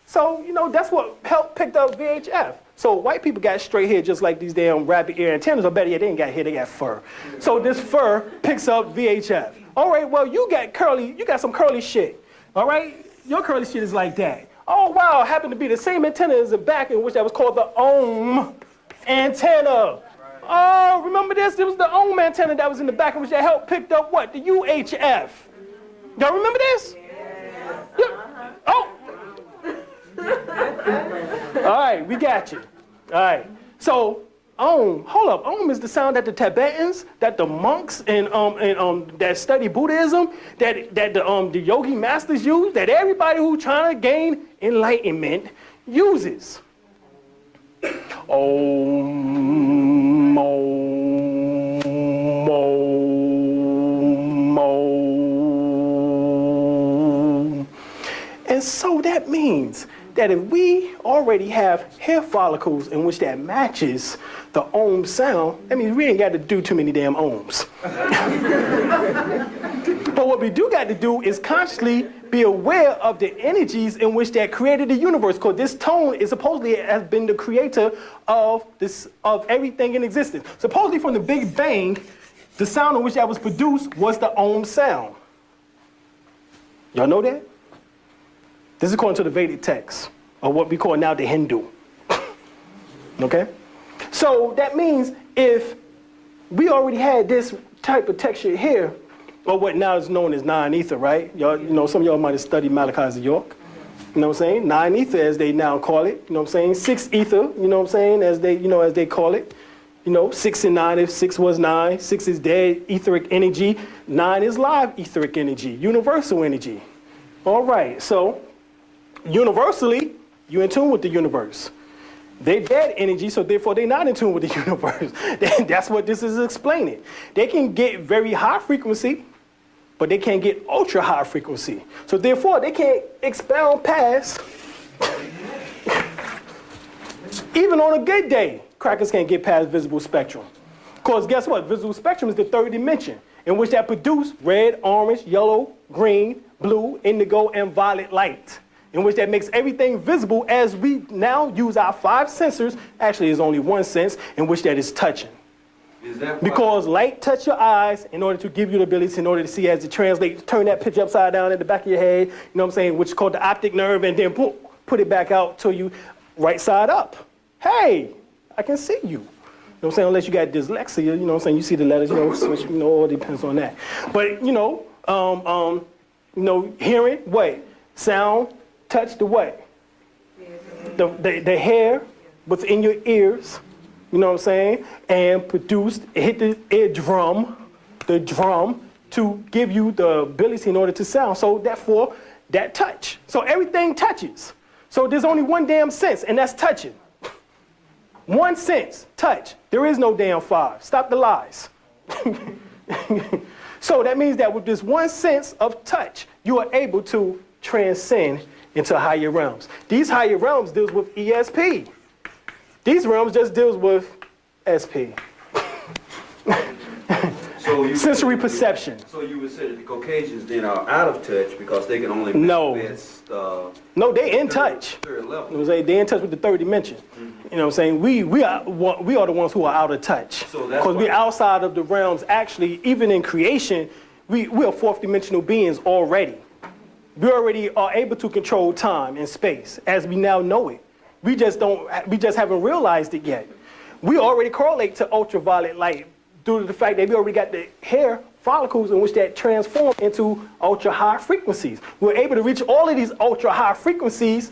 So, you know, that's what helped pick up VHF. So white people got straight hair just like these damn rabbit ear antennas, or better yet, they ain't got hair, they got fur. So this fur picks up VHF. All right, well, you got some curly shit. All right? Your curly shit is like that. Oh, wow, happened to be the same antenna as the back, in which that was called the ohm antenna. Oh, remember this? It was the ohm antenna that was in the back, in which that helped picked up what? The UHF. Y'all remember this? Yeah. Oh. All right, we got you. All right. So, hold up. Om is the sound that the Tibetans, that the monks and that study Buddhism, that the yogi masters use, that everybody who's trying to gain enlightenment uses. Om, om, om, om. And so that means that if we already have hair follicles in which that matches the ohm sound, that means we ain't got to do too many damn ohms. But what we do got to do is consciously be aware of the energies in which that created the universe, because this tone is supposedly has been the creator of everything in existence. Supposedly from the Big Bang, the sound in which that was produced was the ohm sound. Y'all know that? This is according to the Vedic text, or what we call now the Hindu. Okay? So that means if we already had this type of texture here, or what now is known as nine-ether, right? Y'all, you know, some of y'all might have studied Malachi's of York. You know what I'm saying? Nine-ether, as they now call it. You know what I'm saying? Six-ether, you know what I'm saying? As they call it. You know, 6 and 9, if 6 was 9, 6 is dead etheric energy, 9 is live etheric energy, universal energy. All right, so universally, you're in tune with the universe. They're dead energy, so therefore they're not in tune with the universe. That's what this is explaining. They can get very high frequency, but they can't get ultra high frequency. So therefore they can't expound past, even on a good day, crackers can't get past visible spectrum. Because guess what? Visible spectrum is the third dimension in which that produce red, orange, yellow, green, blue, indigo, and violet light, in which that makes everything visible as we now use our 5 sensors. Actually, there's only one sense in which that is touching. Is that because light touch your eyes in order to give you the ability, in order to see as it translates, turn that picture upside down in the back of your head, you know what I'm saying, which is called the optic nerve, and then put it back out to you right side up. Hey, I can see you. You know what I'm saying? Unless you got dyslexia, you know what I'm saying, you see the letters, you know, switch, you know, it depends on that. But, you know, hearing, what? Sound, touch the what? The hair within your ears, you know what I'm saying? And produced, hit the eardrum, the drum, to give you the ability in order to sound. So therefore, that touch. So everything touches. So there's only one damn sense, and that's touching. One sense, touch. There is no damn 5. Stop the lies. So that means that with this one sense of touch, you are able to transcend into higher realms. These higher realms deals with ESP. These realms just deals with SP. So sensory perception. So you would say that the Caucasians then are out of touch because they can only No. manifest, No, they in touch. third level. You know what I'm saying? They in touch with the third dimension. You know what I'm saying? We are the ones who are out of touch. So that's Because why- we're outside of the realms. Actually, even in creation, we are fourth dimensional beings already. We already are able to control time and space as we now know it. We just haven't realized it yet. We already correlate to ultraviolet light due to the fact that we already got the hair follicles in which that transform into ultra high frequencies. We're able to reach all of these ultra high frequencies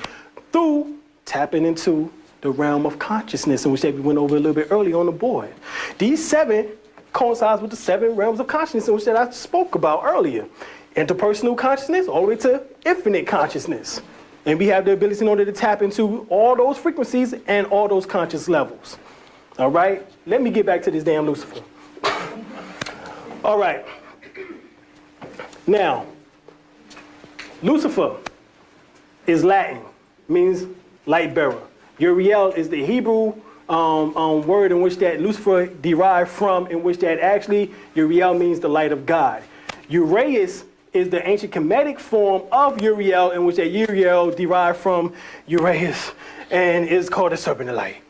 through tapping into the realm of consciousness, in which we went over a little bit earlier on the board. These 7 coincides with the 7 realms of consciousness in which that I spoke about earlier. Interpersonal consciousness all the way to infinite consciousness. And we have the ability in order to tap into all those frequencies and all those conscious levels. All right, let me get back to this damn Lucifer. All right. Now, Lucifer is Latin, means light bearer. Uriel is the Hebrew word in which that Lucifer derived from, in which that actually Uriel means the light of God. Uraeus is the ancient Kemetic form of Uriel, in which that Uriel derived from Uraeus and is called the serpent of light.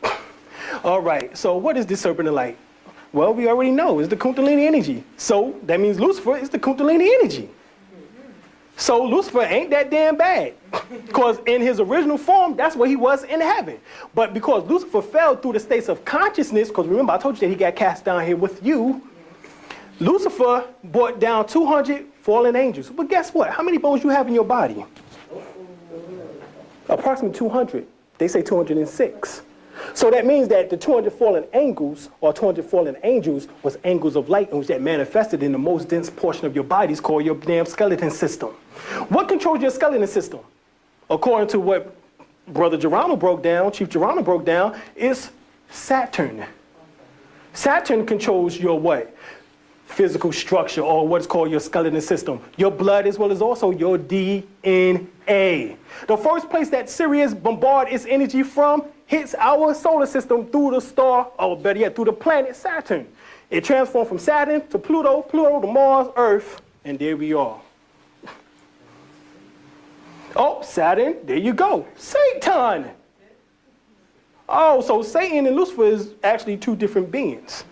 All right, so what is the serpent of light? Well, we already know it's the Kundalini energy. So that means Lucifer is the Kundalini energy. So Lucifer ain't that damn bad. Because in his original form, that's what he was in heaven. But because Lucifer fell through the states of consciousness, because remember I told you that he got cast down here with you, Lucifer brought down 200 fallen angels. But guess what? How many bones you have in your body? Approximately 200. They say 206. So that means that the 200 fallen angels, or 200 fallen angels, was angels of light in which that manifested in the most dense portion of your body, is called your damn skeleton system. What controls your skeleton system? According to what Brother Geronimo broke down, Chief Geronimo broke down, is Saturn. Saturn controls your what? Physical structure, or what's called your skeleton system. Your blood, as well as also your DNA. The first place that Sirius bombards its energy from hits our solar system through the star, or better yet, through the planet Saturn. It transformed from Saturn to Pluto, Pluto to Mars, Earth, and there we are. Oh, Saturn, there you go. Satan! Oh, so Satan and Lucifer is actually 2 different beings.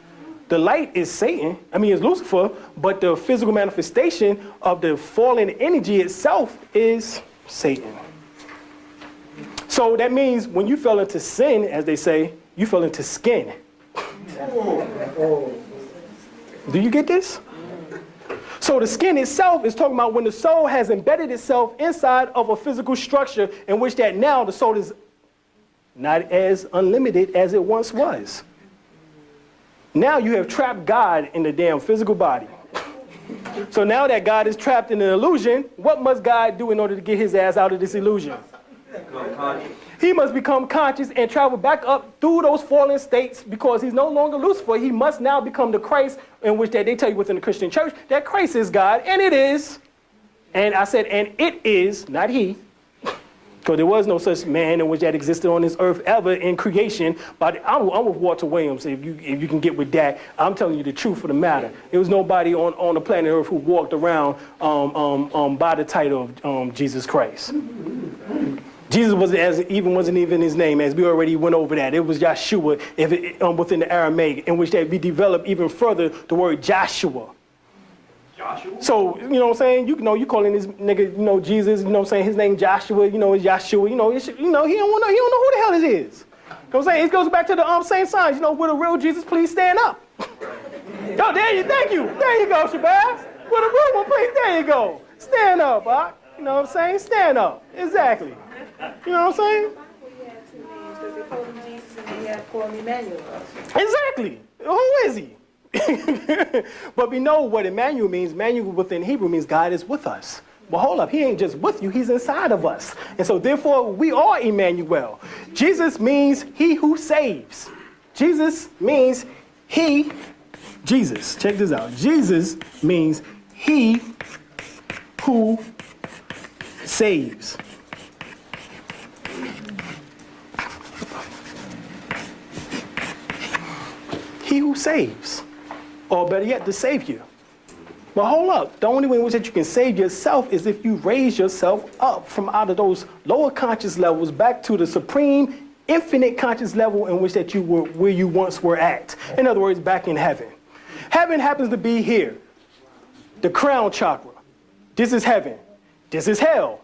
The light is Satan, is Lucifer, but the physical manifestation of the fallen energy itself is Satan. So that means when you fell into sin, as they say, you fell into skin. Do you get this? So the skin itself is talking about when the soul has embedded itself inside of a physical structure in which that now the soul is not as unlimited as it once was. Now you have trapped God in the damn physical body. So now that God is trapped in an illusion, what must God do in order to get his ass out of this illusion? He must become conscious and travel back up through those fallen states, because he's no longer Lucifer. He must now become the Christ, in which that they tell you within the Christian church that Christ is God, and it is. And I said, and it is, not he. Because there was no such man in which that existed on this earth ever in creation. But I'm with Walter Williams. If you can get with that, I'm telling you the truth of the matter. There was nobody on the planet Earth who walked around by the title of Jesus Christ. Jesus wasn't even his name, as we already went over that. It was Yahshua within the Aramaic, in which that we developed even further the word Joshua. So, you know what I'm saying? You calling this nigga, Jesus, you know what I'm saying? His name Joshua, is Yahshua, he don't know who the hell it is. You know what I'm saying? It goes back to the same signs, will the real Jesus please stand up? Oh, thank you. There you go, Shabazz. Will the real one please, there you go. Stand up, huh? You know what I'm saying? Stand up. Exactly. You know what I'm saying? We have 2 names, because they call him Jesus and they have called him Emmanuel. Exactly. Who is he? But we know what Emmanuel means. Emmanuel within Hebrew means God is with us. But hold up, he ain't just with you, he's inside of us. And so therefore, we are Emmanuel. Jesus means he who saves. Jesus means Jesus, check this out. Jesus means he who saves. He who saves. Or better yet, the Savior. But hold up, the only way in which that you can save yourself is if you raise yourself up from out of those lower conscious levels back to the supreme, infinite conscious level in which that you were, where you once were at. In other words, back in heaven. Heaven happens to be here. The crown chakra. This is heaven. this is hell.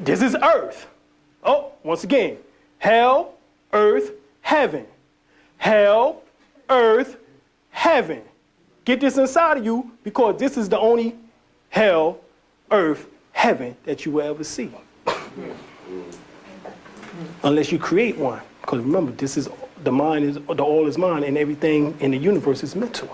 This is earth. Oh, once again, hell, earth, heaven. Hell, earth, heaven. Get this inside of you because this is the only hell, earth, heaven that you will ever see. Unless you create one. Because remember, this is the mind is the all is mind and everything in the universe is mental.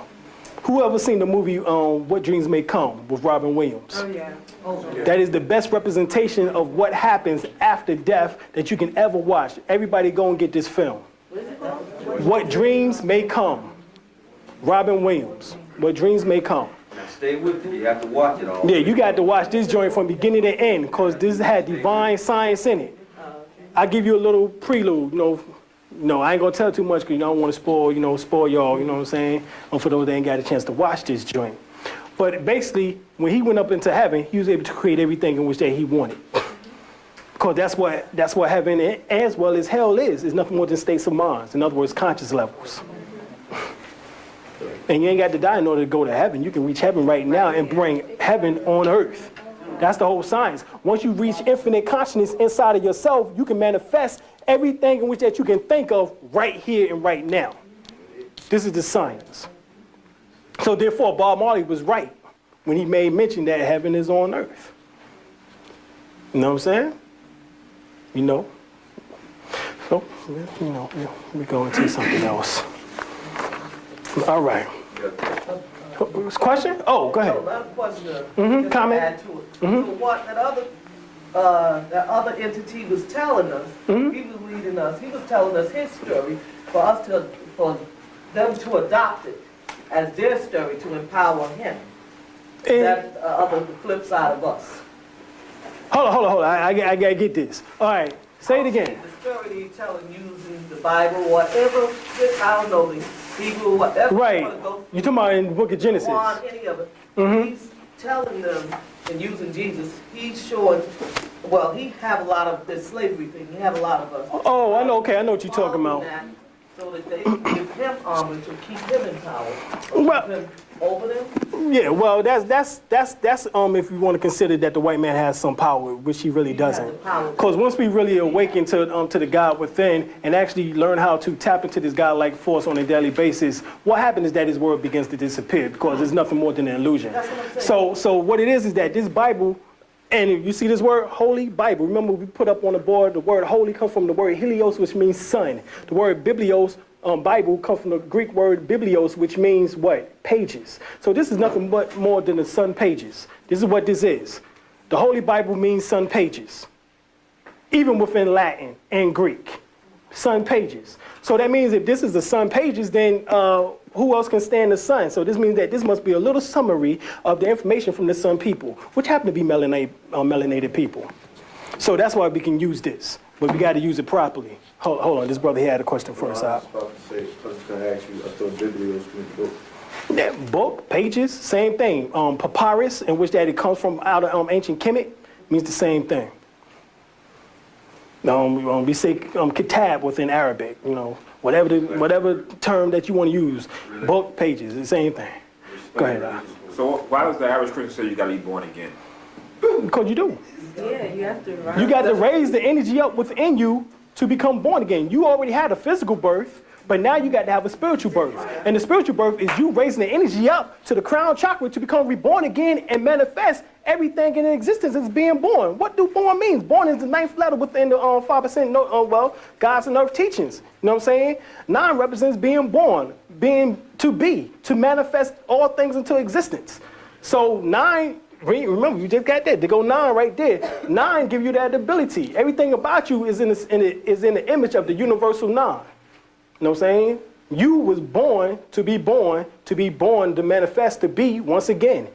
Who ever seen the movie What Dreams May Come with Robin Williams? Oh, yeah. That is the best representation of what happens after death that you can ever watch. Everybody go and get this film. What Dreams May Come. Robin Williams. What Dreams May Come. Now stay with it. You have to watch it all. Yeah, you got to watch this joint from beginning to end because this had divine science in it. I give you a little prelude, No, I ain't gonna tell too much because I don't want to spoil y'all, you know what I'm saying? For those that ain't got a chance to watch this joint. But basically, when he went up into heaven, he was able to create everything in which that he wanted. Because that's what heaven as well as hell is. It's nothing more than states of minds. In other words, conscious levels. And you ain't got to die in order to go to heaven. You can reach heaven right now and bring heaven on earth. That's the whole science. Once you reach infinite consciousness inside of yourself, you can manifest everything in which that you can think of right here and right now. This is the science. So therefore, Bob Marley was right when he made mention that heaven is on earth. You know what I'm saying? So, we go into something else. All right. Question? Oh, go ahead. Last question. Comment? Add to it. So what that other entity was telling us, he was leading us, he was telling us his story for them to adopt it as their story to empower him. That other the flip side of us. Hold on. I gotta get this. All right, say it again. The story that he's telling using the Bible, whatever, I don't know, the Hebrew, whatever. Right. You want to go You're talking about in the book of Genesis. on any of it. He's telling them and using Jesus, he's showing, well, he have a lot of this slavery thing. He have a lot of us. Oh, I know. Okay, I know what you're talking about. So that they can give him armor to keep him in power. Well, keep him over them. Yeah, well, that's if you want to consider that the white man has some power, which he really doesn't. Because once we really awaken to the God within and actually learn how to tap into this God-like force on a daily basis, what happens is that his word begins to disappear because it's nothing more than an illusion. That's what I'm saying. So what it is that this Bible, and you see this word, Holy Bible. Remember, we put up on the board, the word holy comes from the word helios, which means sun. The word biblios, Bible, comes from the Greek word biblios, which means what? Pages. So this is nothing but more than the sun pages. This is what this is. The Holy Bible means sun pages, even within Latin and Greek. Sun pages. So that means if this is the sun pages, then who else can stand the sun? So this means that this must be a little summary of the information from the sun people, which happen to be melanated people. So that's why we can use this, but we got to use it properly. Hold on, this brother here had a question first. I was about to say, I was going to ask you, I thought biblios meant book. Yeah, book, pages, same thing. Papyrus, in which that it comes from out of ancient Kemet, means the same thing. We say kitab within Arabic, whatever term that you want to use. Book, pages, the same thing. Go ahead. So why does the average Christian say you got to be born again? Because you do. Yeah, you have to. Right? You got to raise the energy up within you to become born again. You already had a physical birth, but now you got to have a spiritual birth. And the spiritual birth is you raising the energy up to the crown chakra to become reborn again and manifest everything in existence as being born. What do born means? Born is the ninth letter within the 5%, God's and earth teachings. You know what I'm saying? 9 represents being born, to manifest all things into existence. So 9, remember, you just got that. They go 9 right there. 9 give you that ability. Everything about you is in the image of the universal 9. You know what I'm saying? You was born, to manifest, to be once again.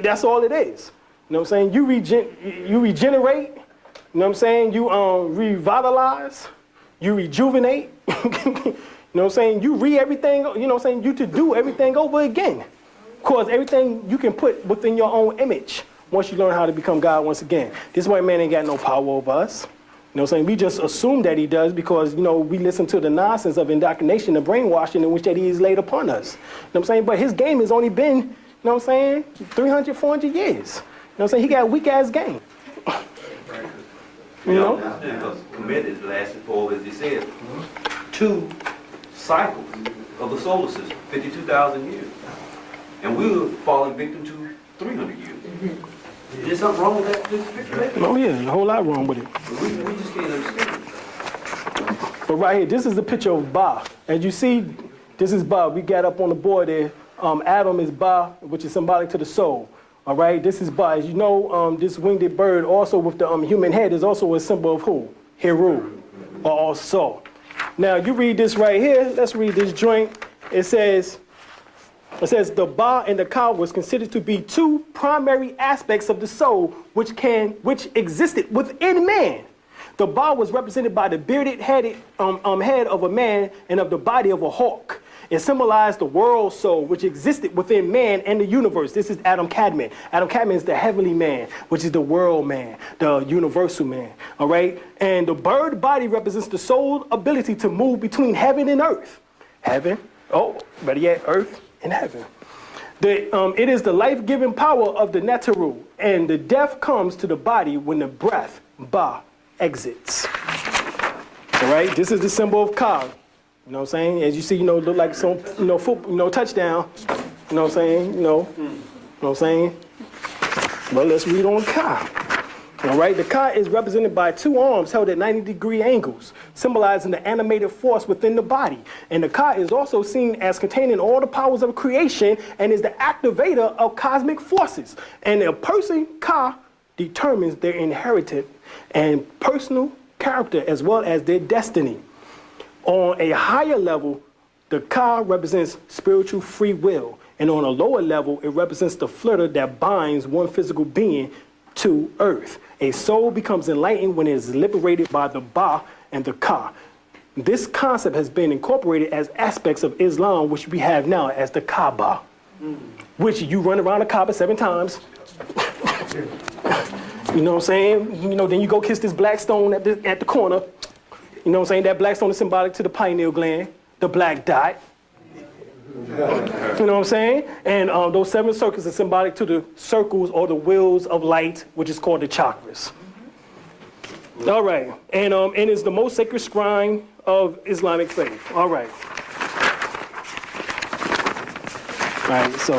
That's all it is. You know what I'm saying? You regenerate. You know what I'm saying? You revitalize. You rejuvenate. You know what I'm saying? You everything. You know what I'm saying? You to do everything over again. Because everything you can put within your own image once you learn how to become God once again. This white man ain't got no power over us. You know what I'm saying? We just assume that he does because, we listen to the nonsense of indoctrination and brainwashing in which that he is laid upon us. You know what I'm saying? But his game has only been, 300, 400 years. what I'm saying? He got a weak ass game. You know? Because committed lasted for, as he said, 2 cycles of the solar system, 52,000 years. And we were falling victim to 300 years. Is there something wrong with that? This picture? Oh yeah, a whole lot wrong with it. We just can't understand. But right here, this is the picture of Ba. As you see, this is Ba. We got up on the board there. Adam is Ba, which is symbolic to the soul. All right, this is Ba. As you know, this winged bird also with the human head is also a symbol of who? Heru, or also. Now you read this right here. Let's read this joint. It says the Ba and the Ka was considered to be 2 primary aspects of the soul which existed within man. The Ba was represented by the bearded head of a man and of the body of a hawk. It symbolized the world soul which existed within man and the universe. This is Adam Kadmon. Adam Kadmon is the heavenly man, which is the world man, the universal man. All right? And the bird body represents the soul's ability to move between heaven and earth. Heaven, better yet, earth and heaven. It is the life-giving power of the Netaru, and the death comes to the body when the breath, Ba, exits. All right, this is the symbol of Ka. You know what I'm saying? As you see, look like some, touchdown. You know what I'm saying? You know what I'm saying? Well, let's read on Ka. All right, the Ka is represented by 2 arms held at 90-degree angles, symbolizing the animated force within the body. And the Ka is also seen as containing all the powers of creation and is the activator of cosmic forces. And a person, Ka, determines their inherited and personal character as well as their destiny. On a higher level, the Ka represents spiritual free will, and on a lower level, it represents the flutter that binds one physical being to earth. A soul becomes enlightened when it is liberated by the Ba and the Ka. This concept has been incorporated as aspects of Islam, which we have now as the Kaaba, which you run around the Kaaba 7 times. You know what I'm saying? Then you go kiss this black stone at the corner. You know what I'm saying? That black stone is symbolic to the pineal gland, the black dot. You know what I'm saying? And those 7 circles are symbolic to the circles or the wheels of light, which is called the chakras. All right. And it's the most sacred shrine of Islamic faith. All right. All right, so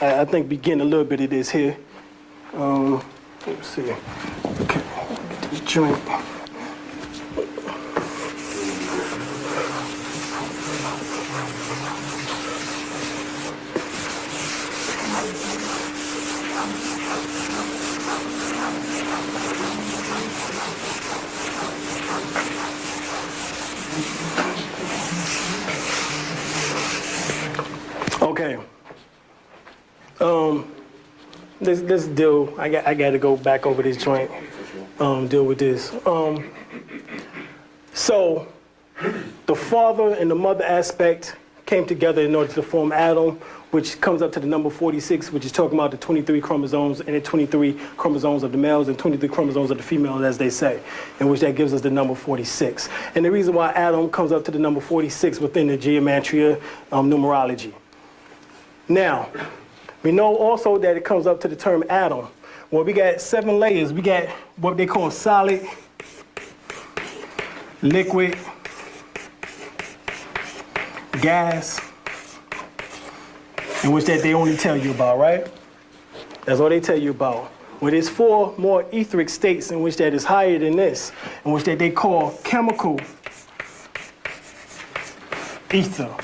I think we getting a little bit of this here. Let's see. Okay, get this joint. Okay. Let's deal. I got to go back over this joint. Deal with this. So, the father and the mother aspect came together in order to form Adam, which comes up to the number 46, which is talking about the 23 chromosomes and the 23 chromosomes of the males and 23 chromosomes of the females, as they say, in which that gives us the number 46. And the reason why Adam comes up to the number 46 within the gematria numerology. Now, we know also that it comes up to the term atom. Well, we got 7 layers. We got what they call solid, liquid, gas, in which that they only tell you about, right? That's all they tell you about. Well, there's 4 more etheric states in which that is higher than this, in which that they call chemical ether.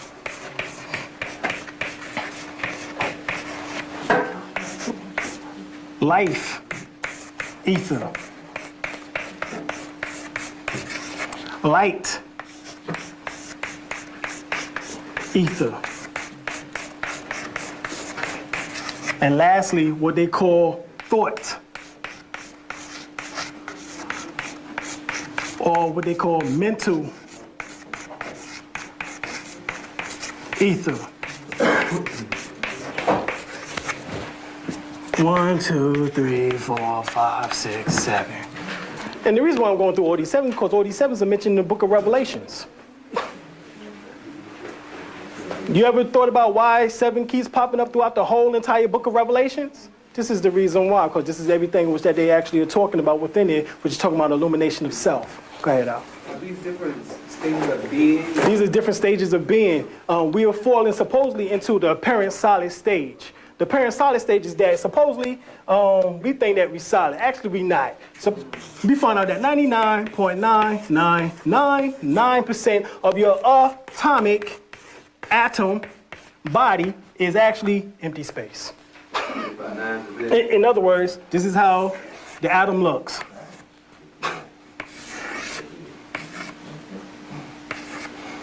Life, ether. Light, ether. And lastly, what they call thought, or what they call mental ether. 1, 2, 3, 4, 5, 6, 7. And the reason why I'm going through all these 7 is because all these 7s are mentioned in the book of Revelations. You ever thought about why 7 keeps popping up throughout the whole entire book of Revelations? This is the reason why, because this is everything which that they actually are talking about within it, which is talking about illumination of self. Go ahead, Al. Are these different stages of being? These are different stages of being. We are falling supposedly into the apparent solid stage. The apparent solid stage is that supposedly we think that we're solid. Actually, we're not. So we find out that 99.9999% of your atomic atom body is actually empty space. In other words, this is how the atom looks.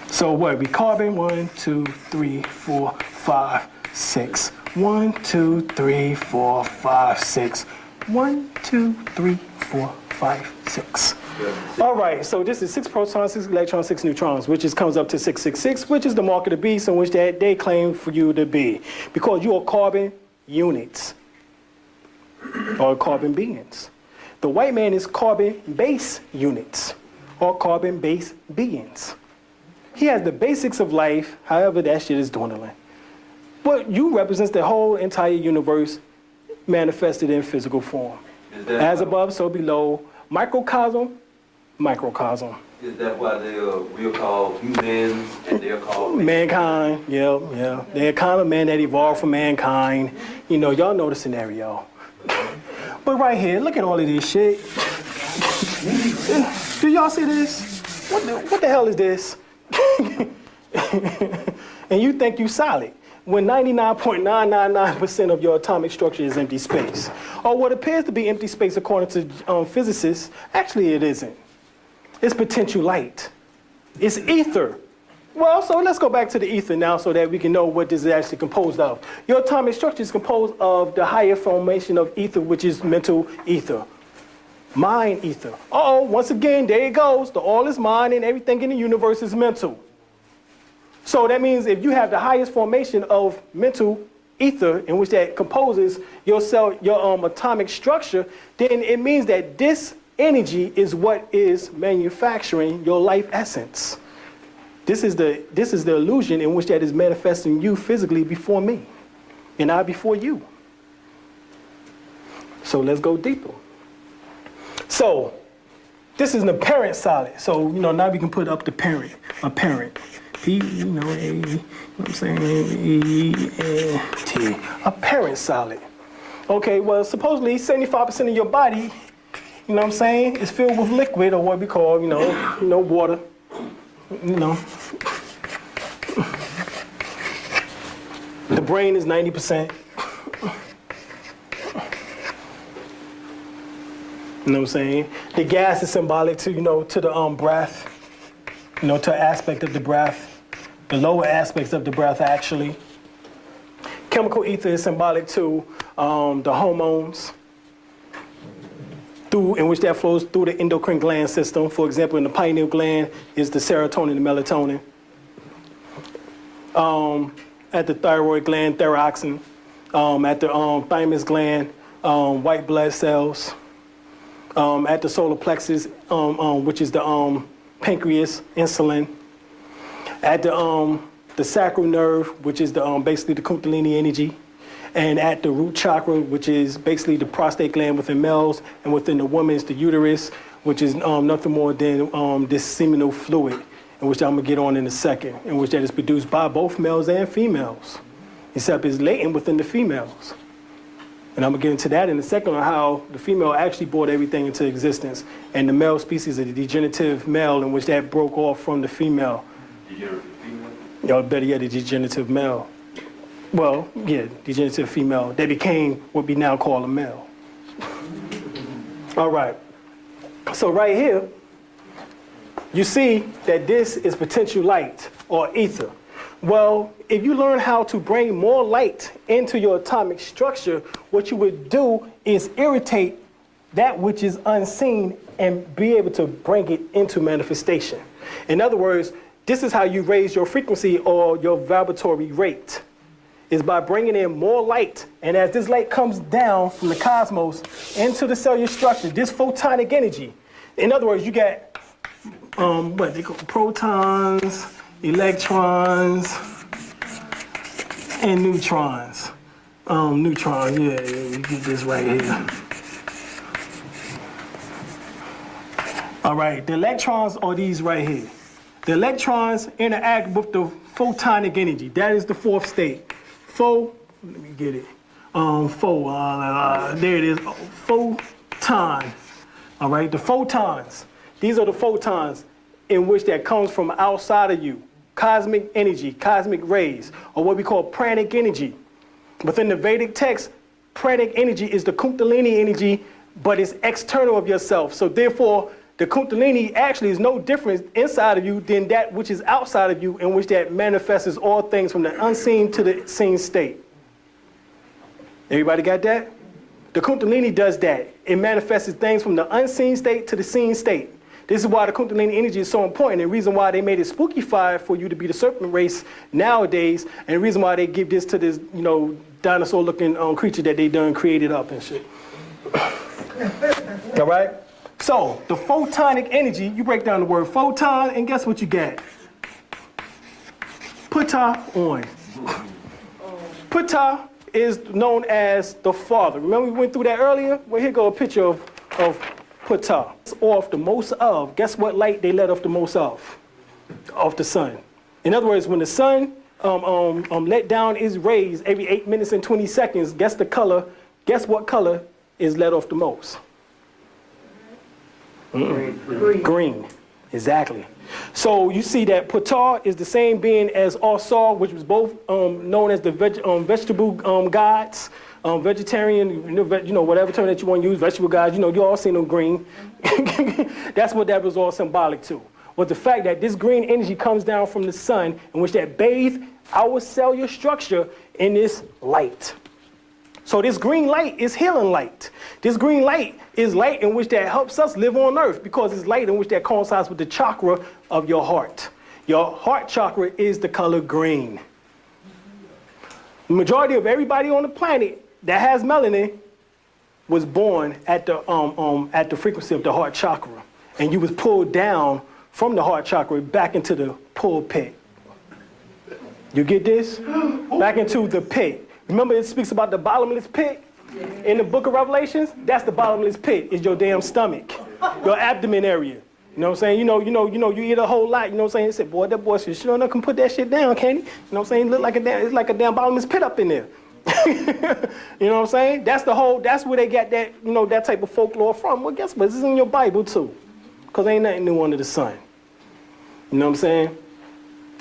So what? We carbon 1, 2, 3, 4, 5, 6. 1, 2, 3, 4, 5, 6. 1, 2, 3, 4, 5, 6. All right, so this is 6 protons, 6 electrons, 6 neutrons, which comes up to 666, which is the mark of the beast in which they claim for you to be. Because you are carbon units, or carbon beings. The white man is carbon base units, or carbon base beings. He has the basics of life, however that shit is dwindling. But you represents the whole entire universe manifested in physical form. As above, so below, microcosm, microcosm. Is that why we're called humans and they're called mankind? Yeah. They're kind of man that evolved from mankind. You know, y'all know the scenario. But right here, look at all of this shit. Do y'all see this? What the hell is this? And you think you solid when 99.999% of your atomic structure is empty space. Or what appears to be empty space according to physicists, actually it isn't. It's potential light. It's ether. Well, so let's go back to the ether now so that we can know what this is actually composed of. Your atomic structure is composed of the higher formation of ether, which is mental ether. Mind ether. Once again, there it goes. The all is mind and everything in the universe is mental. So that means if you have the highest formation of mental ether in which that composes your cell, your atomic structure, then it means that this energy is what is manufacturing your life essence. This is the illusion in which that is manifesting you physically before me, and I before you. So let's go deeper. So this is an apparent solid. So now we can put up the parent, apparent. P, what I'm saying, E-N-T, apparent solid. Okay, well, supposedly 75% of your body, what I'm saying, is filled with liquid, or what we call, water. The brain is 90%. You know what I'm saying? The gas is symbolic to, to the breath, to an aspect of the breath. The lower aspects of the breath, actually. Chemical ether is symbolic to the hormones, in which that flows through the endocrine gland system. For example, in the pineal gland is the serotonin and melatonin. At the thyroid gland, thyroxine. At the thymus gland, white blood cells. At the solar plexus, which is the pancreas, insulin. At the sacral nerve, which is basically the Kundalini energy, and at the root chakra, which is basically the prostate gland within males, and within the woman is the uterus, which is nothing more than this seminal fluid, in which I'm gonna get on in a second, in which that is produced by both males and females, except it's latent within the females. And I'm gonna get into that in a second on how the female actually brought everything into existence, and the male species is the degenerative male, in which that broke off from the female. Degenerative female? Better yet, the degenerative male. Well, yeah, degenerative female. They became what we now call a male. All right. So right here, you see that this is potential light or ether. Well, if you learn how to bring more light into your atomic structure, what you would do is irritate that which is unseen and be able to bring it into manifestation. In other words, this is how you raise your frequency or your vibratory rate, is by bringing in more light. And as this light comes down from the cosmos into the cellular structure, this photonic energy, in other words, you get what they call protons, electrons, and neutrons. neutrons. Yeah, we get this right here. All right, the electrons are these right here. The electrons interact with the photonic energy. That is the fourth state. Let me get it. There it is. Photon. All right, the photons. These are the photons in which that comes from outside of you. Cosmic energy, cosmic rays, or what we call pranic energy. Within the Vedic text, pranic energy is the Kundalini energy, but it's external of yourself. So therefore, the Kundalini actually is no different inside of you than that which is outside of you, in which that manifests all things from the unseen to the seen state. Everybody got that? The Kundalini does that. It manifests things from the unseen state to the seen state. This is why the Kundalini energy is so important, and the reason why they made it spookified for you to be the serpent race nowadays, and the reason why they give this to this, dinosaur-looking creature that they done created up and shit. All right? So, the photonic energy, you break down the word photon, and guess what you get? Ptah on. Ptah is known as the Father. Remember we went through that earlier? Well, here go a picture of Ptah. It's off the most of. Guess what light they let off the most of? Off the sun. In other words, when the sun let down its rays every 8 minutes and 20 seconds, guess what color is let off the most? Green. Exactly. So you see that Ptah is the same being as Asar, which was both known as the vegetable gods, vegetarian, whatever term that you want to use, vegetable gods. You all seen them green. That's what that was all symbolic to. Was the fact that this green energy comes down from the sun, in which that bathed our cellular structure in this light. So this green light is healing light. This green light is light in which that helps us live on earth, because it's light in which that coincides with the chakra of your heart. Your heart chakra is the color green. The majority of everybody on the planet that has melanin was born at the frequency of the heart chakra, and you was pulled down from the heart chakra back into the pulpit. You get this? Back into the pit. Remember, it speaks about the bottomless pit in the book of Revelations? That's the bottomless pit, is your damn stomach, your abdomen area. You know what I'm saying? You eat a whole lot, you know what I'm saying? They said, boy, that boy sure enough can put that shit down, can he? You know what I'm saying? It's like a damn bottomless pit up in there. You know what I'm saying? That's where they got that, that type of folklore from. Well, guess what? This is in your Bible too. Because ain't nothing new under the sun. You know what I'm saying?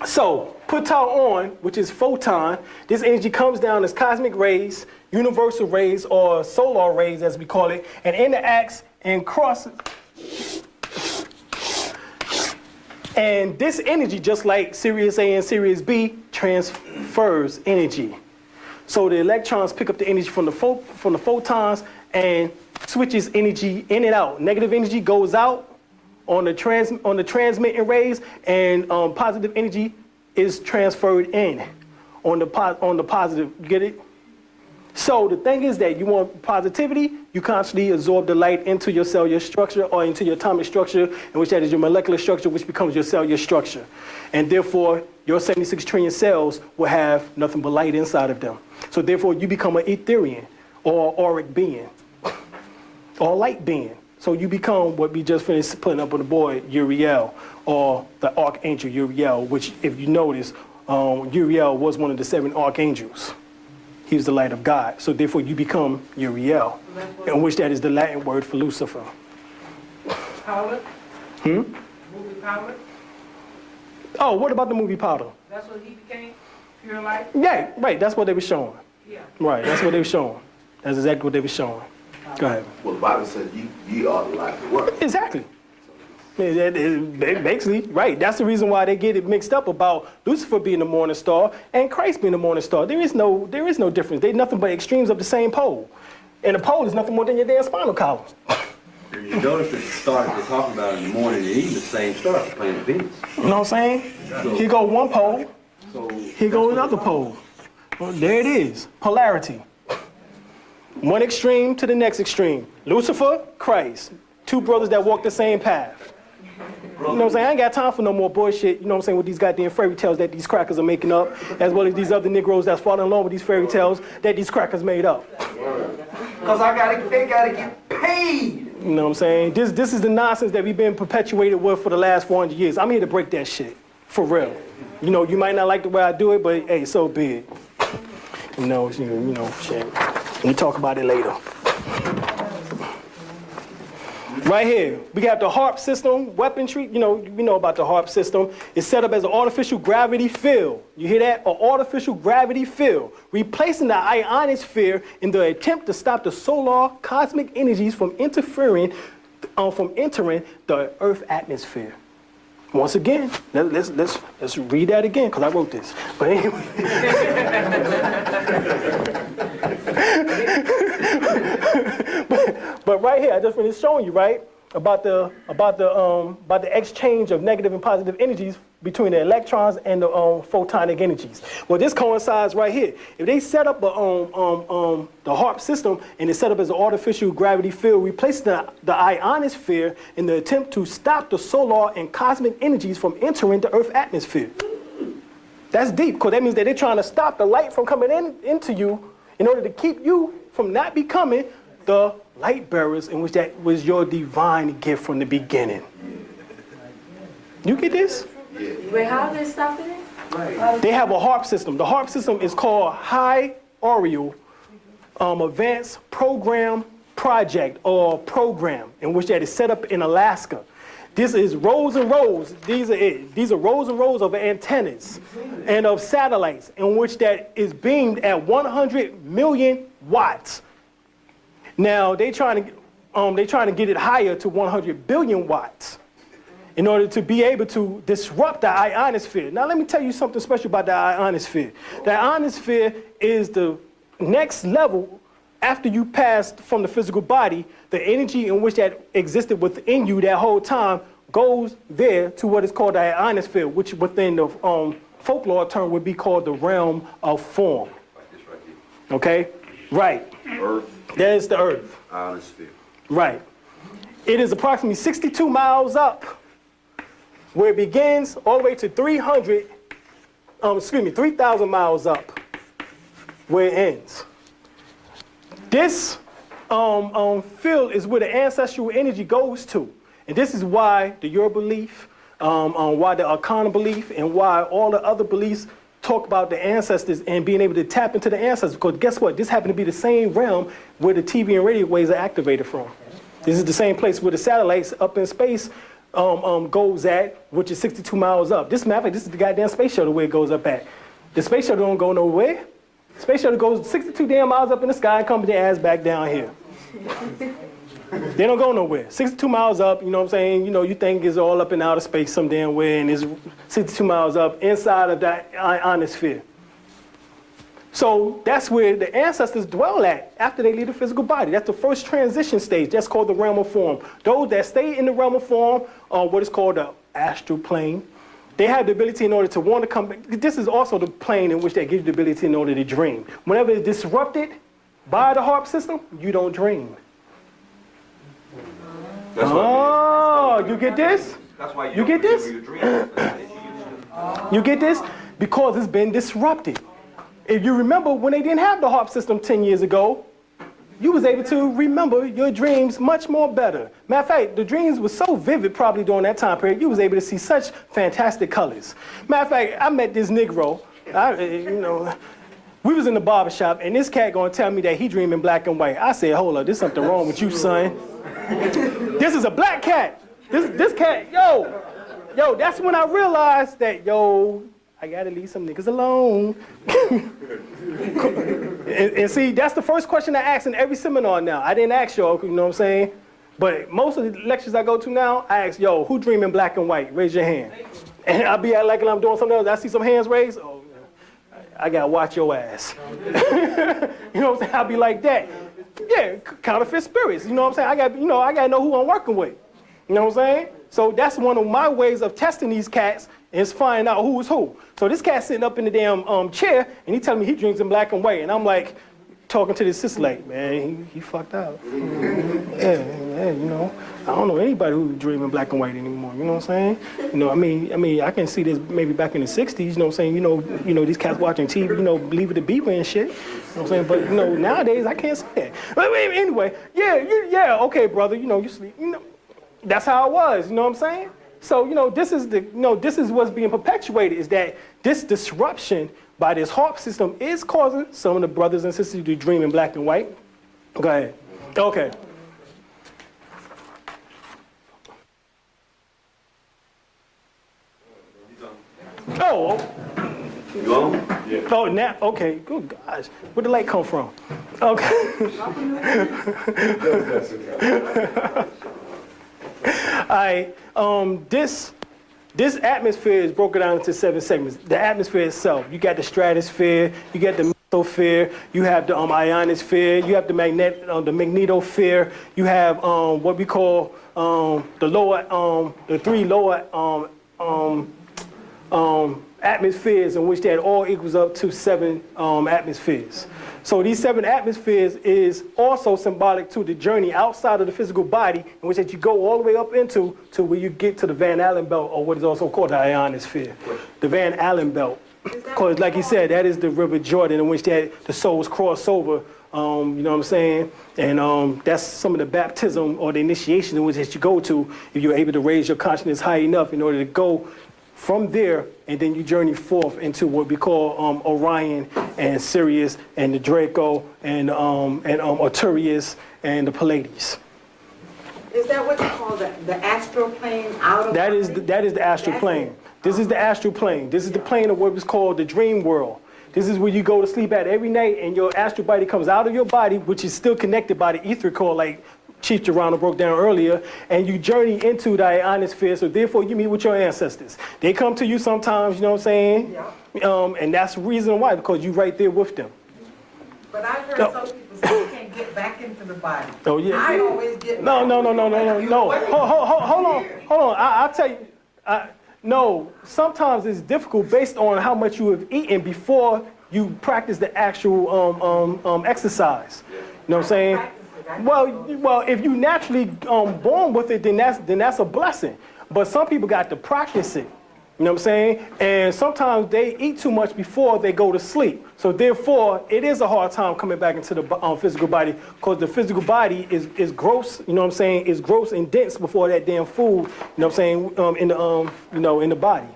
So, Ptah on, which is photon, this energy comes down as cosmic rays, universal rays, or solar rays as we call it, and interacts and crosses. And this energy, just like Sirius A and Sirius B, transfers energy. So the electrons pick up the energy from the photons and switches energy in and out. Negative energy goes out on the transmitting rays, and positive energy is transferred in on the positive. You get it? So the thing is that you want positivity, you constantly absorb the light into your cellular structure or into your atomic structure, in which that is your molecular structure, which becomes your cellular structure. And therefore, your 76 trillion cells will have nothing but light inside of them. So therefore, you become an etherian or auric being or light being. So you become what we just finished putting up on the board, Uriel, or the Archangel Uriel, which, if you notice, Uriel was one of the 7 archangels. He was the light of God. So therefore you become Uriel, in which that is the Latin word for Lucifer. Powder? Movie Powder? Oh, what about the movie Powder? That's what he became? Pure light? Yeah, right, that's what they were showing. Yeah. Right, that's what they were showing. That's exactly what they were showing. Go ahead. Well, the Bible says ye are the light of the world. Exactly. Basically, right. That's the reason why they get it mixed up about Lucifer being the morning star and Christ being the morning star. There is no difference. They're nothing but extremes of the same pole. And the pole is nothing more than your damn spinal column. You notice that the stars they're talking about in the morning and evening, the same stars, the planet Venus. You know what I'm saying? Here go one pole, here go another pole. Well, there it is, polarity. One extreme to the next extreme. Lucifer, Christ. 2 brothers that walk the same path. You know what I'm saying? I ain't got time for no more bullshit, you know what I'm saying, with these goddamn fairy tales that these crackers are making up, as well as these other Negroes that's falling along with these fairy tales that these crackers made up. Because they gotta get paid. You know what I'm saying? This is the nonsense that we've been perpetuated with for the last 400 years. I'm here to break that shit, for real. You know, you might not like the way I do it, but hey, so be it. You know, shit. We'll talk about it later. Right here, we have the HARP system, weaponry. You know, we know about the HARP system. It's set up as an artificial gravity field. You hear that? An artificial gravity field, replacing the ionosphere in the attempt to stop the solar cosmic energies from entering the Earth atmosphere. Once again, let's read that again, because I wrote this. But anyway. but right here, I just finished showing you, right, about the exchange of negative and positive energies between the electrons and the photonic energies. Well, this coincides right here. If they set up the HARP system and it's set up as an artificial gravity field, replacing the ionosphere in the attempt to stop the solar and cosmic energies from entering the Earth atmosphere. That's deep, because that means that they're trying to stop the light from coming into you in order to keep you from not becoming the light bearers, in which that was your divine gift from the beginning. You get this? Wait, how are they stopping it? They have a HARP system. The HARP system is called High Oriole Advanced Program Project, or program, in which that is set up in Alaska. This is rows and rows. These are rows and rows of antennas and of satellites, in which that is beamed at 100 million watts. Now they trying to get it higher to 100 billion watts in order to be able to disrupt the ionosphere. Now let me tell you something special about the ionosphere. The ionosphere is the next level after you passed from the physical body. The energy in which that existed within you that whole time goes there to what is called the ionosphere, which within the folklore term would be called the realm of form. Like this right here. Okay? Right. Earth. That is the Earth. Ionosphere. Right. It is approximately 62 miles up, where it begins all the way to 3,000 miles up, where it ends. This field is where the ancestral energy goes to. And this is why the Yoruba belief, why the Akana belief, and why all the other beliefs talk about the ancestors and being able to tap into the ancestors. Because guess what? This happened to be the same realm where the TV and radio waves are activated from. This is the same place where the satellites up in space goes at, which is 62 miles up. This map, this is the goddamn space shuttle where it goes up at. The space shuttle don't go nowhere. Space shuttle goes 62 damn miles up in the sky and comes their ass back down here. They don't go nowhere. 62 miles up, you know what I'm saying? You know, you think it's all up in outer space some damn way, and it's 62 miles up inside of that ionosphere. So that's where the ancestors dwell at after they leave the physical body. That's the first transition stage. That's called the realm of form. Those that stay in the realm of form, what is called the astral plane, they have the ability in order to want to come back. This is also the plane in which they give you the ability in order to dream. Whenever it's disrupted by the HARP system, you don't dream. Oh, you get this? That's why you get this? Your dreams. You get this? Because it's been disrupted. If you remember when they didn't have the HARP system 10 years ago, you was able to remember your dreams much more better. Matter of fact, the dreams were so vivid probably during that time period, you was able to see such fantastic colors. Matter of fact, I met this Negro, we was in the barbershop, and this cat gonna tell me that he dream in black and white. I said, hold up, there's something wrong with you, son. This is a black cat. This cat, yo, that's when I realized that, I gotta leave some niggas alone. and see, that's the first question I ask in every seminar now. I didn't ask y'all, you know what I'm saying? But most of the lectures I go to now, I ask, who dream in black and white? Raise your hand. And I'll be like I'm doing something else. I see some hands raised. Oh, I gotta watch your ass. You know what I'm saying? I'll be like that. Yeah, counterfeit spirits. You know what I'm saying? I gotta know who I'm working with. You know what I'm saying? So that's one of my ways of testing these cats, is finding out who is who. So this cat's sitting up in the damn chair, and he telling me he dreams in black and white. And I'm like, talking to the sister like, man, he fucked up. Yeah, you know. I don't know anybody who dream in black and white anymore, you know what I'm saying? You know, I mean, I can see this maybe back in the 60s, you know what I'm saying? You know, these cats watching TV, you know, Leave It to Beaver and shit. You know what I'm saying? But, you know, nowadays I can't see that. But anyway, yeah, okay, brother, you know, you sleep, you know. That's how it was, you know what I'm saying? So, you know, this is what's being perpetuated, is that this disruption by this HARP system is causing some of the brothers and sisters to dream in black and white. Go ahead. Okay. Oh. You on? Yeah. Oh, now, okay, good gosh. Where'd the light come from? Okay. All right, this atmosphere is broken down into 7 segments. The atmosphere itself, you got the stratosphere, you got the mesosphere, you have the ionosphere, you have the magnetosphere, you have what we call the 3 lower atmospheres, in which that all equals up to 7 atmospheres. So these 7 atmospheres is also symbolic to the journey outside of the physical body, in which that you go all the way up into where you get to the Van Allen belt, or what is also called the ionosphere. The Van Allen belt, because like you said, that is the River Jordan, in which that the souls cross over. You know what I'm saying? And that's some of the baptism or the initiation in which that you go to, if you're able to raise your consciousness high enough in order to go from there, and then you journey forth into what we call Orion and Sirius and the Draco and Arcturus and the Pleiades. Is that what you call the astral plane out of That is the astral plane. This is the astral plane. This is the plane of what was called the dream world. This is where you go to sleep at every night, and your astral body comes out of your body, which is still connected by the ether core, like Chief Geronimo broke down earlier, and you journey into the ionosphere, so therefore you meet with your ancestors. They come to you sometimes, you know what I'm saying? Yeah. And that's the reason why, because you're right there with them. But I've heard some people say you can't get back into the body. Oh, yeah. I always get No. Hold on. I'll tell you. No, sometimes it's difficult based on how much you have eaten before you practice the actual exercise. You know what I'm saying? Well, if you naturally born with it, then that's a blessing. But some people got to practice it. You know what I'm saying? And sometimes they eat too much before they go to sleep. So therefore, it is a hard time coming back into the physical body, because the physical body is gross. You know what I'm saying? Is gross and dense before that damn food. You know what I'm saying? In the body.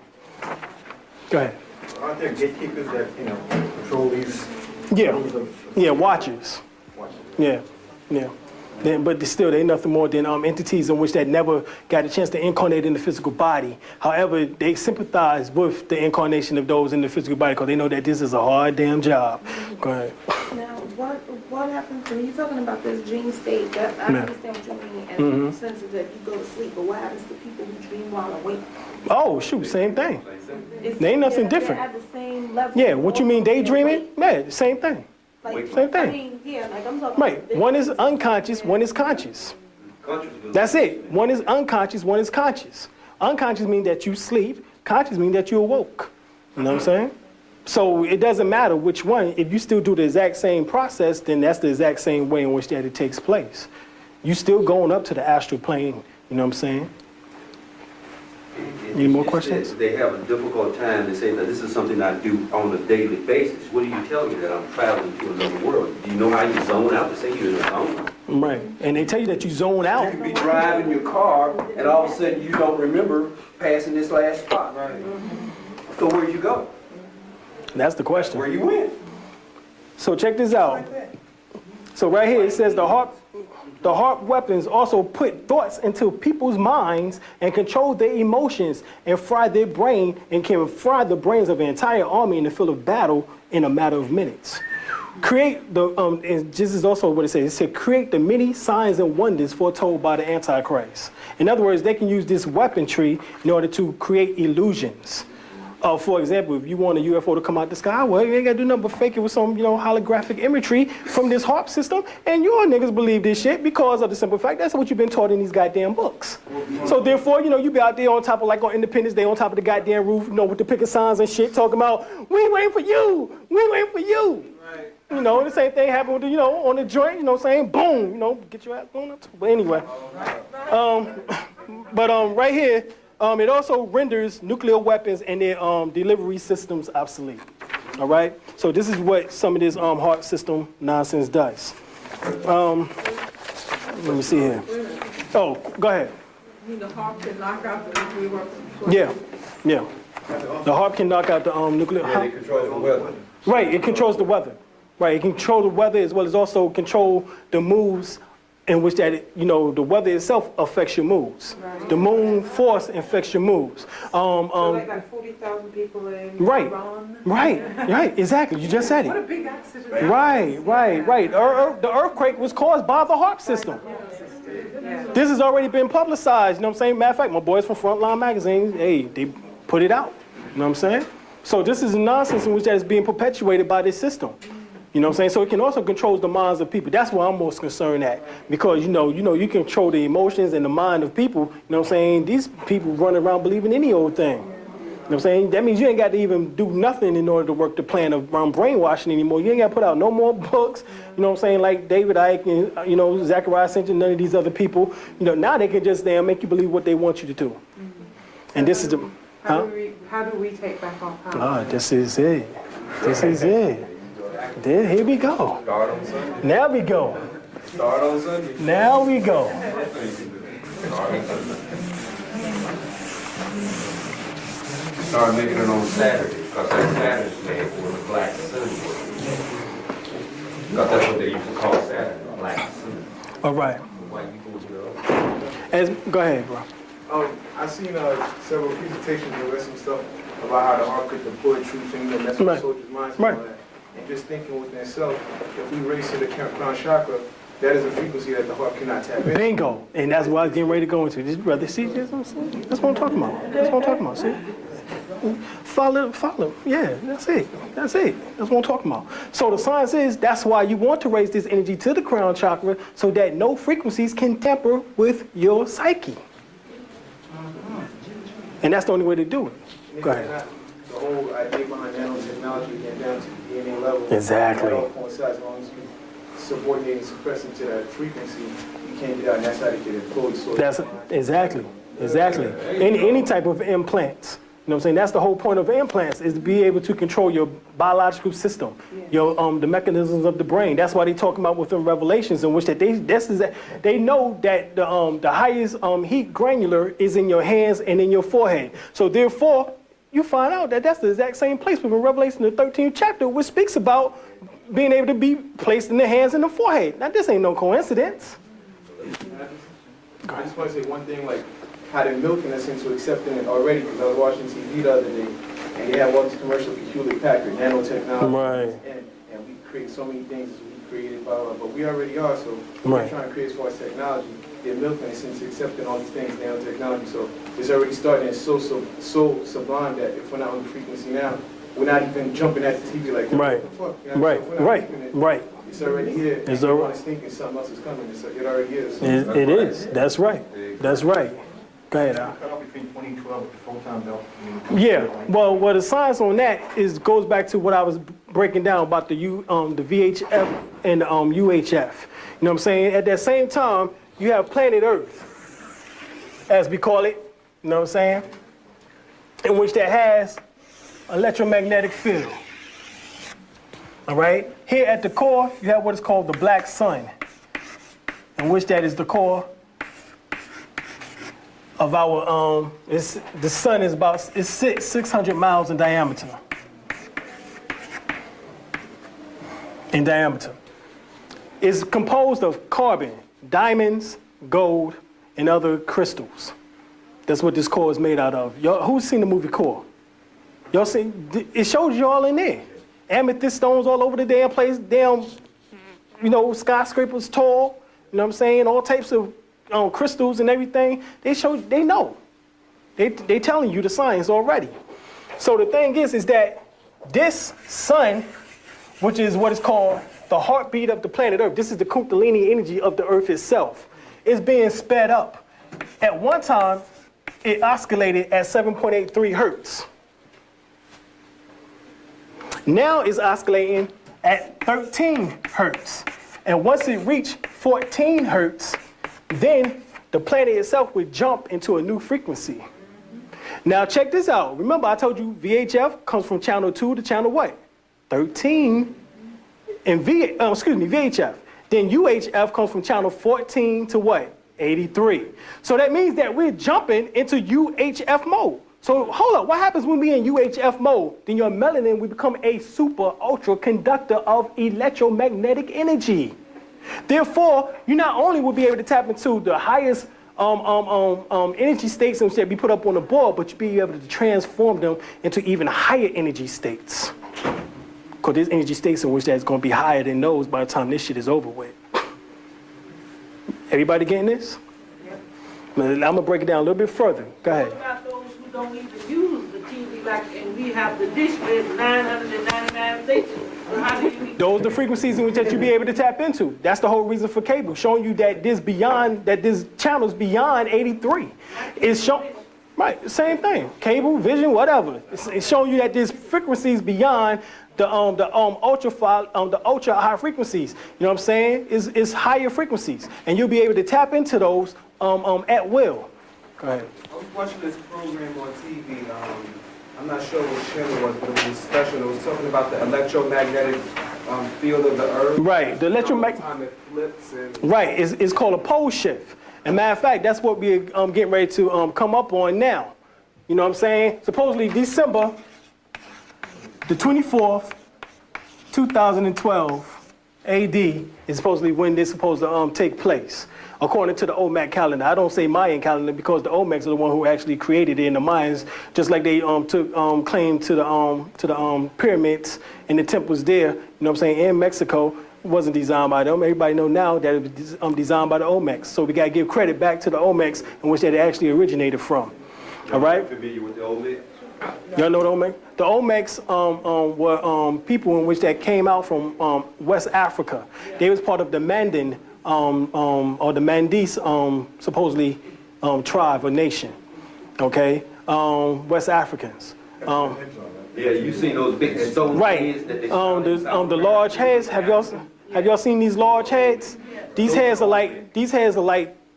Go ahead. Aren't there gatekeepers that control these? Yeah, watchers. Yeah. But still, they're nothing more than entities in which that never got a chance to incarnate in the physical body. However, they sympathize with the incarnation of those in the physical body, because they know that this is a hard damn job. Go ahead. Now, what happens when you're talking about this dream state? That, I understand what you mean, and the sense that you go to sleep, but what happens to people who dream while awake? Oh, shoot, same thing. They ain't nothing different. They're at the same level. Yeah, what you mean, daydreaming? Yeah, same thing. Like, Same thing. I mean, yeah, like I'm talking Right, about one is unconscious, one is conscious. That's it. One is unconscious, one is conscious. Unconscious means that you sleep, conscious means that you awoke. You know what I'm saying? So it doesn't matter which one. If you still do the exact same process, then that's the exact same way in which that it takes place. You still going up to the astral plane, you know what I'm saying? Any more questions? They have a difficult time to say that this is something I do on a daily basis. What do you tell me that I'm traveling to another world? Do you know how you zone out to say you're in a zone? Right, and they tell you that you zone out. You could be driving your car, and all of a sudden you don't remember passing this last spot. Right. So where'd you go? That's the question. Where you went? So check this out. So right here it says the HARP weapons also put thoughts into people's minds and control their emotions and fry their brain, and can fry the brains of an entire army in the field of battle in a matter of minutes. Create the, and this is also what it says. It said, create the many signs and wonders foretold by the Antichrist. In other words, they can use this weaponry in order to create illusions. For example, if you want a UFO to come out the sky, well, you ain't gotta do nothing but fake it with some, holographic imagery from this HARP system, and your niggas believe this shit because of the simple fact that's what you've been taught in these goddamn books. So therefore, you be out there on top of, like on Independence Day, on top of the goddamn roof, with the picket signs and shit, talking about, we waiting for you, we waiting for you. Right. You know, the same thing happened with, on the joint, you know what I'm saying? Boom, get your ass going up. But anyway, right here, it also renders nuclear weapons and their delivery systems obsolete. All right? So this is what some of this heart system nonsense does. Let me see here. Oh, go ahead. You mean the heart can knock out the nuclear weapons? Yeah. The heart can knock out the nuclear. Yeah, they control the weather. Right, it controls the weather. Right, it can control the weather as well as also control the moves in which the weather itself affects your moves. Right. The moon force affects your moves. So they got 40,000 people in Right, Iran? right, exactly. You just said What a it. big accident. Right. The earthquake was caused by the HARP system. Yeah. This has already been publicized, you know what I'm saying? Matter of fact, my boys from Frontline Magazine, hey, they put it out, you know what I'm saying? So this is nonsense in which that is being perpetuated by this system. You know what I'm saying? So it can also control the minds of people. That's what I'm most concerned at. Because, you control the emotions and the mind of people. You know what I'm saying? These people run around believing any old thing. You know what I'm saying? That means you ain't got to even do nothing in order to work the plan around brainwashing anymore. You ain't got to put out no more books. You know what I'm saying? Like David Icke and, Zachariah Simpson, none of these other people. Now they can just make you believe what they want you to do. And this is the... How do we take back our power? This is it. Here we go. Start on Sunday. Now we go. Start on Sunday. Now we go. Start making it on Saturday, because that's Saturday's day for the Black Sunday. Because that's what they used to call Saturday, Black Sunday. All right. White people Go ahead, bro. I seen several presentations and read some stuff about how the heart could deploy troops and mess with Right. soldiers' minds and Right. all that. And just thinking within itself, if we raise to the crown chakra, that is a frequency that the heart cannot tap into. Bingo. And that's what I was getting ready to go into. This brother, see, that's what I'm saying? That's what I'm talking about. See? Follow. Yeah, that's it. That's what I'm talking about. So the science is, that's why you want to raise this energy to the crown chakra so that no frequencies can tamper with your psyche. And that's the only way to do it. Go ahead. The whole idea behind nanotechnology getting down to the DNA level. Exactly. That all coincides. As long as you subordinate and suppress it to that frequency, you can't get out, and that's how they get employed. So That's exactly. Any type of implants. You know what I'm saying? That's the whole point of implants, is to be able to control your biological system, your the mechanisms of the brain. That's why they talk about within Revelations, in which that they know that the highest heat granular is in your hands and in your forehead. So therefore, you find out that that's the exact same place within Revelation, the 13th chapter, which speaks about being able to be placed in the hands and the forehead. Now, this ain't no coincidence. I just want to say one thing, like how they're milking us into accepting it already, because I was watching TV the other day, and they have all these commercials for Hewlett Packard, nanotechnology, Right. and we create so many things as we created, blah, blah, blah, but we already are, so what Right. we're trying to create as far as technology, they're milking us into accepting all these things, nanotechnology, so it's already starting, it's so sublime that if we're not on the frequency now, we're not even jumping at the TV like, Right. what the fuck? You know what I'm saying? If we're not keeping it, Right. It's already here, It's and already- everyone's thinking something else is coming, it already is. So It is. That's right. Go ahead, Al. Cut off between 2012 with the photon belt. Yeah, well, the science on that goes back to what I was breaking down about the VHF and the UHF. You know what I'm saying? At that same time, you have planet Earth, as we call it. You know what I'm saying? In which that has electromagnetic field. All right. Here at the core, you have what is called the black sun, in which that is the core of our the sun is about 600 miles in diameter. It's composed of carbon, diamonds, gold, and other crystals. That's what this core is made out of. Who's seen the movie Core? Y'all seen? It shows you all in there. Amethyst stones all over the damn place. Damn, skyscrapers tall. You know what I'm saying? All types of crystals and everything. They know. They telling you the science already. So the thing is that this sun, which is what is called the heartbeat of the planet Earth, this is the Kundalini energy of the Earth itself, is being sped up. At one time, it oscillated at 7.83 hertz. Now it's oscillating at 13 hertz. And once it reached 14 hertz, then the planet itself would jump into a new frequency. Now check this out. Remember I told you VHF comes from channel 2 to channel what? 13. And VHF. Then UHF comes from channel 14 to what? 83. So that means that we're jumping into UHF mode. So hold up, what happens when we in UHF mode? Then your melanin will become a super ultra conductor of electromagnetic energy. Therefore, you not only will be able to tap into the highest energy states which that be put up on the board, but you'll be able to transform them into even higher energy states. Because there's energy states in which that's going to be higher than those by the time this shit is over with. Everybody getting this? Yep. I'm going to break it down a little bit further. Go ahead. What about those who don't even use the TV like, and we have the dish with 999 stations? So how do you? Those are the frequencies in which that you be able to tap into. That's the whole reason for cable, showing you that there's channels beyond 83. It's showing, right, same thing. Cable, vision, whatever. It's showing you that there's frequencies beyond the ultra high frequencies. You know what I'm saying? It's higher frequencies, and you'll be able to tap into those at will. Go ahead. I was watching this program on TV. I'm not sure what channel it was, but it was special. It was talking about the electromagnetic field of the Earth. Right, the electromagnetic. Time it flips and. Right, it's called a pole shift. And matter of fact, that's what we're getting ready to come up on now. You know what I'm saying? Supposedly December the 24th, 2012 AD is supposedly when this is supposed to take place, according to the Olmec calendar. I don't say Mayan calendar because the Olmecs are the one who actually created it in the Mayans, just like they took claim to the pyramids and the temples there. You know what I'm saying? In Mexico, it wasn't designed by them. Everybody know now that it was designed by the Olmecs. So we gotta give credit back to the Olmecs in which that actually originated from. All right? Familiar with the Olmec? Y'all know the Olmecs? The Olmecs were people in which that came out from West Africa. They was part of the Mandan or the Mandis supposedly tribe or nation. Okay, West Africans. Yeah, you seen those big stone Right. heads that they The large heads. Have y'all seen these large heads? These heads are like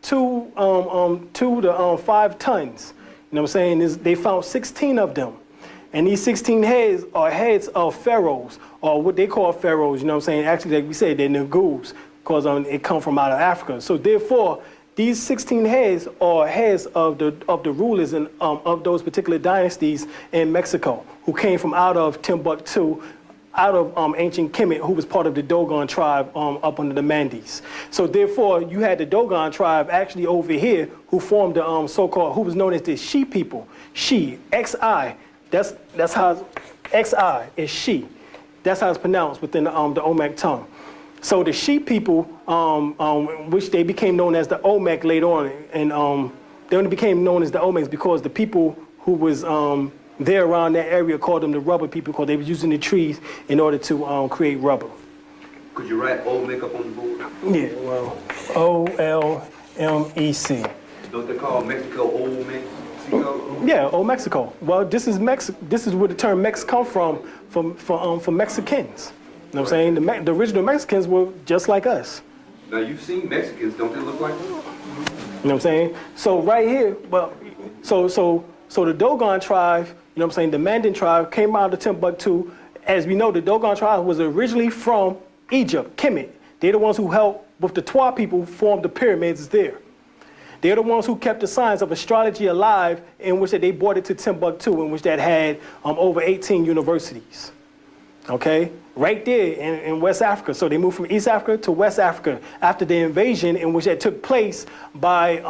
2 to 5 tons. You know what I'm saying? They found 16 of them. And these 16 heads are heads of pharaohs, or what they call pharaohs, you know what I'm saying? Actually, like we said, they're Negus, because it come from out of Africa. So therefore, these 16 heads are heads of the rulers and of those particular dynasties in Mexico, who came from out of Timbuktu, out of ancient Kemet, who was part of the Dogon tribe up under the Mandis. So therefore, you had the Dogon tribe actually over here who formed the so-called, who was known as the Shi people. Shi, X-I. That's how X-I is Shi. That's how it's pronounced within the Olmec tongue. So the Shi people, which they became known as the Olmec later on, and they only became known as the Olmecs because the people who was there around that area called them the rubber people because they were using the trees in order to create rubber. Could you write Olmec up on the board? Yeah, well, O-L-M-E-C. Don't they call Mexico Old Mexico? Yeah, Old Mexico. Well, this is This is where the term Mex come from Mexicans. You know what I'm saying? The original Mexicans were just like us. Now you've seen Mexicans, don't they look like them? You know what I'm saying? So right here, well, so the Dogon tribe, you know what I'm saying, the Mandan tribe came out of Timbuktu. As we know, the Dogon tribe was originally from Egypt, Kemet. They're the ones who helped with the Twa people form the pyramids there. They're the ones who kept the science of astrology alive, in which they brought it to Timbuktu, in which that had over 18 universities. Okay, right there in West Africa. So they moved from East Africa to West Africa after the invasion, in which that took place by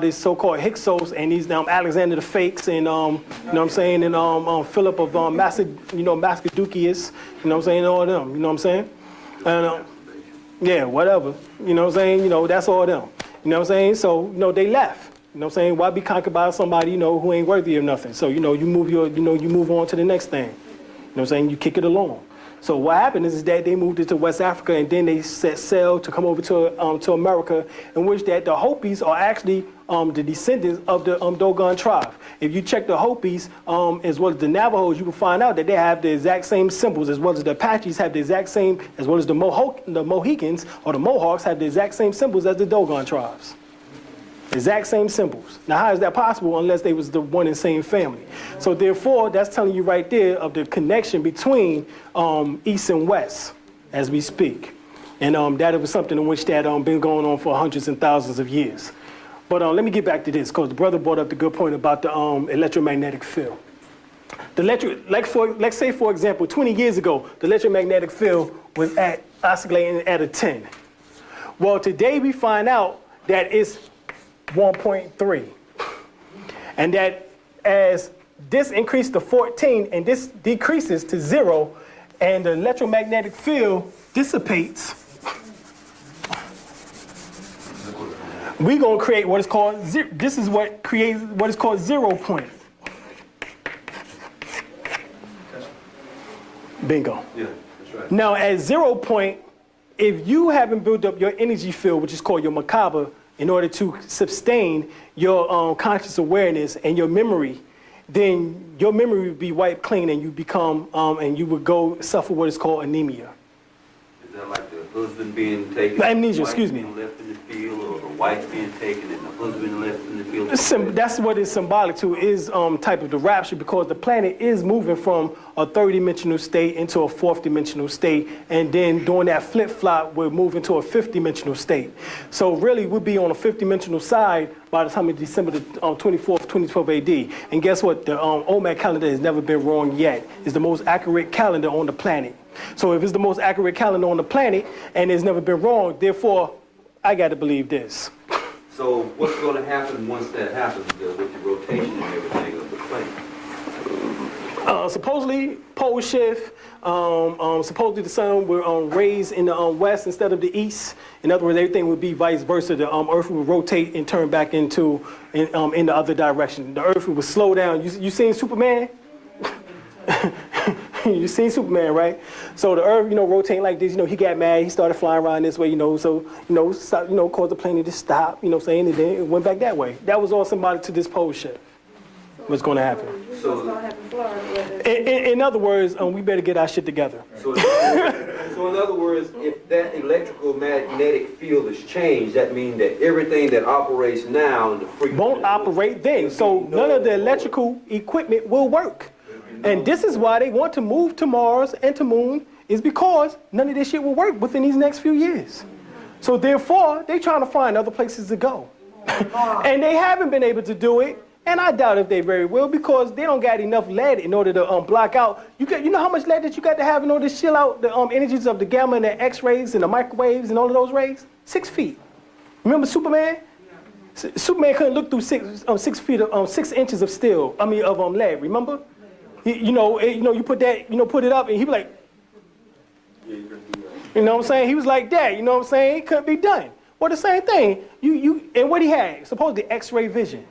this so-called Hyksos and these Alexander the Fakes and you know what I'm saying, and Philip of Macedonicus, you know what I'm saying, all of them. You know what I'm saying? And yeah, whatever. You know what I'm saying? You know, that's all them. You know what I'm saying? So, you know, they left. You know what I'm saying? Why be conquered by somebody, you know, who ain't worthy of nothing? So, you know, you move on to the next thing. You know what I'm saying? You kick it along. So what happened is that they moved it to West Africa, and then they set sail to come over to America, in which that the Hopis are actually the descendants of the Dogon tribe. If you check the Hopis as well as the Navajos, you will find out that they have the exact same symbols, as well as the Apaches have the exact same, as well as the Mohicans or the Mohawks have the exact same symbols as the Dogon tribes. Exact same symbols. Now, how is that possible unless they was the one and same family? So therefore, that's telling you right there of the connection between East and West as we speak. And that was something in which that been going on for hundreds and thousands of years. But let me get back to this, because the brother brought up the good point about the electromagnetic field. Let's say, for example, 20 years ago, the electromagnetic field was oscillating at a 10. Well, today we find out that it's 1.3. And that as this increased to 14 and this decreases to 0 and the electromagnetic field dissipates, we're going to create what is called, this is what creates what is called 0 point. Bingo. Yeah, that's right. Now at 0 point, if you haven't built up your energy field, which is called your macabre, in order to sustain your conscious awareness and your memory, then your memory would be wiped clean and you become, and you would go suffer what is called anemia. Is that like the husband being taken? Amnesia, wife excuse me. being left in the field, or the wife being taken and the husband left in the field? That's what it's symbolic to, is type of the rapture, because the planet is moving from a third-dimensional state into a fourth-dimensional state, and then during that flip-flop, we're moving to a fifth-dimensional state. So really, we'll be on a fifth-dimensional side by the time of December the 24th, 2012 AD. And guess what? The Olmec calendar has never been wrong yet. It's the most accurate calendar on the planet. So if it's the most accurate calendar on the planet and it's never been wrong, therefore, I got to believe this. So what's going to happen once that happens with the rotation and everything of the planet? Supposedly, pole shift. Supposedly the sun will raise in the west instead of the east. In other words, everything would be vice versa. The earth would rotate and turn back in the other direction. The earth would slow down. You seen Superman? You seen Superman, right? So the earth, rotating like this, he got mad, he started flying around this way, so, caused the planet to stop, and then it went back that way. That was all symbolic to this pole shift. What's going to happen? In other words, we better get our shit together. So in other words, if that electrical magnetic field is changed, that means that everything that operates now in the frequency won't operate then. So none of the electrical equipment will work. And this is why they want to move to Mars and to Moon, is because none of this shit will work within these next few years. So therefore, they're trying to find other places to go. And they haven't been able to do it. And I doubt if they very will, because they don't got enough lead in order to block out. You know how much lead that you got to have in order to chill out the energies of the gamma and the X-rays and the microwaves and all of those rays? 6 feet. Remember Superman? Superman couldn't look through 6 feet of 6 inches of steel. Of lead. Remember? You put that, put it up, and he be like, you know what I'm saying? He was like that. You know what I'm saying? It couldn't be done. Well, the same thing. And what he had, supposedly X-ray vision.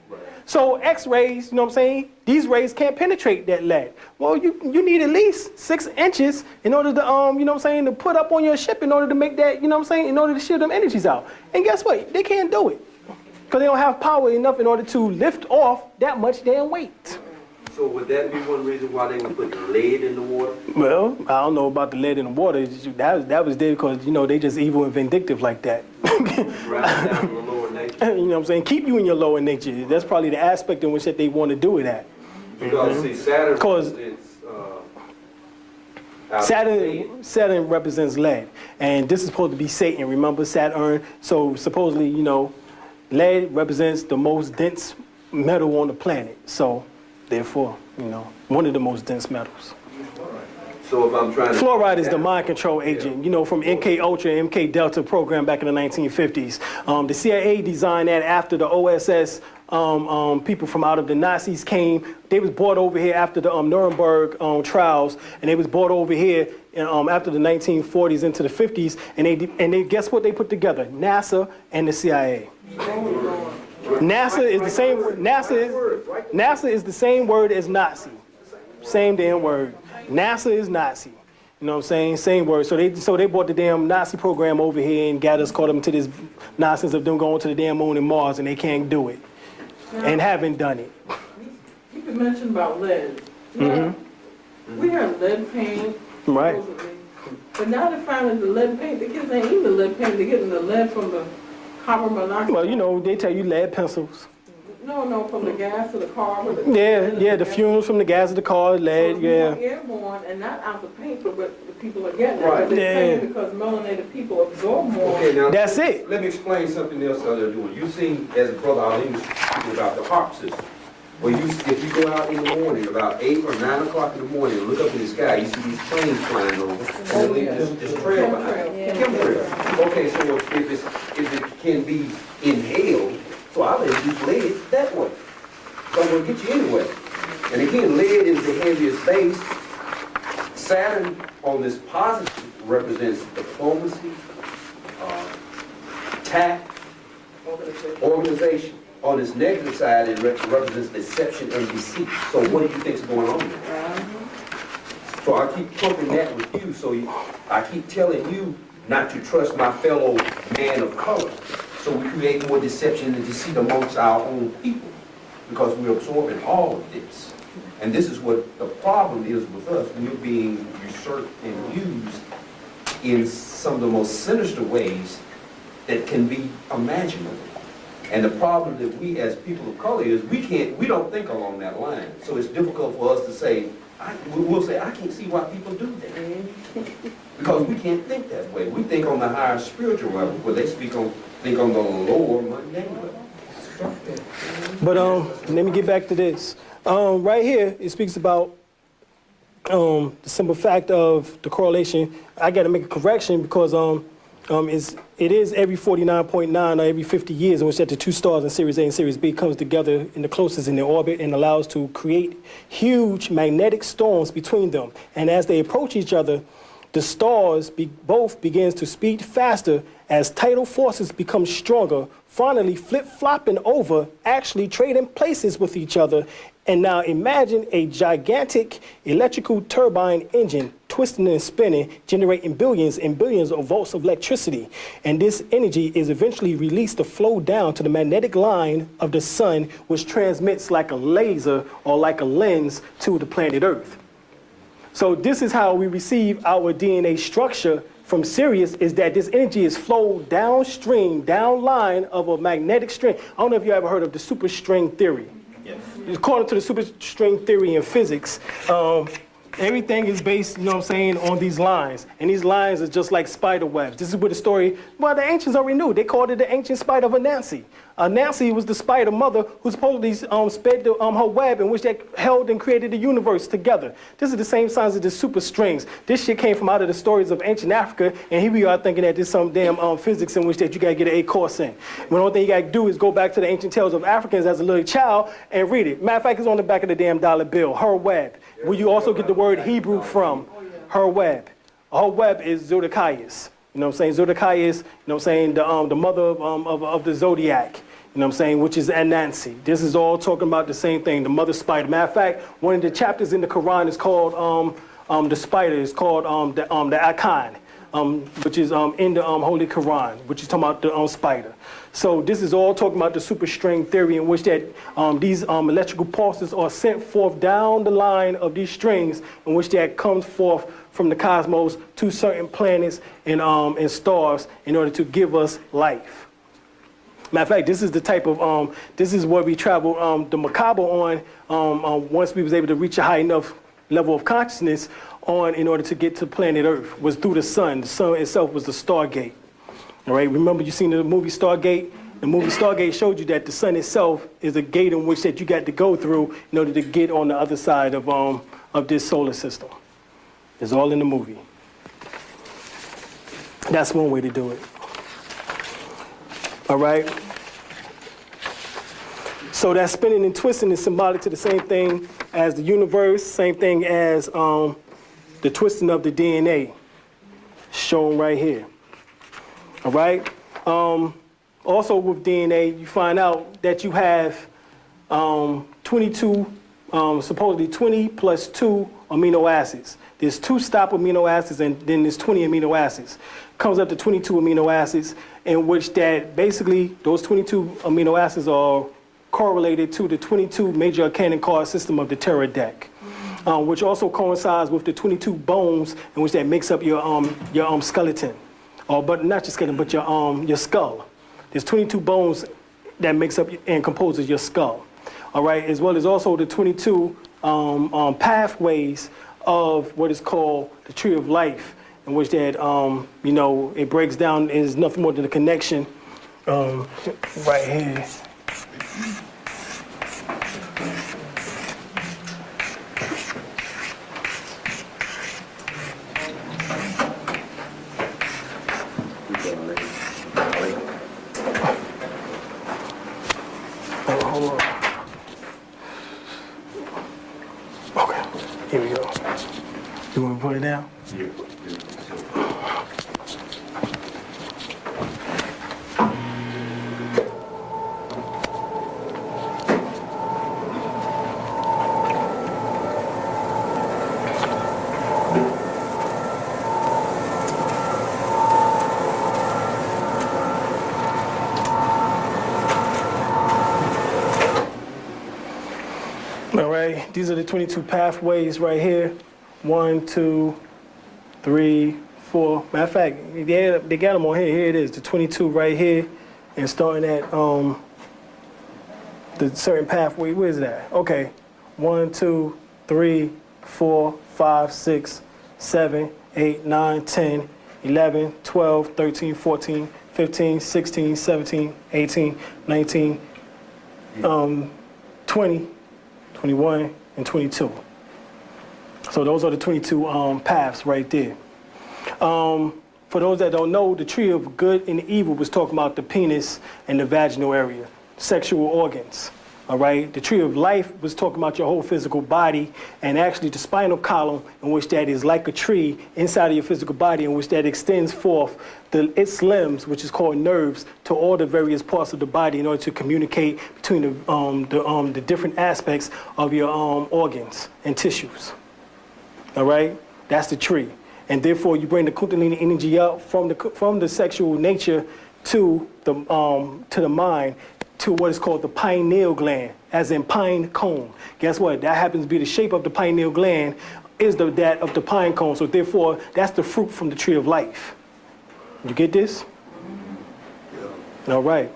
So X-rays, you know what I'm saying? These rays can't penetrate that lead. Well, you need at least 6 inches in order to, to put up on your ship in order to make that, in order to shield them energies out. And guess what? They can't do it, because they don't have power enough in order to lift off that much damn weight. So would that be one reason why they would put lead in the water? Well, I don't know about the lead in the water. That was there because, they just evil and vindictive like that. Rather down the lower nature. You know what I'm saying? Keep you in your lower nature. That's probably the aspect in which that they want to do it at. Because, see, Saturn represents... Saturn represents lead. And this is supposed to be Satan. Remember Saturn? So supposedly, lead represents the most dense metal on the planet. So... therefore, one of the most dense metals. So if I'm trying to... Fluoride is the mind control agent, from MK Ultra and MK Delta program back in the 1950s. The CIA designed that after the OSS people from out of the Nazis came. They was brought over here after the Nuremberg trials, and they was brought over here after the 1940s into the 50s, and they guess what they put together? NASA and the CIA. NASA is the same. NASA is the same word as Nazi. Same damn word. NASA is Nazi. You know what I'm saying? Same word. So they brought the damn Nazi program over here and got us caught up into this nonsense of them going to the damn moon and Mars, and they can't do it. And haven't done it. You can mention about lead. Yeah. We have lead paint. Right. Supposedly. But now they're finding the lead paint. The kids ain't even lead paint. They're getting the lead from the carbon monoxide. Well, you know, they tell you lead pencils. No, from the gas of the car. Yeah, the fumes from the gas of the car, lead, So yeah. it's more airborne and not out the paint, but the people are getting it. Right. But they're Yeah. saying because melanated people absorb more. Okay, now, That's it. let me explain something else that they're doing. You seen, as Brother Alim was speaking about the HARP system. Well, if you go out in the morning, about 8 or 9 o'clock in the morning, and look up in the sky, you see these planes flying over, and they leave this trail behind. Chemtrail. Okay, so if it can be inhaled, so I'll introduce lead that way. So I'm gonna get you anyway. And again, lead is the heaviest base. Saturn on this positive represents diplomacy, tact, organization. On this negative side, it represents deception and deceit. So what do you think is going on there? So I keep pumping that with you, I keep telling you not to trust my fellow man of color. So we create more deception and deceit amongst our own people because we're absorbing all of this. And this is what the problem is with us. We're being usurped and used in some of the most sinister ways that can be imaginable. And the problem that we as people of color is we don't think along that line. So it's difficult for us to say, we'll say, I can't see why people do that. Because we can't think that way. We think on the higher spiritual level, where they think on the lower mundane level. But let me get back to this. Right here, it speaks about the simple fact of the correlation. I got to make a correction because it is every 49.9 or every 50 years in which that the two stars in Series A and Series B comes together in the closest in their orbit and allows to create huge magnetic storms between them. And as they approach each other, the stars both begins to speed faster as tidal forces become stronger, finally flip-flopping over, actually trading places with each other. And now imagine a gigantic electrical turbine engine twisting and spinning, generating billions and billions of volts of electricity. And this energy is eventually released to flow down to the magnetic line of the sun, which transmits like a laser or like a lens to the planet Earth. So this is how we receive our DNA structure from Sirius, is that this energy is flowed downstream, downline of a magnetic string. I don't know if you ever heard of the superstring theory. Yes. According to the superstring theory in physics, everything is based, you know what I'm saying, on these lines. And these lines are just like spider webs. This is where the story, well, the ancients already knew. They called it the ancient spider of Anansi. Nancy was the spider mother who supposedly sped her web in which they held and created the universe together. This is the same signs as the super strings. This shit came from out of the stories of ancient Africa, and here we are thinking that there's some damn physics in which that you gotta get an A course in. The only thing you gotta do is go back to the ancient tales of Africans as a little child and read it. Matter of fact, it's on the back of the damn dollar bill, her web, where you also get the word Hebrew from, her web. Her web is Zodiac. You know what I'm saying? Zodiac is, you know what I'm saying, the mother of the zodiac. You know what I'm saying, which is Anansi. This is all talking about the same thing, the mother spider. Matter of fact, one of the chapters in the Quran is called the spider. It's called the Akan, which is in the Holy Quran, which is talking about the spider. So this is all talking about the superstring theory in which that these electrical pulses are sent forth down the line of these strings, in which that comes forth from the cosmos to certain planets and stars in order to give us life. Matter of fact, this is the type of, this is where we travel the macabre on once we was able to reach a high enough level of consciousness on in order to get to planet Earth, was through the sun. The sun itself was the Stargate. All right, remember you seen the movie Stargate? The movie Stargate showed you that the sun itself is a gate in which that you got to go through in order to get on the other side of this solar system. It's all in the movie. That's one way to do it. All right. So that spinning and twisting is symbolic to the same thing as the universe, same thing as the twisting of the DNA, shown right here. All right. Also with DNA, you find out that you have 22, supposedly 20 plus 2 amino acids. There's 2 stop amino acids, and then there's 20 amino acids. Comes up to 22 amino acids, in which that basically those 22 amino acids are correlated to the 22 major arcanic card system of the Terra deck, which also coincides with the 22 bones in which that makes up your skeleton, but not your skeleton, but your skull. There's 22 bones that makes up and composes your skull. All right, as well as also the 22 pathways of what is called the tree of life, in which that it breaks down is nothing more than a connection right here. Hold on. Okay, here we go. You want to put it down? Yeah. All right, these are the 22 pathways right here. 1, 2, 3, 4. Matter of fact, they got them on here. Here it is, the 22 right here, and starting at the certain pathway. Where is that? Okay, 1, 2, 3, 4, 5, 6, 7, 8, 9, 10, 11, 12, 13, 14, 15, 16, 17, 18, 19, 20, 21, and 22. So those are the 22 paths right there. For those that don't know, the tree of good and evil was talking about the penis and the vaginal area, sexual organs. All right, the tree of life was talking about your whole physical body, and actually the spinal column, in which that is like a tree inside of your physical body, in which that extends forth its limbs, which is called nerves, to all the various parts of the body in order to communicate between the different aspects of your organs and tissues. All right, that's the tree, and therefore you bring the Kundalini energy up from the sexual nature to the mind, to what is called the pineal gland, as in pine cone. Guess what? That happens to be the shape of the pineal gland, is that of the pine cone. So therefore, that's the fruit from the tree of life. You get this? Yeah. All right.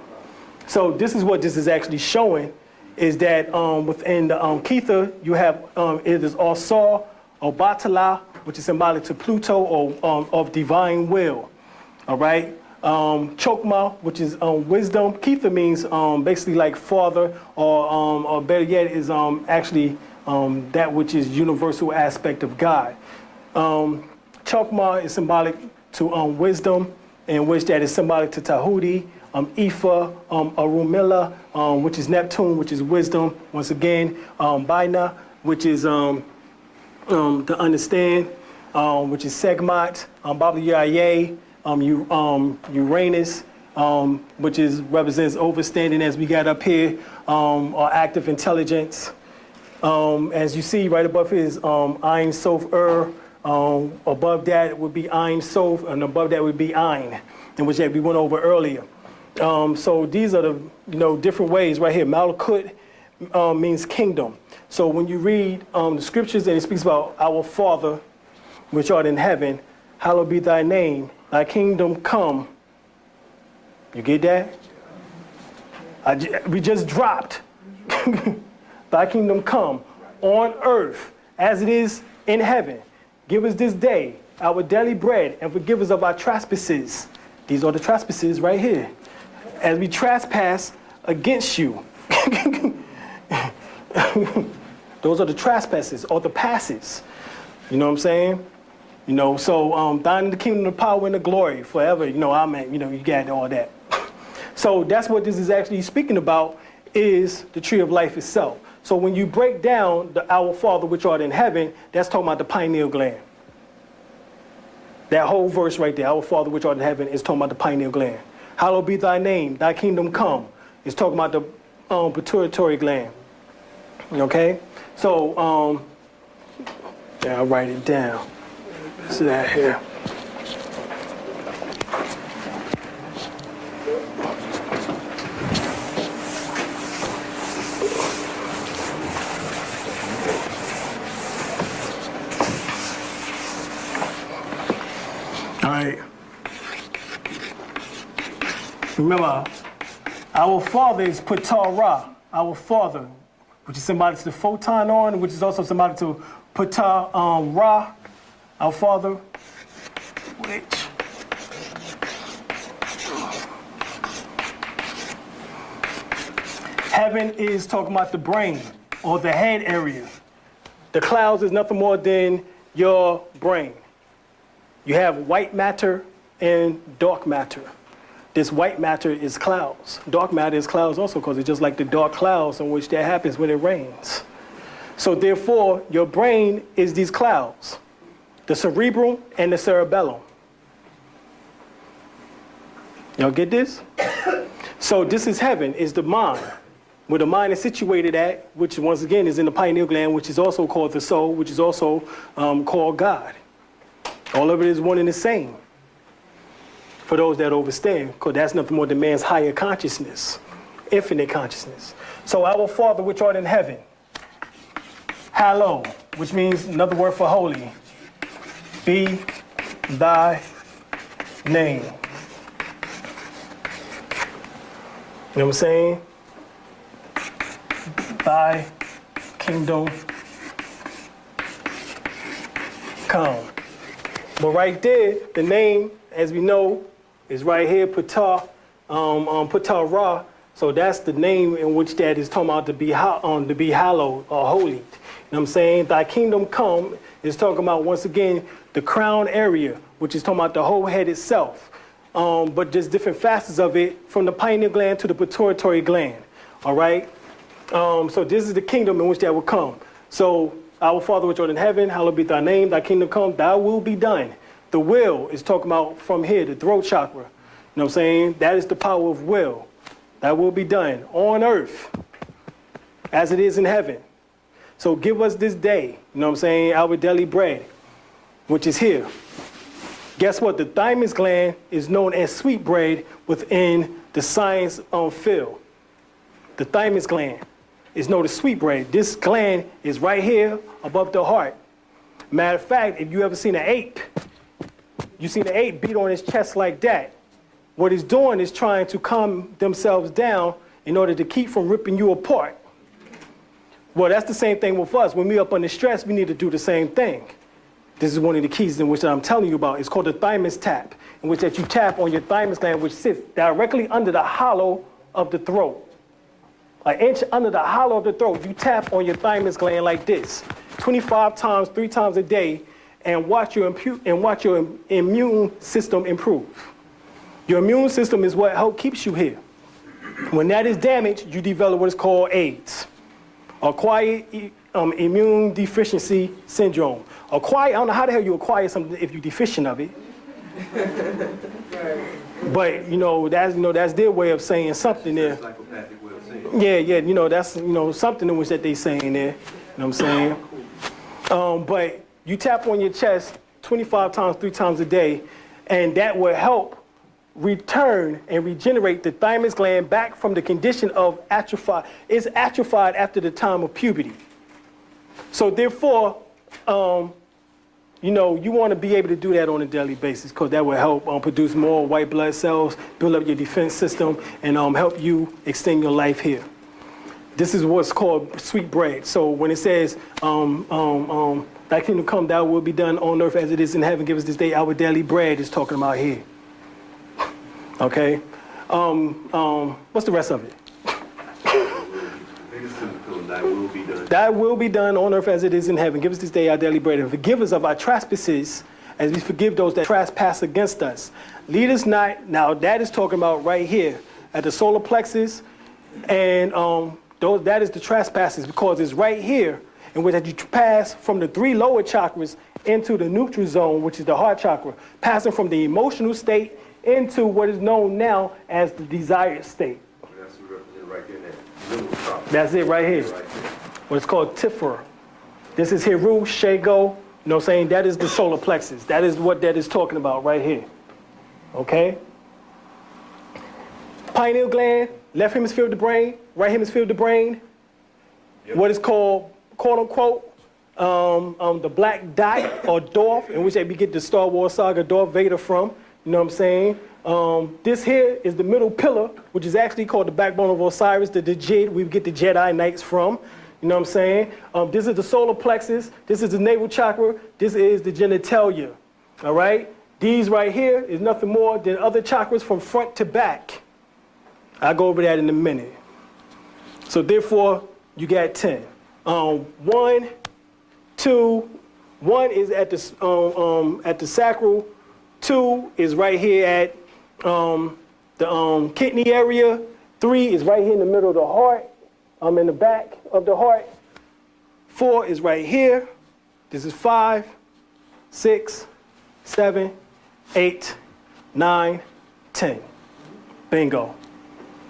So this is what this is actually showing, is that within the Ketha, you have, it is Asar, or Batala, which is symbolic to Pluto, or of divine will. All right? Chokma, which is wisdom. Ketha means basically like father, or better yet is actually that which is universal aspect of God. Chokma is symbolic to wisdom, in which that is symbolic to Tahuti. Ifa, Arumila, which is Neptune, which is wisdom. Once again, Baina, which is to understand, which is Segmat, Baba Yaye, Uranus, which represents overstanding, as we got up here, or active intelligence. As you see right above here is Ein Sof above that would be Ein Sof, and above that would be Ein, in which we went over earlier. So these are the different ways right here. Malakut means kingdom. So when you read the scriptures and it speaks about our Father, which art in heaven, hallowed be thy name. Thy kingdom come. You get that? We just dropped. Thy kingdom come on earth as it is in heaven. Give us this day our daily bread, and forgive us of our trespasses. These are the trespasses right here. As we trespass against you. Those are the trespasses, or the passes. You know what I'm saying? So thine is the kingdom, the power, and the glory forever. You got all that. So that's what this is actually speaking about, is the tree of life itself. So when you break down the Our Father which art in heaven, that's talking about the pineal gland. That whole verse right there, Our Father which art in heaven, is talking about the pineal gland. Hallowed be thy name, thy kingdom come, is talking about the pituitary gland. Okay? So Yeah, I'll write it down. This is that here. All right. Remember, our father is Ptah-Ra, our father, which is symbolic to the photon on, which is also symbolic to Ptah-Ra, our father, which heaven is talking about the brain or the head area. The clouds is nothing more than your brain. You have white matter and dark matter. This white matter is clouds. Dark matter is clouds also because it's just like the dark clouds in which that happens when it rains. So therefore, your brain is these clouds, the cerebral and the cerebellum. Y'all get this? So this is heaven, is the mind. Where the mind is situated at, which once again is in the pineal gland, which is also called the soul, which is also called God. All of it is one and the same. For those that understand, because that's nothing more than man's higher consciousness, infinite consciousness. So our Father which art in heaven, hallowed, which means another word for holy, be thy name. You know what I'm saying? Thy kingdom come. But right there, the name, as we know, is right here, Ptah-Ra. So that's the name in which that is talking about to be hallowed or holy. You know what I'm saying? Thy kingdom come is talking about, once again, the crown area, which is talking about the whole head itself. But just different facets of it, from the pineal gland to the pituitary gland. All right? So this is the kingdom in which that will come. So, our Father which art in heaven, hallowed be thy name, thy kingdom come, thy will be done. The will is talking about from here, the throat chakra. You know what I'm saying? That is the power of will. That will be done on earth as it is in heaven. So give us this day, you know what I'm saying, our daily bread, which is here. Guess what? The thymus gland is known as sweet bread within the science field. The thymus gland is known as sweet bread. This gland is right here above the heart. Matter of fact, if you ever seen an ape, you seen an ape beat on his chest like that. What it's doing is trying to calm themselves down in order to keep from ripping you apart. Well, that's the same thing with us. When we up under stress, we need to do the same thing. This is one of the keys in which I'm telling you about. It's called the thymus tap, in which that you tap on your thymus gland, which sits directly under the hollow of the throat. An inch under the hollow of the throat, you tap on your thymus gland like this, 25 times, 3 times a day, and watch your immune system improve. Your immune system is what keeps you here. When that is damaged, you develop what is called AIDS, acquired immune deficiency syndrome. I don't know how the hell you acquire something if you're deficient of it. But that's their way of saying something there. Psychopathic way of saying. Yeah, that's something in which that they saying there. You know what I'm saying? But you tap on your chest 25 times, 3 times a day, and that will help return and regenerate the thymus gland back from the condition of atrophy. It's atrophied after the time of puberty. So therefore, you want to be able to do that on a daily basis because that will help produce more white blood cells, build up your defense system, and help you extend your life here. This is what's called sweet bread. So when it says, thy kingdom come, thy will be done on earth as it is in heaven, give us this day our daily bread, is talking about here. Okay? What's the rest of it? Thy will be done. Thy will be done on earth as it is in heaven. Give us this day our daily bread, and forgive us of our trespasses as we forgive those that trespass against us. Lead us not. Now that is talking about right here at the solar plexus, and that is the trespasses, because it's right here in which you pass from the 3 lower chakras into the neutral zone, which is the heart chakra, passing from the emotional state into what is known now as the desired state. That's represented right there in that little chakra. That's it right here. Right there. What's called Tiffer. This is Hiru, Shago, You know what I'm saying? That is the solar plexus. That is what that is talking about right here. Okay? Pineal gland, left hemisphere of the brain, right hemisphere of the brain. Yep. What is called, quote unquote, the black dot or Darth, in which they get the Star Wars saga Darth Vader from. You know what I'm saying? This here is the middle pillar, which is actually called the backbone of Osiris, the Djid. We get the Jedi Knights from. You know what I'm saying? This is the solar plexus. This is the navel chakra. This is the genitalia. All right? These right here is nothing more than other chakras from front to back. I'll go over that in a minute. So therefore, you got 10. 1, 2, 1 is at the sacral. 2 is right here at the kidney area. 3 is right here in the middle of the heart. In the back of the heart. 4 is right here. This is 5, 6, 7, 8, 9, 10. Bingo.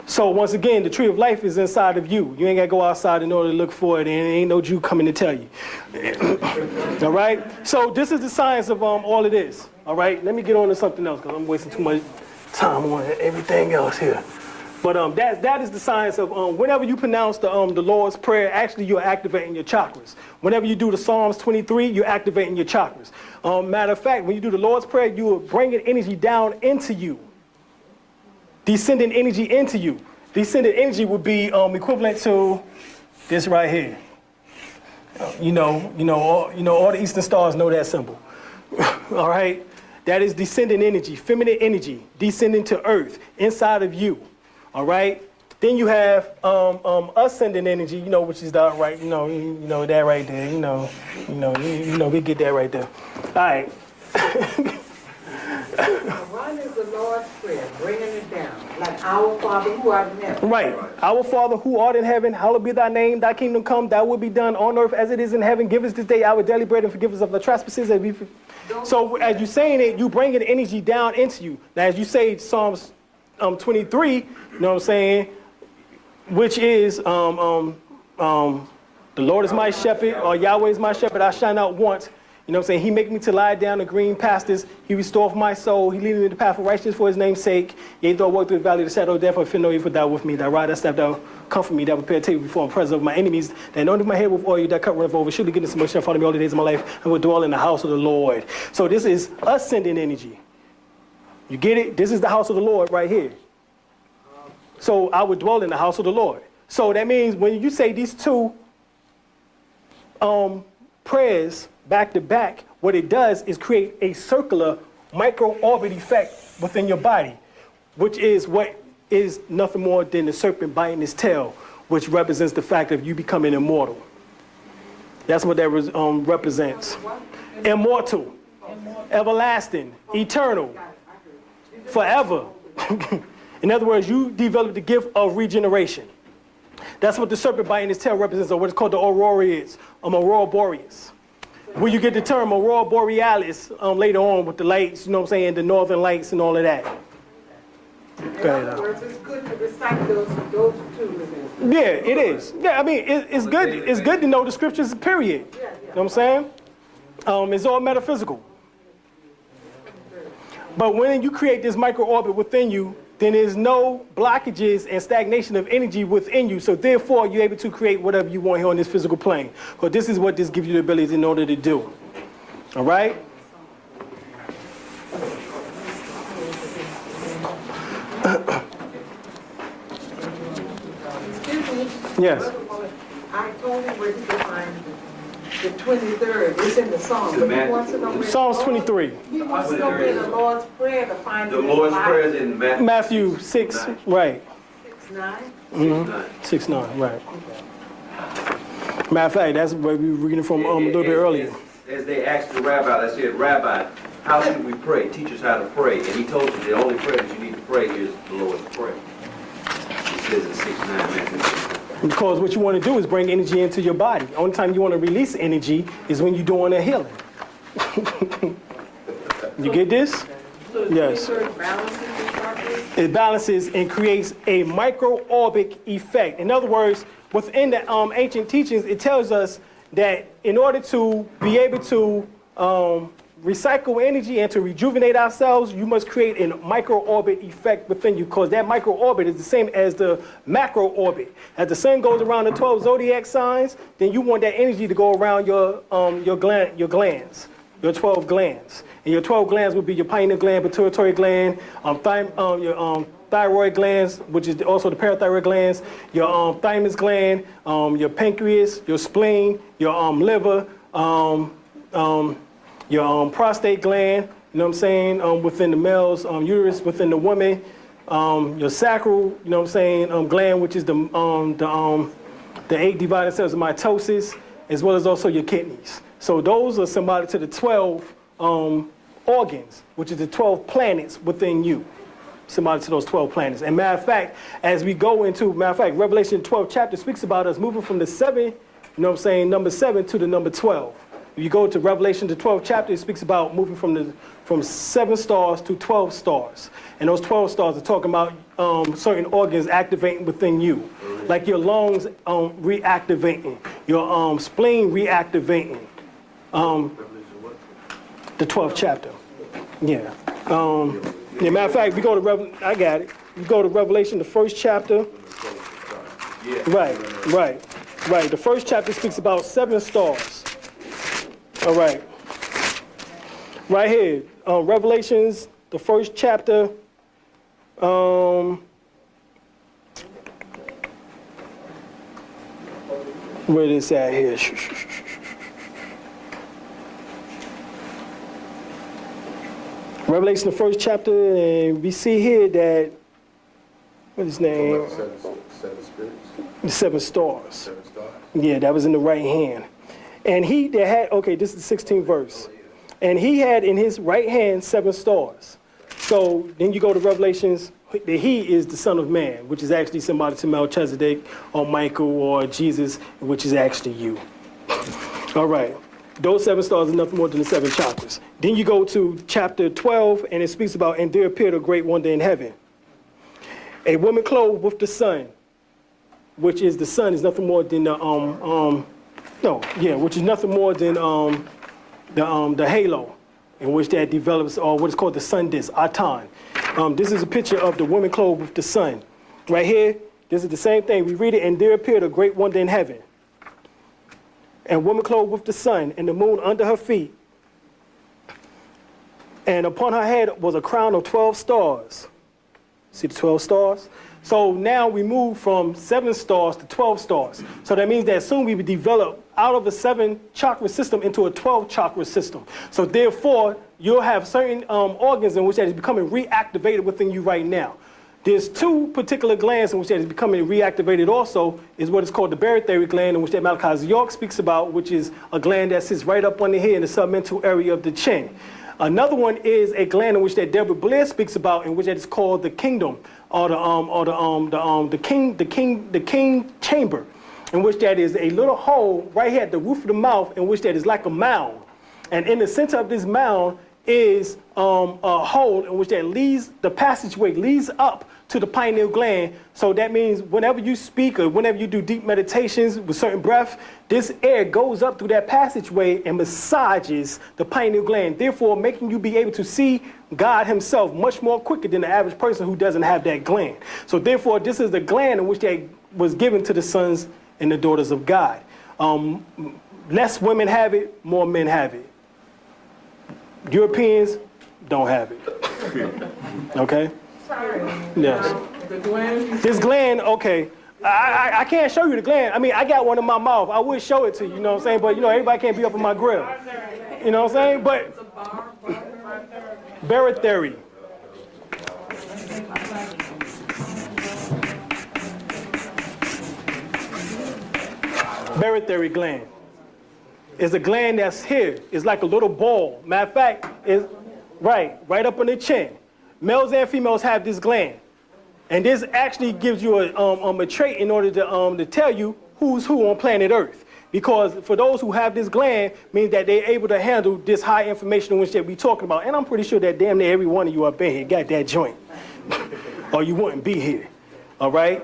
So once again, the tree of life is inside of you. You ain't gotta go outside in order to look for it, and ain't no Jew coming to tell you. All right? So this is the science of all of this. All right? Let me get on to something else, because I'm wasting too much time on everything else here. But that is the science of whenever you pronounce the Lord's Prayer, actually you're activating your chakras. Whenever you do the Psalms 23, you're activating your chakras. Matter of fact, when you do the Lord's Prayer, you are bringing energy down into you. Descending energy into you. Descending energy would be equivalent to this right here. All the Eastern stars know that symbol. All right? That is descending energy, feminine energy, descending to earth, inside of you. All right. Then you have ascending energy, which is that right, that right there, we get that right there. All right. One is the Lord's Prayer, bringing it down, like our Father who art in heaven. Right. Our Father who art in heaven, hallowed be thy name, thy kingdom come, thy will be done on earth as it is in heaven. Give us this day our daily bread and forgive us of our trespasses as we. So as you're saying it, you bringing energy down into you. Now as you say Psalms 23, you know what I'm saying, which is the Lord is my shepherd, or Yahweh is my shepherd, I shall not want. You know what I'm saying? He make me to lie down in green pastures. He restoreth my soul. He leadeth me in the path of righteousness for his name's sake. Yea, though I walk through the valley of the shadow of death, I fear no evil, thou with me. Thy rod, thy staff, thou comfort me. Thou prepare a table before the presence of my enemies. That anointed my head with oil, that cup runneth over. Surely goodness and mercy shall follow me all the days of my life, and will dwell in the house of the Lord. So this is ascending energy. You get it? This is the house of the Lord right here. So I would dwell in the house of the Lord. So that means when you say these two prayers back to back, what it does is create a circular micro-orbit effect within your body, which is what is nothing more than the serpent biting his tail, which represents the fact of you becoming immortal. That's what that represents. Immortal, everlasting, eternal, forever. In other words, you develop the gift of regeneration. That's what the serpent biting his tail represents, or what is called the aurora is, aurora borealis. Where you get the term aurora borealis later on with the lights, you know what I'm saying, the northern lights and all of that. In other words, it's good to recite those two. Yeah, it is. Yeah, I mean, it's good. It's good to know the scriptures, period. You know what I'm saying? It's all metaphysical. But when you create this micro-orbit within you, then there's no blockages and stagnation of energy within you. So therefore, you're able to create whatever you want here on this physical plane. But this is what this gives you the ability in order to do. All right? Excuse me. Yes. I told him where to find the 23rd. It's in the Psalms. But he wants to know where Psalms 23. He wants to know where the Lord's Prayer to find The Lord's Prayer is in Matthew 6, right. 6:9. 6:9, right. Matter of fact, that's where we were reading from a little bit earlier. As they asked the rabbi, they said, Rabbi, how should we pray? Teach us how to pray. And he told them the only prayer that you need to pray is the Lord's Prayer. He says in 6:9, Matthew. Because what you want to do is bring energy into your body. The only time you want to release energy is when you're doing a healing. You get this? Yes. It balances and creates a micro-orbic effect. In other words, within the ancient teachings, it tells us that in order to be able to recycle energy and to rejuvenate ourselves, you must create a micro-orbit effect within you, because that micro-orbit is the same as the macro-orbit. As the sun goes around the 12 zodiac signs, then you want that energy to go around your glands, your 12 glands. And your 12 glands would be your pineal gland, pituitary gland, your thyroid glands, which is also the parathyroid glands, your thymus gland, your pancreas, your spleen, your liver, your prostate gland, you know what I'm saying, within the male's uterus, within the woman, your sacral, you know what I'm saying, gland, which is the 8 divided cells of mitosis, as well as also your kidneys. So those are symbolic to the 12 organs, which is the 12 planets within you. Symbolic to those 12 planets. And matter of fact, as we go into, Revelation 12 chapter speaks about us moving from the 7, you know what I'm saying, number 7 to the number 12. If you go to Revelation, the 12th chapter, it speaks about moving from 7 stars to 12 stars. And those 12 stars are talking about certain organs activating within you. Like your lungs reactivating, your spleen reactivating. The 12th chapter. Yeah. Matter of fact, we go to I got it. You go to Revelation, the 1st chapter. Right. The 1st chapter speaks about 7 stars. All right. Right here, Revelations, the 1st chapter. Where is that here? Revelation, the 1st chapter, and we see here that, what is his name? Seven spirits. The 7 stars. 7 stars. Yeah, that was in the right hand. And he that had, okay, this is the 16th verse. And he had in his right hand 7 stars. So then you go to Revelations, the he is the Son of Man, which is actually symbolic to Melchizedek or Michael or Jesus, which is actually you. All right. Those 7 stars are nothing more than the 7 chakras. Then you go to chapter 12, and it speaks about, and there appeared a great wonder in heaven. A woman clothed with the sun, which is the sun is nothing more than the, which is nothing more than the halo, in which that develops, or what is called the sun disk, Atan. This is a picture of the woman clothed with the sun. Right here, this is the same thing. We read it, and there appeared a great wonder in heaven. And woman clothed with the sun, and the moon under her feet. And upon her head was a crown of 12 stars. See the 12 stars? So now we move from 7 stars to 12 stars. So that means that soon we would develop out of a 7 chakra system into a 12 chakra system. So therefore, you'll have certain organs in which that is becoming reactivated within you right now. There's 2 particular glands in which that is becoming reactivated also, is what is called the barytheric gland, in which that Malachi York speaks about, which is a gland that sits right up on the head in the submental area of the chin. Another one is a gland in which that Deborah Blair speaks about, in which that is called the kingdom, or the king chamber, in which that is a little hole right here at the roof of the mouth, in which that is like a mound. And in the center of this mound is a hole in which that leads, the passageway leads up to the pineal gland. So that means whenever you speak or whenever you do deep meditations with certain breath, this air goes up through that passageway and massages the pineal gland, therefore making you be able to see God himself much more quicker than the average person who doesn't have that gland. So therefore, this is the gland in which that was given to the sons and the daughters of God. Less women have it, more men have it. Europeans don't have it. Okay? Sorry. Yes. The gland. This gland, okay. I can't show you the gland. I mean, I got one in my mouth. I would show it to you, you know what I'm saying? But, you know, everybody can't be up in my grill. You know what I'm saying? But, barytheric. Barytheric gland. It's a gland that's here. It's like a little ball. Matter of fact, it's right up on the chin. Males and females have this gland. And this actually gives you a trait in order to tell you who's who on planet Earth. Because for those who have this gland, means that they're able to handle this high information in which that we're talking about. And I'm pretty sure that damn near every one of you up in here got that joint. Or you wouldn't be here. All right?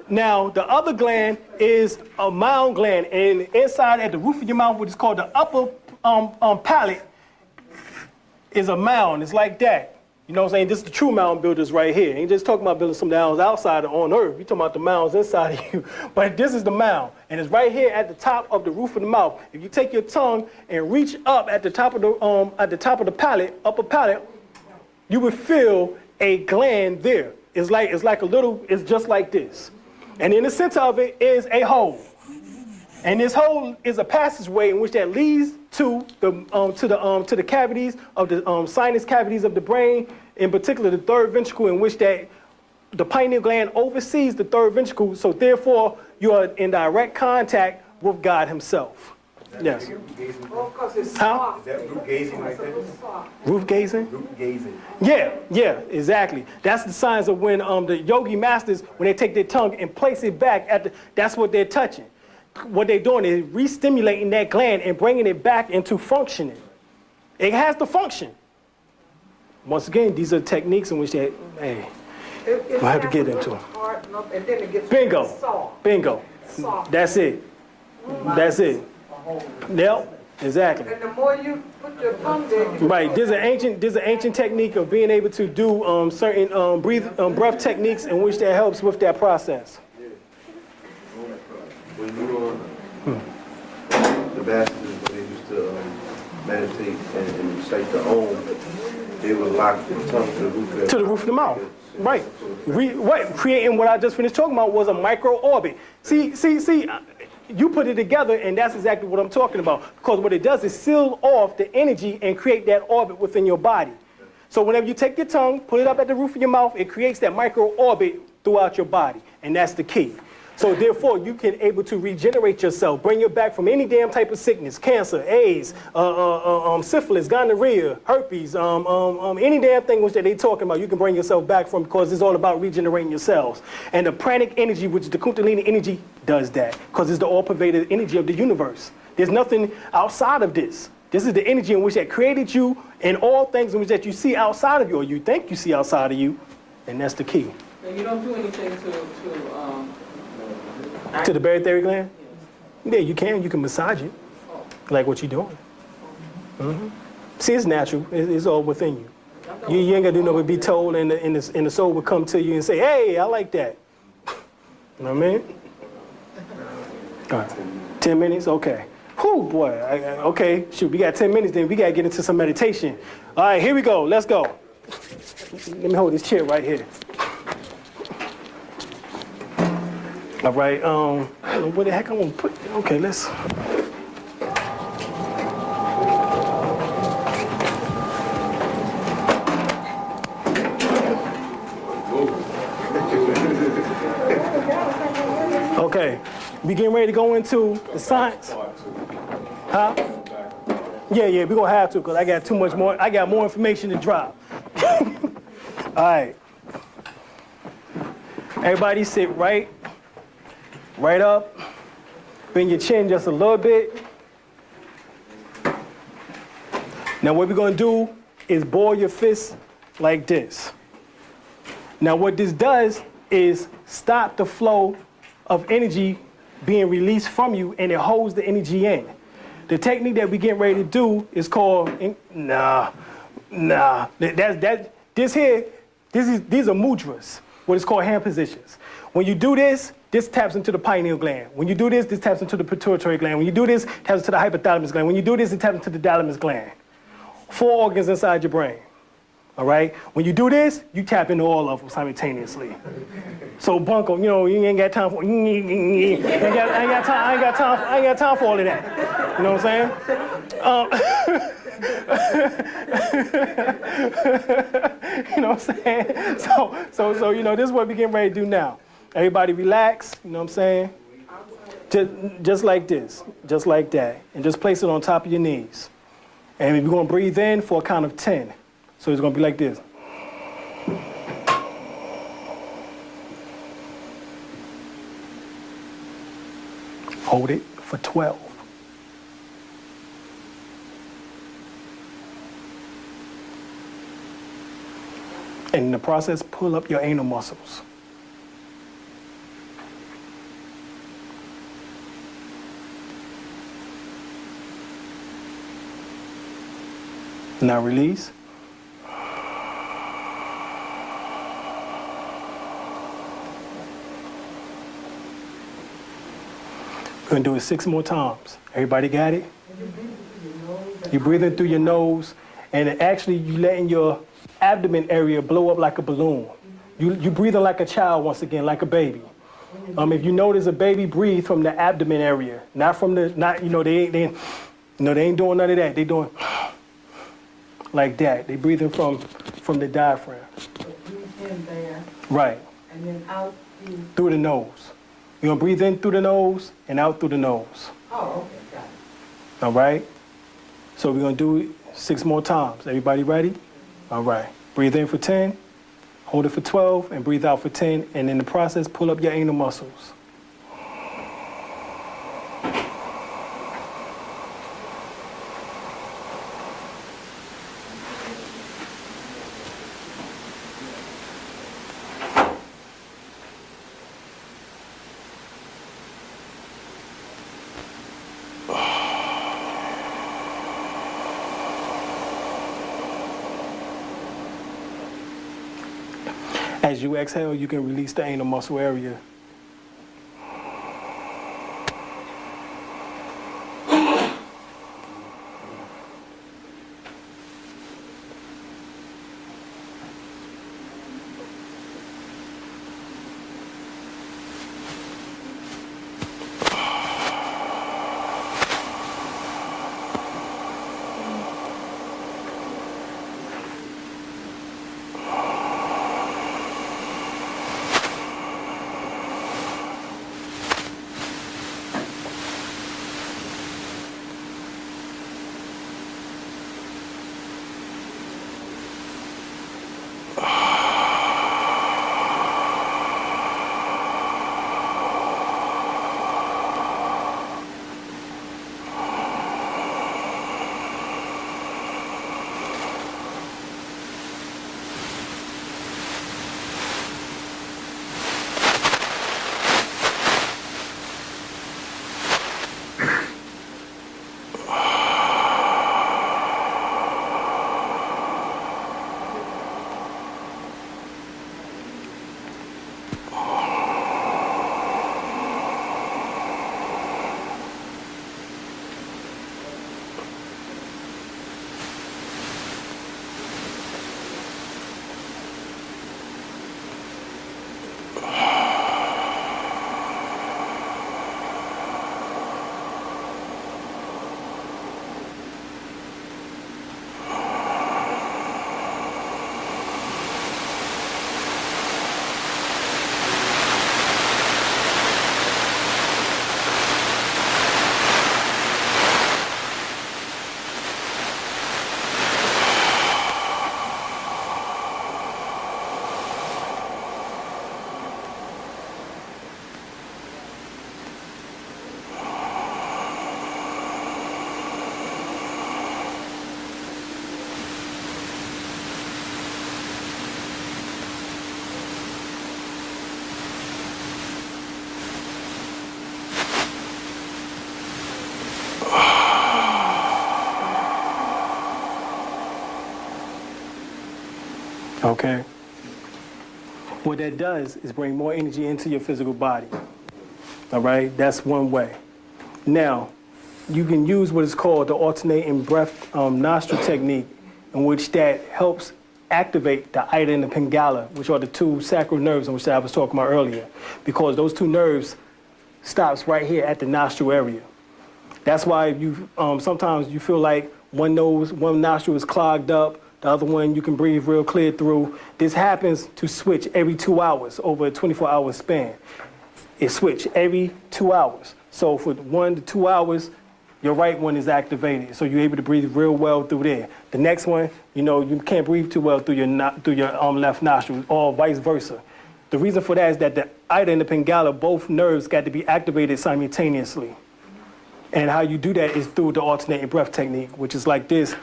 Now, the other gland is a mound gland. And inside at the roof of your mouth, which is called the upper palette is a mound. It's like that. You know what I'm saying? This is the true mound builders right here. Ain't just talking about building some mounds outside or on earth. You're talking about the mounds inside of you. But this is the mound. And it's right here at the top of the roof of the mouth. If you take your tongue and reach up at the top of the palate, upper palate, you would feel a gland there. It's like a little, it's just like this. And in the center of it is a hole. And this hole is a passageway in which that leads to the cavities of the sinus cavities of the brain, in particular the third ventricle, in which that the pineal gland oversees the third ventricle. So therefore, you are in direct contact with God Himself. Yes. Well, because it's How? soft. Is that root gazing right there? Roof gazing? Root gazing. Yeah, exactly. That's the signs of when the yogi masters, when they take their tongue and place it back that's what they're touching. What they're doing is re-stimulating that gland and bringing it back into functioning. It has to function. Once again, these are techniques in which they, hey, It I have to get happens into when it. it's hard enough, and then it gets Bingo. soft. Bingo. Soft. That's it. That's it. Yep, exactly. And the more you put your tongue there, you Right. There's an ancient technique of being able to do certain breath techniques in which that helps with that process. When you were the masters, when they used to meditate and recite the Om, they would lock the tongue to the roof of To the roof of the mouth. Right. Right. Creating what I just finished talking about was a micro orbit. See, you put it together, and that's exactly what I'm talking about. Because what it does is seal off the energy and create that orbit within your body. So whenever you take your tongue, put it up at the roof of your mouth, it creates that micro orbit throughout your body. And that's the key. So therefore, you can able to regenerate yourself, bring you back from any damn type of sickness, cancer, AIDS, syphilis, gonorrhea, herpes, any damn thing which that they talking about, you can bring yourself back from, because it's all about regenerating yourselves. And the pranic energy, which is the Kundalini energy, does that, because it's the all-pervading energy of the universe. There's nothing outside of this. This is the energy in which that created you, and all things in which that you see outside of you, or you think you see outside of you, and that's the key. And you don't do anything To the barytheric gland? Yeah, you can massage it, like what you're doing. Mm-hmm. See, it's natural. It's all within you. You ain't got to do nothing but be told, and the soul will come to you and say, hey, I like that. You know what I mean? All right. 10 minutes? Okay. Whew, boy. Okay, shoot, we got 10 minutes, then we got to get into some meditation. All right, here we go. Let's go. Let me hold this chair right here. All right, I don't know where the heck I want to put it. Okay, let's. Okay, we getting ready to go into the science. Huh? Yeah, we're gonna have to, because I got too much more. I got more information to drop. All right. Everybody sit right up. Bend your chin just a little bit. Now what we're gonna do is ball your fist like this. Now what this does is stop the flow of energy being released from you, and it holds the energy in. The technique that we get ready to do is called, these are mudras, what is called hand positions. When you do this, this taps into the pineal gland. When you do this, this taps into the pituitary gland. When you do this, it taps into the hypothalamus gland. When you do this, it taps into the thalamus gland. 4 organs inside your brain. All right? When you do this, you tap into all of them simultaneously. So Bunko, you ain't got time for I ain't got time for all of that. You know what I'm saying? You know what I'm saying? So this is what we're getting ready to do now. Everybody relax, you know what I'm saying? Just like this, just like that. And just place it on top of your knees. And we're gonna breathe in for a count of 10. So it's gonna be like this. Hold it for 12. And in the process, pull up your anal muscles. Now release. We're gonna do it 6 more times. Everybody got it? You're breathing through your nose, and actually you letting your abdomen area blow up like a balloon. You breathing like a child once again, like a baby. If you notice a baby breathe from the abdomen area, not from the, they ain't doing none of that. They doing like that. They breathing from the diaphragm. Breathe in there, Right, and then out through the nose. You're gonna breathe in through the nose and out through the nose. oh, okay, got it. All right? So we're gonna do it 6 more times. Everybody ready? All right. Breathe in for 10, hold it for 12, and breathe out for 10. And in the process, pull up your anal muscles. As you exhale, you can release the anal muscle area. Okay? What that does is bring more energy into your physical body. All right? That's one way. Now, you can use what is called the alternating breath nostril technique, in which that helps activate the ida and the pingala, which are the 2 sacral nerves in which I was talking about earlier, because those 2 nerves stops right here at the nostril area. That's why you sometimes you feel like one nostril is clogged up, the other one you can breathe real clear through. This happens to switch every 2 hours over a 24-hour span. It switch every 2 hours. So for 1 to 2 hours, your right one is activated, so you're able to breathe real well through there. The next one, you can't breathe too well through your left nostril, or vice versa. The reason for that is that the ida and the pingala, both nerves got to be activated simultaneously. And how you do that is through the alternating breath technique, which is like this.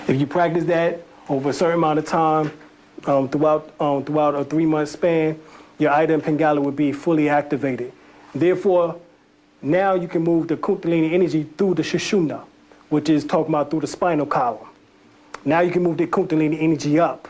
If you practice that over a certain amount of time, throughout a 3-month span, your Ida and Pingala would be fully activated. Therefore, now you can move the Kundalini energy through the Sushumna, which is talking about through the spinal column. Now you can move the Kundalini energy up.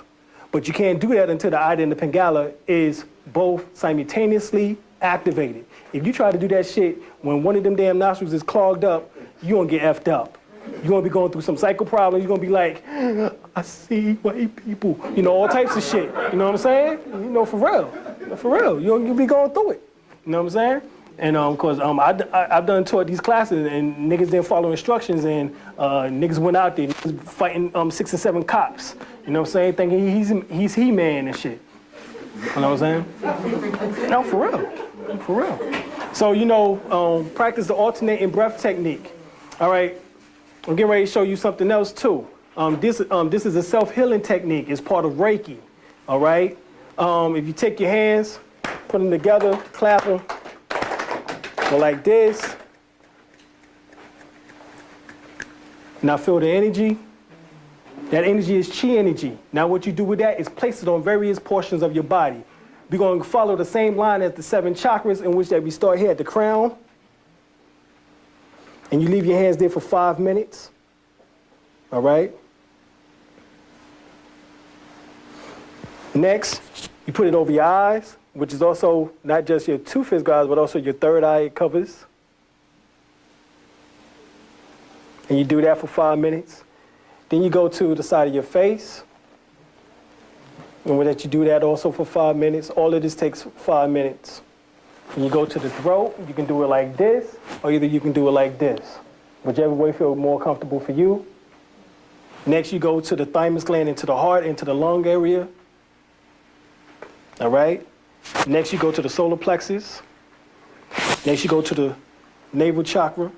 But you can't do that until the Ida and the Pingala is both simultaneously activated. If you try to do that shit when one of them damn nostrils is clogged up, you're gonna get effed up. You're gonna be going through some psycho problems. You're gonna be like, I see white people. You know, all types of shit. You know what I'm saying? You know, for real. For real. You'll be going through it. You know what I'm saying? And cause I've done taught these classes and niggas didn't follow instructions and niggas went out there fighting 6 and 7 cops. You know what I'm saying? Thinking he's He-Man and shit. You know what I'm saying? No, for real. For real. So, you know, practice the alternating breath technique. All right. I'm getting ready to show you something else too. This is a self-healing technique. It's part of Reiki. All right. If you take your hands, put them together, clap them, go like this. Now feel the energy. That energy is chi energy. Now what you do with that is place it on various portions of your body. We're going to follow the same line as the 7 chakras, in which that we start here at the crown. And you leave your hands there for 5 minutes. All right? Next, you put it over your eyes, which is also not just your 2 physical eyes, but also your 3rd eye it covers. And you do that for 5 minutes. Then you go to the side of your face. And with that, you do that also for 5 minutes. All of this takes 5 minutes. When you go to the throat, you can do it like this, or either you can do it like this. Whichever way feels more comfortable for you. Next, you go to the thymus gland, into the heart, into the lung area. All right? Next, you go to the solar plexus. Next, you go to the navel chakra.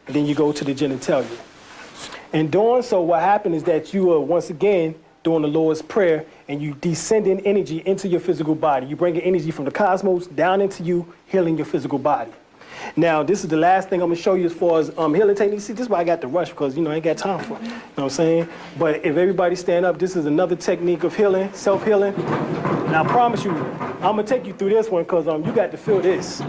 And then you go to the genitalia. In doing so, what happened is that you are, once again, doing the Lord's Prayer, and you descending energy into your physical body. You bringing energy from the cosmos down into you, healing your physical body. Now, this is the last thing I'm going to show you as far as healing techniques. See, this is why I got to rush, because, you know, I ain't got time for it. You know what I'm saying? But if everybody stand up, this is another technique of healing, self-healing. And I promise you, I'm going to take you through this one, because you got to feel this.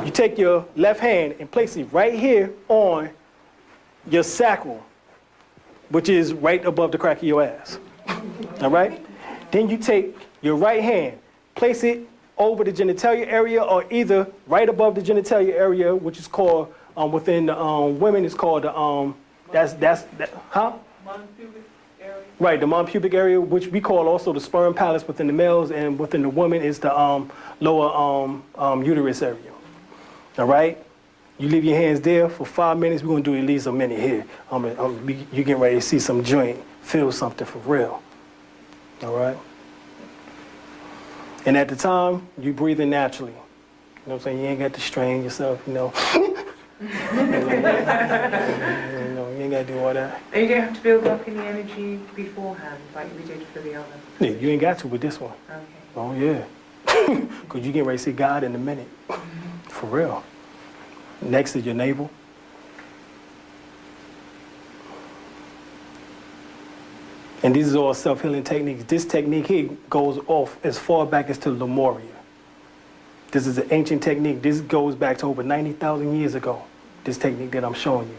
You take your left hand and place it right here on your sacral, which is right above the crack of your ass. All right? Then you take your right hand, place it over the genitalia area, or either right above the genitalia area, which is called, within women, it's called, huh? Non-pubic area. Right, the non-pubic area, which we call also the sperm palace within the males, and within the women is the lower uterus area. All right? You leave your hands there for 5 minutes. We're going to do at least a minute here. You get ready to see some joint, feel something for real. All right? And at the time, you breathe in naturally. You know what I'm saying? You ain't got to strain yourself, you know. You ain't got to do all that. And you don't have to build up any energy beforehand like we did for the other. Yeah, you ain't got to with this one. Okay. Oh, yeah. Because you get ready to see God in a minute. For real. Next is your navel. And these are all self-healing techniques. This technique here goes off as far back as to Lemuria. This is an ancient technique. This goes back to over 90,000 years ago, this technique that I'm showing you.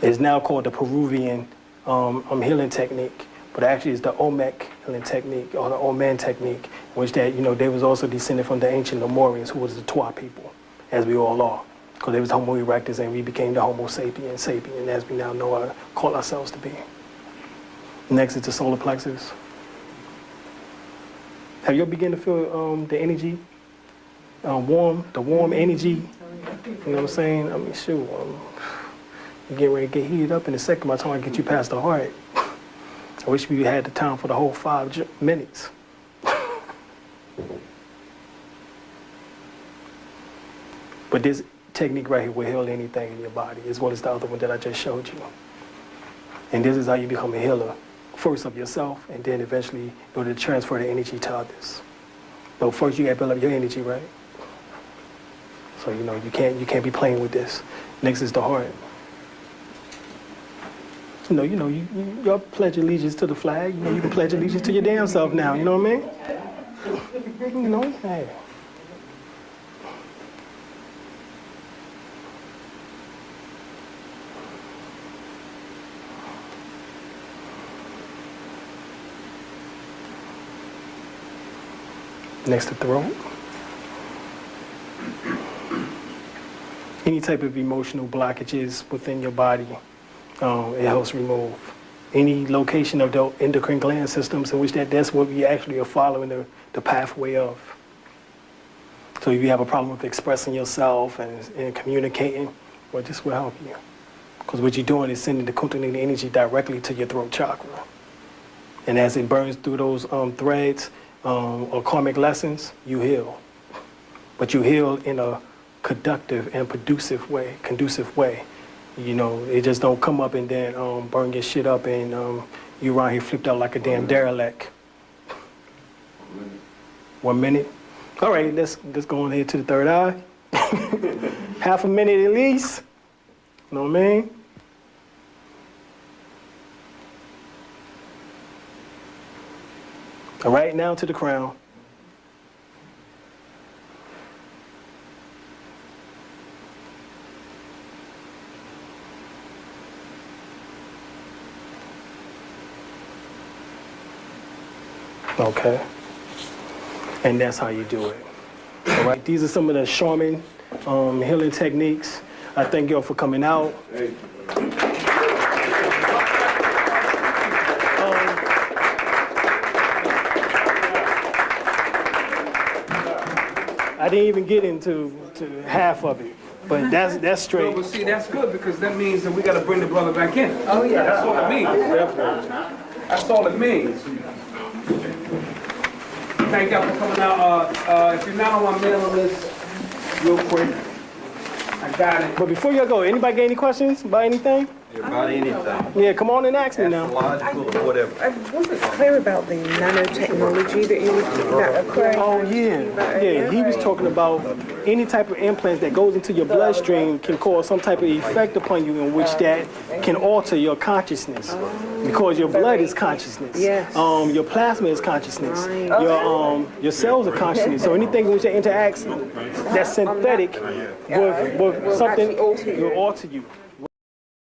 It's now called the Peruvian healing technique, but actually it's the Olmec healing technique, or the Oman technique, which that, you know, they was also descended from the ancient Lemurians, who was the Twa people, as we all are. Because they was Homo erectus, and we became the Homo sapien, as we now know, call ourselves to be. Next is the solar plexus. Have you ever begun to feel the energy, the warm energy? You know what I'm saying? I mean, shoot, you get ready to get heated up in a second by the time I get you past the heart. I wish we had the time for the whole 5 minutes. But this technique right here will heal anything in your body, as well as the other one that I just showed you. And this is how you become a healer, first of yourself, and then eventually in order to transfer the energy to others. So first you got to build up your energy, right? So you know you can't be playing with this. Next is the heart. y'all pledge allegiance to the flag. You can pledge allegiance to your damn self now. You know what I mean? Hey. Next to throat. Any type of emotional blockages within your body, it helps remove. Any location of the endocrine gland systems in which that's what we actually are following the pathway of. So if you have a problem with expressing yourself and communicating, well, this will help you. Because what you're doing is sending the Kundalini energy directly to your throat chakra. And as it burns through those threads or karmic lessons, you heal. But you heal in a conductive and conducive way. It just don't come up and then burn your shit up and you around here flipped out like a damn derelict. 1 minute. All right, let's go on ahead to the third eye. Half a minute at least. You know what I mean? All right, now to the crown. Okay. And that's how you do it. All right, these are some of the shaman healing techniques. I thank y'all for coming out. I didn't even get into half of it, but that's straight. No, but see, that's good because that means that we got to bring the brother back in. Oh, yeah. That's all it means. That's all it means. Thank y'all for coming out. If you're not on my mailing list, real quick, I got it. But before y'all go, anybody got any questions about anything? About anything. Yeah, come on and ask me now. Astrological or whatever. I wasn't clear about the nanotechnology that occurred. Oh, yeah. He was talking about any type of implants that goes into your bloodstream can cause some type of effect upon you in which that can alter your consciousness. Because your blood is consciousness. Yes. Your plasma is consciousness. Right. Your cells are consciousness. So anything in which that interacts that's synthetic with something will alter you.